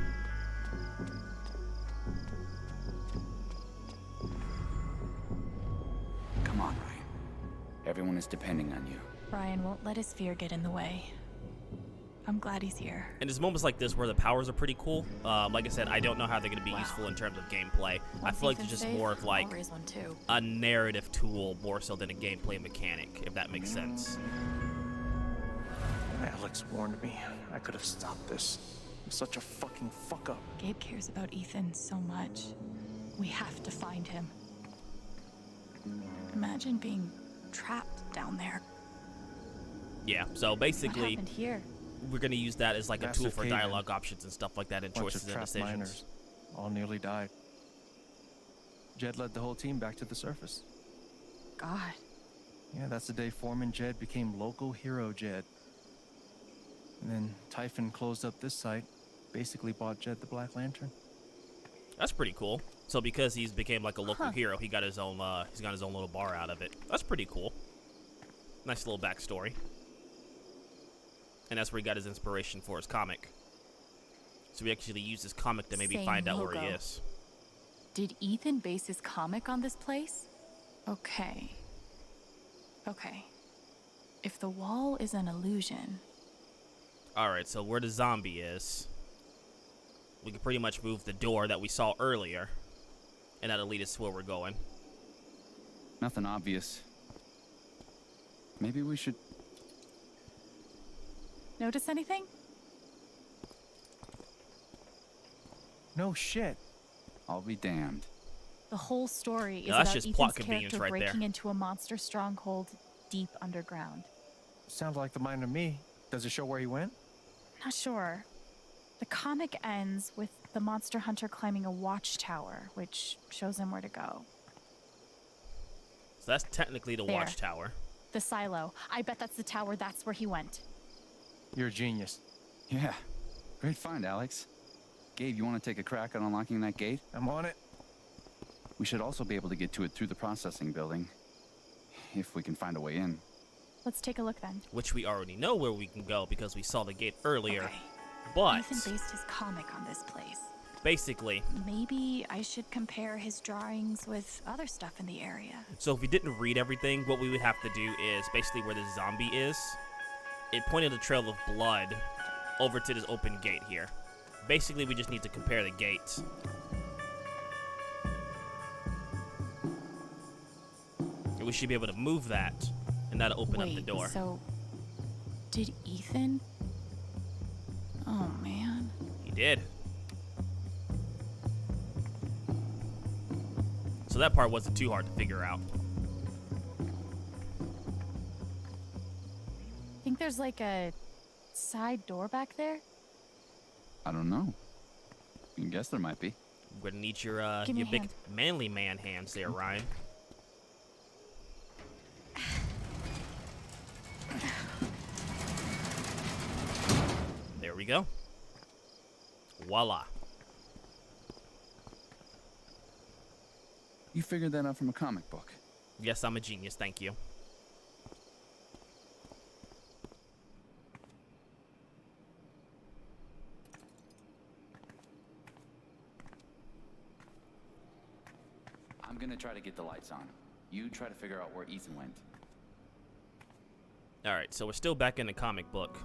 Come on, Ryan. Everyone is depending on you. Ryan won't let his fear get in the way. I'm glad he's here. And there's moments like this where the powers are pretty cool. Like I said, I don't know how they're going to be useful in terms of gameplay. I feel like it's just more of like a narrative tool more so than a gameplay mechanic, if that makes sense. Alex warned me. I could have stopped this. I'm such a fucking fuck up. Gabe cares about Ethan so much. We have to find him. Imagine being trapped down there. Yeah, so basically, What happened here? we're going to use that as like a tool Massive for cave-in. dialogue options and stuff like that and Bunch choices of and trapped decisions. miners. All nearly died. Jed led the whole team back to the surface. God. Yeah, that's the day Foreman Jed became local hero Jed. And then Typhon closed up this site, basically bought Jed the Black Lantern. That's pretty cool. So because he's became like a local hero, he got his own little bar out of it. That's pretty cool. Nice little backstory. And that's where he got his inspiration for his comic. So we actually use this comic to maybe Same find out where he logo. is. Did Ethan base his comic on this place? Okay. If the wall is an illusion... Alright, so where the zombie is, we can pretty much move the door that we saw earlier. And that'll lead us to where we're going. Nothing obvious. Maybe we should... Notice anything? No shit. I'll be damned. The whole story is Yeah, that's about just Ethan's plot convenience character right there. breaking into a monster stronghold deep underground. Sounds like the mine to me. Does it show where he went? Not sure. The comic ends with the monster hunter climbing a watchtower, which shows him where to go. So that's technically the There. watchtower. The silo. I bet that's the tower. That's where he went. You're a genius. Yeah. Great find, Alex. Gabe, you want to take a crack at unlocking that gate? I'm on it. We should also be able to get to it through the processing building. If we can find a way in. Let's take a look then. Which we already know where we can go because we saw the gate earlier. Okay. But Ethan based his comic on this place. basically, Maybe I should compare his drawings with other stuff in the area. so if we didn't read everything, what we would have to do is basically where the zombie is. It pointed a trail of blood over to this open gate here. Basically, we just need to compare the gates. We should be able to move that, and that'll open up the Wait, door. So, did Ethan? Oh man. He did. So that part wasn't too hard to figure out. Think there's like a side door back there? I don't know. I guess there might be. We're gonna need your Give me a big hand. manly man hands there, Ryan. There we go. Voila. You figured that out from a comic book. Yes, I'm a genius, thank you. I'm gonna try to get the lights on. You try to figure out where Ethan went. Alright, so we're still back in the comic book.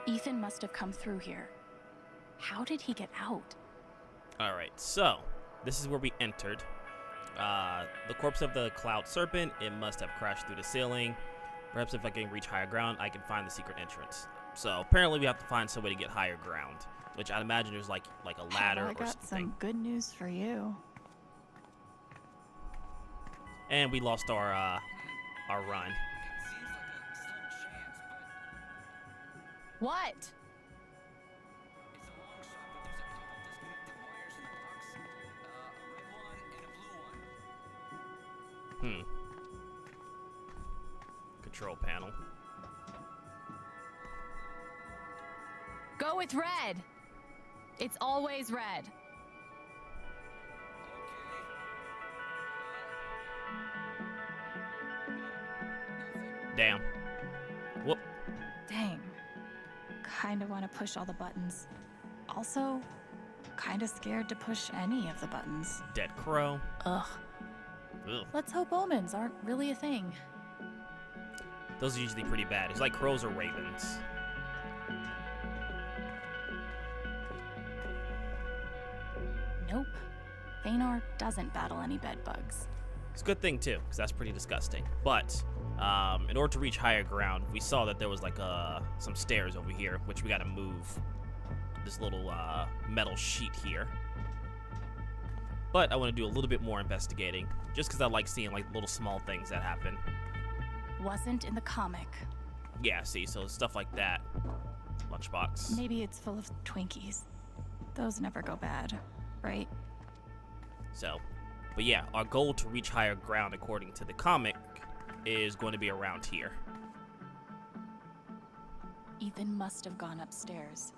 Ethan must have come through here. How did he get out? Alright, so this is where we entered. The corpse of the cloud serpent, it must have crashed through the ceiling. Perhaps if I can reach higher ground, I can find the secret entrance. So apparently we have to find some way to get higher ground, which I'd imagine there's like a ladder I or got something. some good news for you. And we lost our run. What? Control panel. Go with red. It's always red. Damn. Whoop. Dang. Kinda want to push all the buttons. Also, kinda scared to push any of the buttons. Dead crow. Ugh. Ugh. Let's hope omens aren't really a thing. Those are usually pretty bad. It's like crows or ravens. Nope. Thanar doesn't battle any bed bugs. It's a good thing too, because that's pretty disgusting. But in order to reach higher ground, we saw that there was like some stairs over here, which we got to move this little metal sheet here. But I want to do a little bit more investigating, just because I like seeing like little small things that happen. Wasn't in the comic. Yeah, see, so stuff like that. Lunchbox. Maybe it's full of Twinkies. Those never go bad, right? So, but yeah, our goal to reach higher ground, according to the comic, is going to be around here. Ethan must have gone upstairs.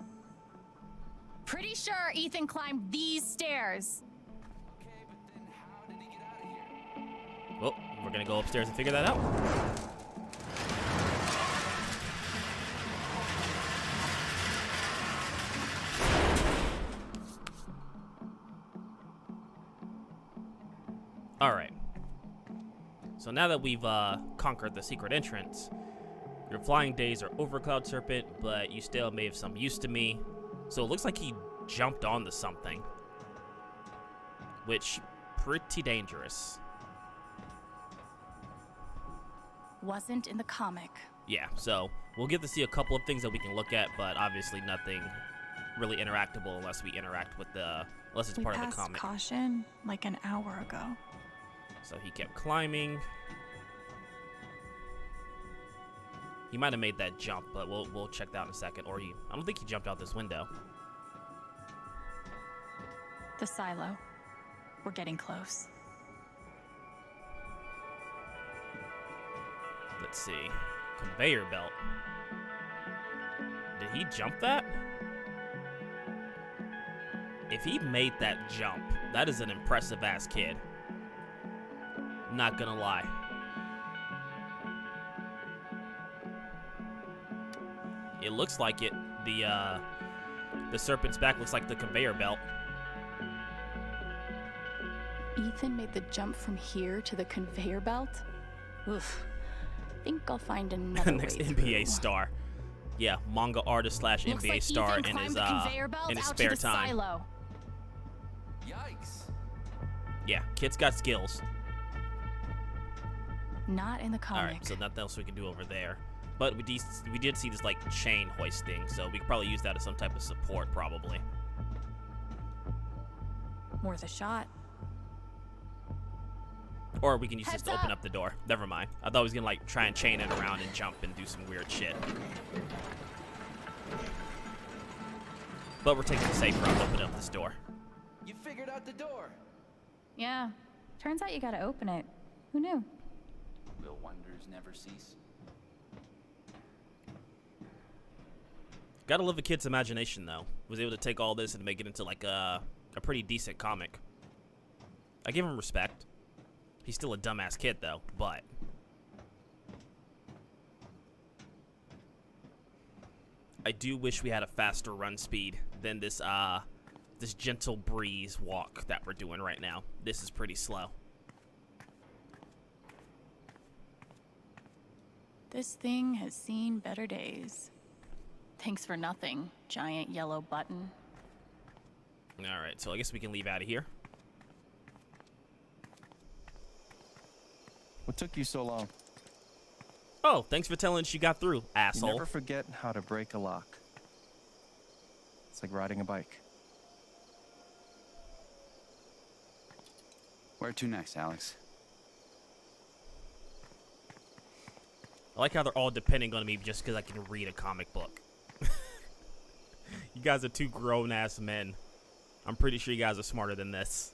Pretty sure Ethan climbed these stairs. Well, we're gonna go upstairs and figure that out. Alright. So now that we've conquered the secret entrance, your flying days are over, Cloud Serpent, but you still may have some use to me. So it looks like he jumped onto something, which pretty dangerous. Wasn't in the comic. Yeah, so we'll get to see a couple of things that we can look at, but obviously nothing really interactable unless we interact with unless it's part of the comic. Caution like an hour ago. So he kept climbing. He might have made that jump, but we'll check that out in a second. Or I don't think he jumped out this window. The silo. We're getting close. Let's see. Conveyor belt. Did he jump that? If he made that jump, that is an impressive ass kid. Not gonna lie. It looks like it. The serpent's back looks like the conveyor belt. Ethan made the jump from here to the conveyor belt? Oof. Think I'll find another Next way NBA through. star. Yeah, manga artist slash Looks NBA like star Ethan in his climbed the conveyor belt in his out spare to the time. silo. Yikes. Yeah, kid's got skills. Not in the comic. All right, so nothing else we can do over there. But we did see this like chain hoist thing, so we could probably use that as some type of support, probably. Worth a shot. Or we can use this Heads to open up. up the door. Never mind. I thought he was gonna like try and chain it around and jump and do some weird shit. But we're taking the safe route to open up this door. You figured out the door. Yeah. Turns out you gotta open it. Who knew? Will wonders never cease? Gotta love a kid's imagination, though. Was able to take all this and make it into like a pretty decent comic. I give him respect. He's still a dumbass kid, though, but... I do wish we had a faster run speed than this this gentle breeze walk that we're doing right now. This is pretty slow. This thing has seen better days. Thanks for nothing, giant yellow button. Alright, so I guess we can leave out of here. What took you so long? Oh, thanks for telling us you got through, asshole. You never forget how to break a lock. It's like riding a bike. Where to next, Alex? I like how they're all depending on me just because I can read a comic book. You guys are two grown-ass men. I'm pretty sure you guys are smarter than this.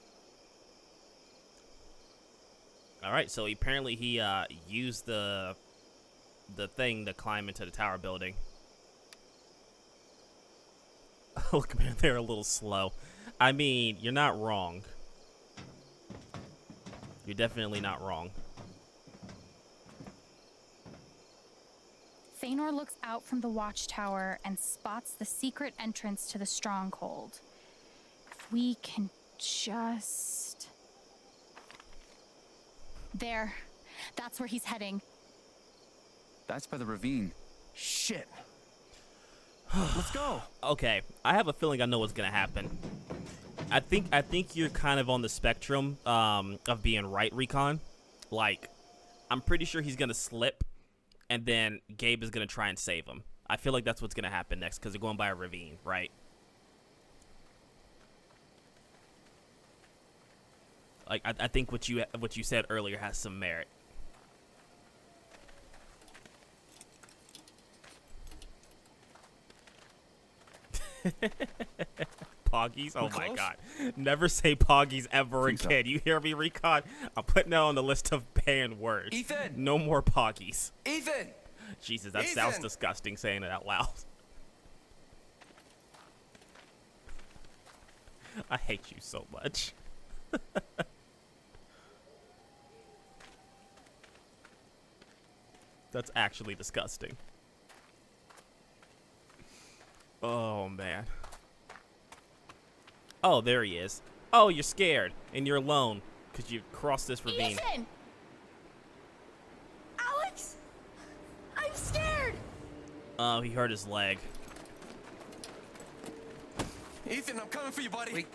Alright, so apparently he used the thing to climb into the tower building. Look, man, they're a little slow. I mean, you're not wrong. You're definitely not wrong. Thanor looks out from the watchtower and spots the secret entrance to the stronghold. If we can just... There. That's where he's heading. That's by the ravine. Shit. Let's go. Okay, I have a feeling I know what's gonna happen. I think you're kind of on the spectrum of being right, Recon. Like, I'm pretty sure he's gonna slip, and then Gabe is gonna try and save him. I feel like that's what's gonna happen next because they're going by a ravine, right? Like, I think what you said earlier has some merit. Poggies? Oh my god. Never say poggies ever again. You hear me, Recon? I'm putting that on the list of banned words. Ethan! No more poggies. Ethan! Jesus, that sounds disgusting saying it out loud. I hate you so much. That's actually disgusting. Oh, man. Oh, there he is. Oh, you're scared, and you're alone, because you crossed this ravine. Ethan! Alex! I'm scared! Oh, he hurt his leg. Ethan, I'm coming for you, buddy. Wait.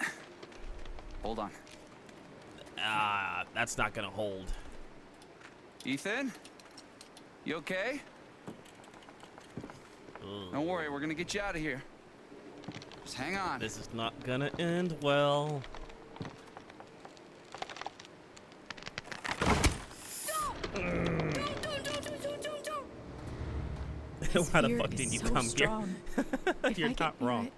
Hold on. That's not gonna hold. Ethan? You okay? Ugh. Don't worry, we're gonna get you out of here. Just hang on. This is not gonna end well. Why the fuck didn't you come here? You're not wrong.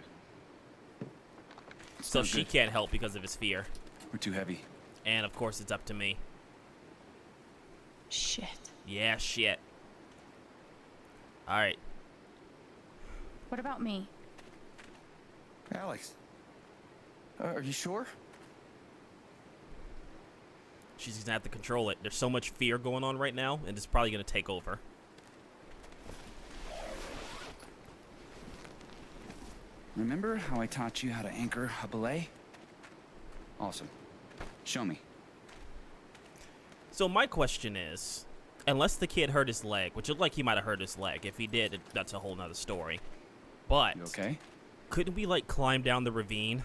So she can't help because of his fear. We're too heavy. And of course it's up to me. Shit. Yeah, shit. Alright. What about me? Alex. Are you sure? She's gonna have to control it. There's so much fear going on right now, and it's probably gonna take over. Remember how I taught you how to anchor a belay? Awesome. Show me. So my question is, unless the kid hurt his leg, which looked like he might have hurt his leg. If he did, that's a whole nother story. But You okay? couldn't we like climb down the ravine?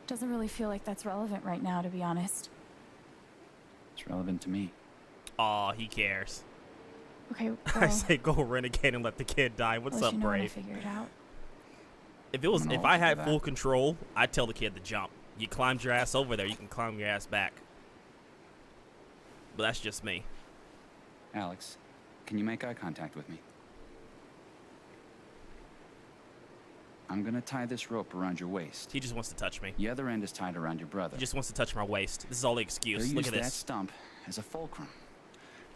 Doesn't really feel like that's relevant right now, to be honest. It's relevant to me. Aw, he cares. Okay, I well, say go renegade and let the kid die. What's I'll let up, you know when I Brave? figure it out. If I had full control, I'd tell the kid to jump. You climbed your ass over there, you can climb your ass back. But that's just me. Alex, can you make eye contact with me? I'm gonna tie this rope around your waist. He just wants to touch me. The other end is tied around your brother. He just wants to touch my waist. This is all the excuse. They'll Look use at that this. stump as a fulcrum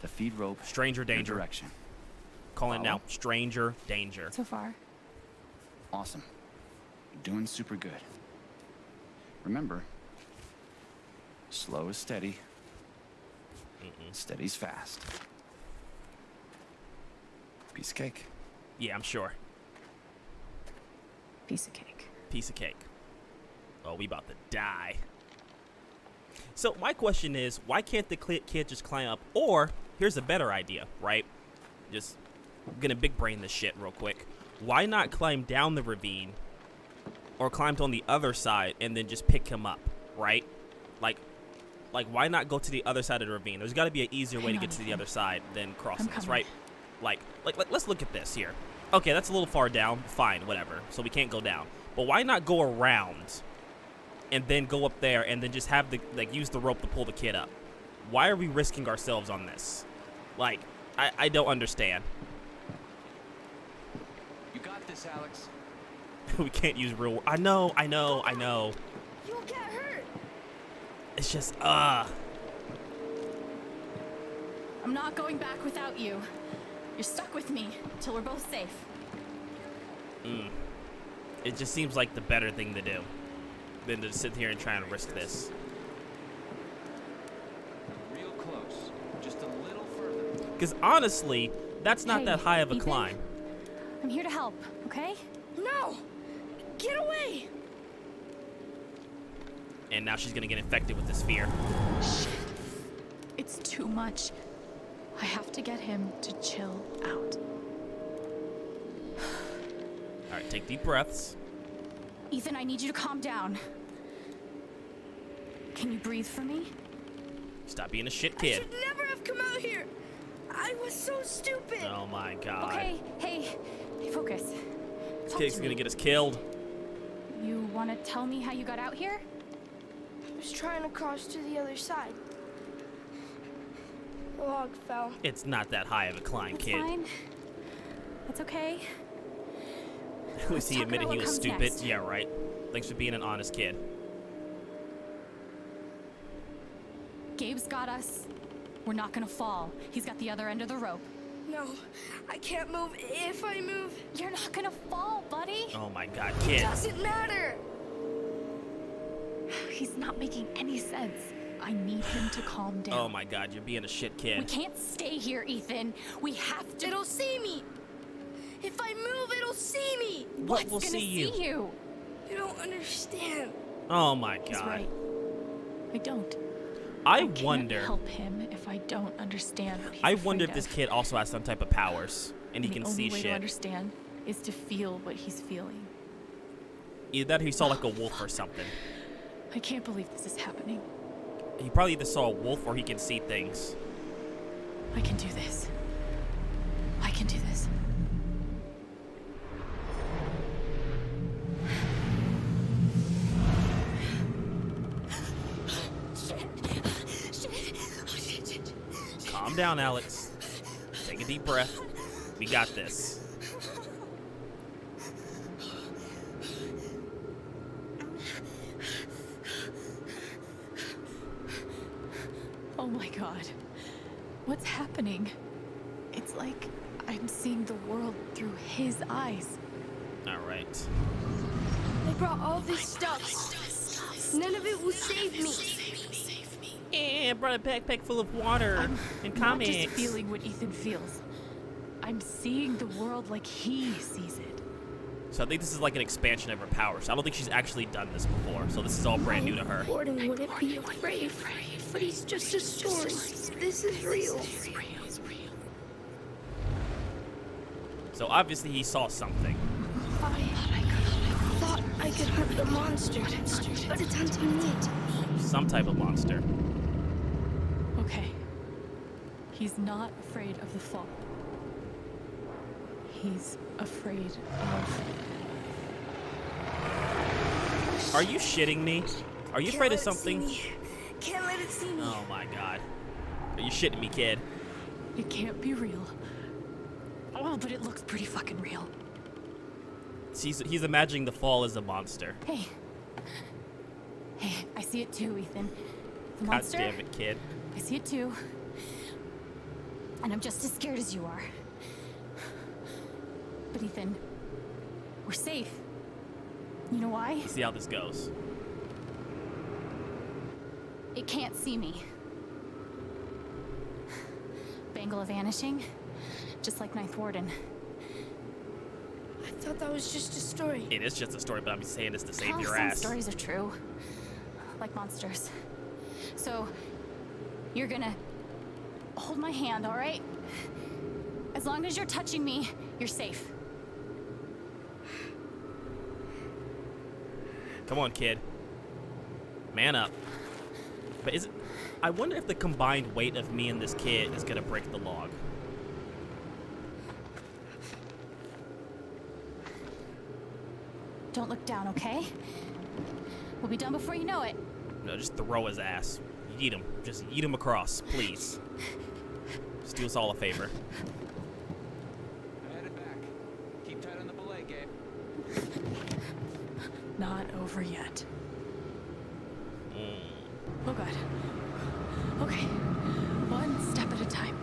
to feed rope. Stranger danger. Direction. Calling it Follow? now. Stranger danger. So far. Awesome. You're doing super good. Remember, slow is steady. Steady's fast. Piece of cake. Yeah, I'm sure. Piece of cake. Piece of cake. Oh, we about to die. So my question is, why can't the kid just climb up? Or, here's a better idea, right? Just gonna big brain this shit real quick. Why not climb down the ravine or climb on the other side and then just pick him up, right? Like why not go to the other side of the ravine? There's got to be an easier way to get to the other side than crossing this, right? Like let's look at this here. Okay, that's a little far down. Fine, whatever. So we can't go down. But why not go around and then go up there and then just have the use the rope to pull the kid up? Why are we risking ourselves on this? Like, I don't understand. You got this, Alex. We can't use real. I know. You'll get hurt. It's just I'm not going back without you. You're stuck with me till we're both safe. It just seems like the better thing to do than to sit here and try and risk this. Real close. Just a little further. Because honestly, that's not Hey, that high of a Ethan? climb. I'm here to help, okay? No! Get away! And now she's gonna get infected with this fear. It's too much. I have to get him to chill out. All right, take deep breaths. Ethan, I need you to calm down. Can you breathe for me? Stop being a shit I kid. should never have come out here. I was so stupid. Oh my god. Okay, hey, focus. This Talk kid's to gonna me. get us killed. You want to tell me how you got out here? I was trying to cross to the other side. The log fell. It's not that high of a climb, That's kid. fine. That's okay. At least he talk admitted about he what was comes stupid. next. Yeah, right. Thanks for being an honest kid. Gabe's got us. We're not gonna fall. He's got the other end of the rope. No, I can't move. If I move, You're not gonna fall, buddy. Oh my god, it kid. doesn't matter. He's not making any sense. I need him to calm down. Oh my god, you're being a shit We kid. can't stay here, Ethan. We have to. It'll see me. If I move, it'll see me. What will What's see gonna see you? You don't understand. Oh my He's god. right. I don't. I can't wonder. help him if I don't understand what he's I wonder if afraid this of. kid also has some type of powers and he The can only see way to shit. understand is to feel what he's feeling. Either that or he saw like a wolf or something. I can't believe this is happening. He probably either saw a wolf or he can see things. I can do this. I can do this. Calm down, Alex. Take a deep breath. We got this. Oh my god. What's happening? It's like I'm seeing the world through his eyes. All right. I brought all this stuff. None of it will save me. Yeah, I brought a backpack full of water and Not comics. just feeling what Ethan feels. I'm seeing the world like he sees it. So I think this is like an expansion of her powers. I don't think she's actually done this before, so this is all brand new to her. Gordon wouldn't be afraid, but he's just a story. This is real. So obviously he saw something. I thought I could hunt the monster, but it's hunting me. Some type of monster. Okay. He's not afraid of the fall. He's afraid of... Are you shitting me? Are you afraid of something? Can't let it see me. Oh my god. Are you shitting me, kid? It can't be real. Oh, but it looks pretty fucking real. He's imagining the fall as a monster. Hey. Hey, I see it too, Ethan. The God monster? damn it, kid. I see it too. And I'm just as scared as you are. But Ethan, we're safe. You know why? Let's see how this goes. It can't see me. Bangla vanishing, just like Ninth Warden. I thought that was just a story. It is just a story, but I'm saying this to save your Some ass. stories are true, like monsters. So, you're gonna hold my hand, all right? As long as you're touching me, you're safe. Come on, kid. Man up. But is it... I wonder if the combined weight of me and this kid is gonna break the log. Don't look down, okay? We'll be done before you know it. No, just throw his ass. Yeet him. Just yeet him across, please. Just do us all a favor. Headed back. Keep tight on the belay, Gabe. Not over yet. Oh god. Okay. One step at a time.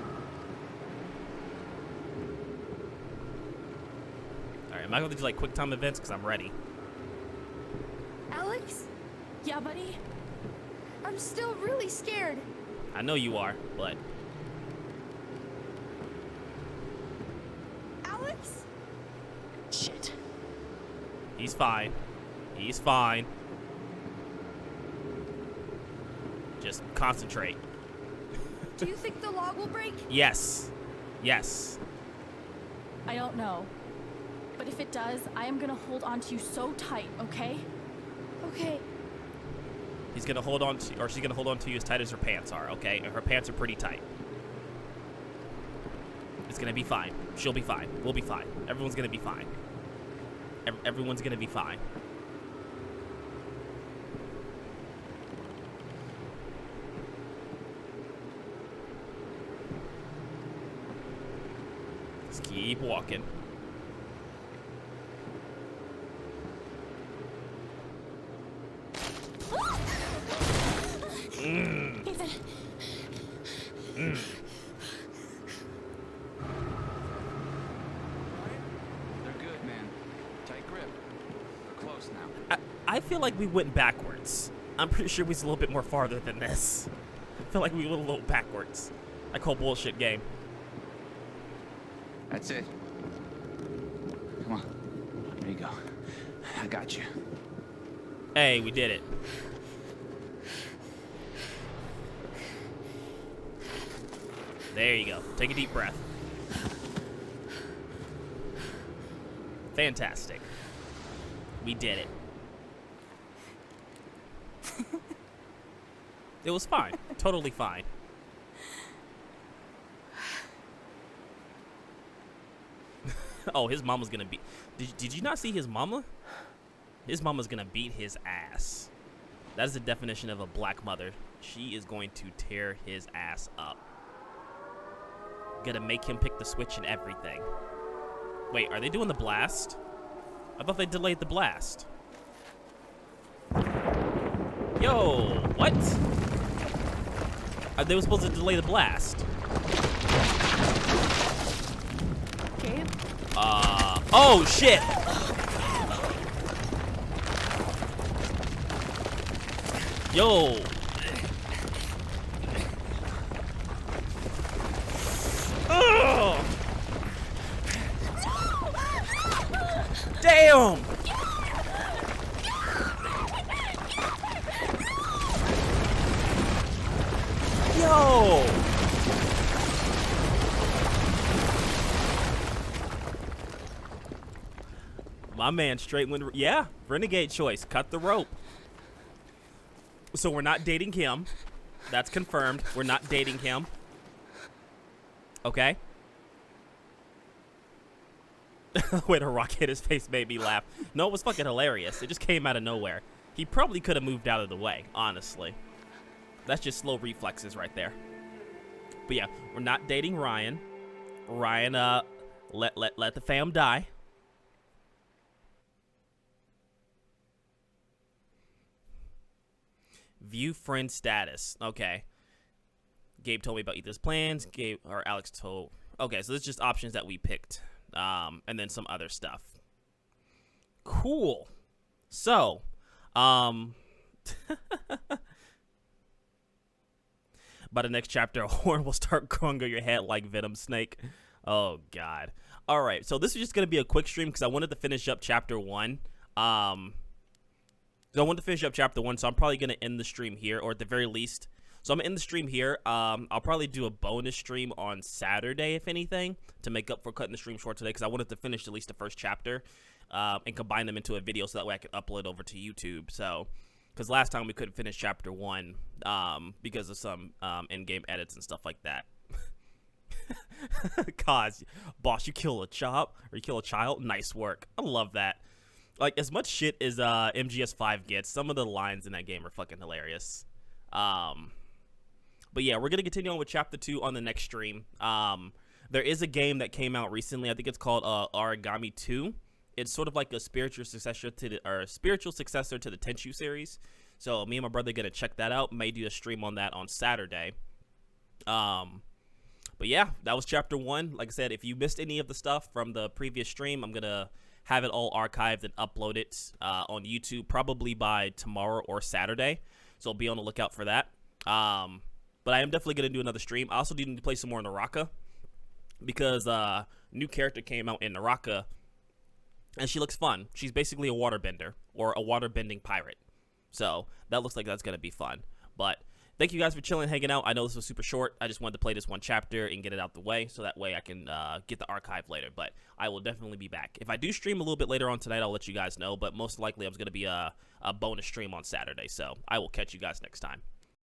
Alright, am I going to do like quick time events? Because I'm ready. Alex? Yeah, buddy? I'm still really scared. I know you are, but... Alex? Shit. He's fine. He's fine. Just concentrate. Do you think the log will break? Yes. Yes. I don't know. But if it does, I am gonna hold on to you so tight, okay? Okay. He's gonna hold on to, or she's gonna hold on to you as tight as her pants are, okay? And her pants are pretty tight. It's gonna be fine. She'll be fine. We'll be fine. Everyone's gonna be fine. Everyone's gonna be fine. Just keep walking. Ethan. They're good, man. Tight grip. We're close now. I feel like we went backwards. I'm pretty sure we was a little bit more farther than this. I feel like we went a little backwards. I call bullshit game. That's it. Come on. There you go. I got you. Hey, we did it. There you go. Take a deep breath. Fantastic. We did it. It was fine. Totally fine. Oh, his mama's gonna beat... Did you not see his mama? His mama's gonna beat his ass. That is the definition of a black mother. She is going to tear his ass up. Gonna make him pick the switch and everything. Wait, are they doing the blast? I thought they delayed the blast. Yo, what? They were supposed to delay the blast. Gabe? Oh shit! Yo! Oh! Damn! Damn! Yo! My man straight went, yeah, renegade choice, cut the rope. So we're not dating him. That's confirmed. We're not dating him. Okay. Way to rock hit his face made me laugh. No, it was fucking hilarious. It just came out of nowhere. He probably could have moved out of the way, honestly. That's just slow reflexes right there. But yeah, we're not dating Ryan. Ryan, let the fam die. View friend status. Okay. Gabe told me about Ethan's plans. Alex told. Okay, so this is just options that we picked. And then some other stuff. Cool. So, by the next chapter, a horn will start growing on your head like Venom Snake. Oh, God. All right, so this is just going to be a quick stream because I wanted to finish up chapter 1. So I wanted to finish up chapter 1, so I'm probably going to end the stream here, or at the very least. So I'm going to end the stream here. I'll probably do a bonus stream on Saturday, if anything, to make up for cutting the stream short today, because I wanted to finish at least the first chapter and combine them into a video so that way I could upload over to YouTube. So, because last time we couldn't finish chapter 1 because of some in-game edits and stuff like that. Cause, boss, you kill a child, or you kill a child? Nice work. I love that. Like, as much shit as MGS5 gets, some of the lines in that game are fucking hilarious. But yeah, we're going to continue on with Chapter 2 on the next stream. There is a game that came out recently. I think it's called Origami 2. It's sort of like a spiritual successor to the Tenchu series. So me and my brother are going to check that out. May do a stream on that on Saturday. But yeah, that was Chapter 1. Like I said, if you missed any of the stuff from the previous stream, I'm going to have it all archived and upload it on YouTube probably by tomorrow or Saturday. So be on the lookout for that. But I am definitely going to do another stream. I also need to play some more Naraka because new character came out in Naraka, and she looks fun. She's basically a waterbender or a waterbending pirate. So that looks like that's going to be fun. But thank you guys for chilling, hanging out. I know this was super short. I just wanted to play this one chapter and get it out the way so that way I can get the archive later. But I will definitely be back. If I do stream a little bit later on tonight, I'll let you guys know. But most likely, I'm going to be a bonus stream on Saturday. So I will catch you guys next time.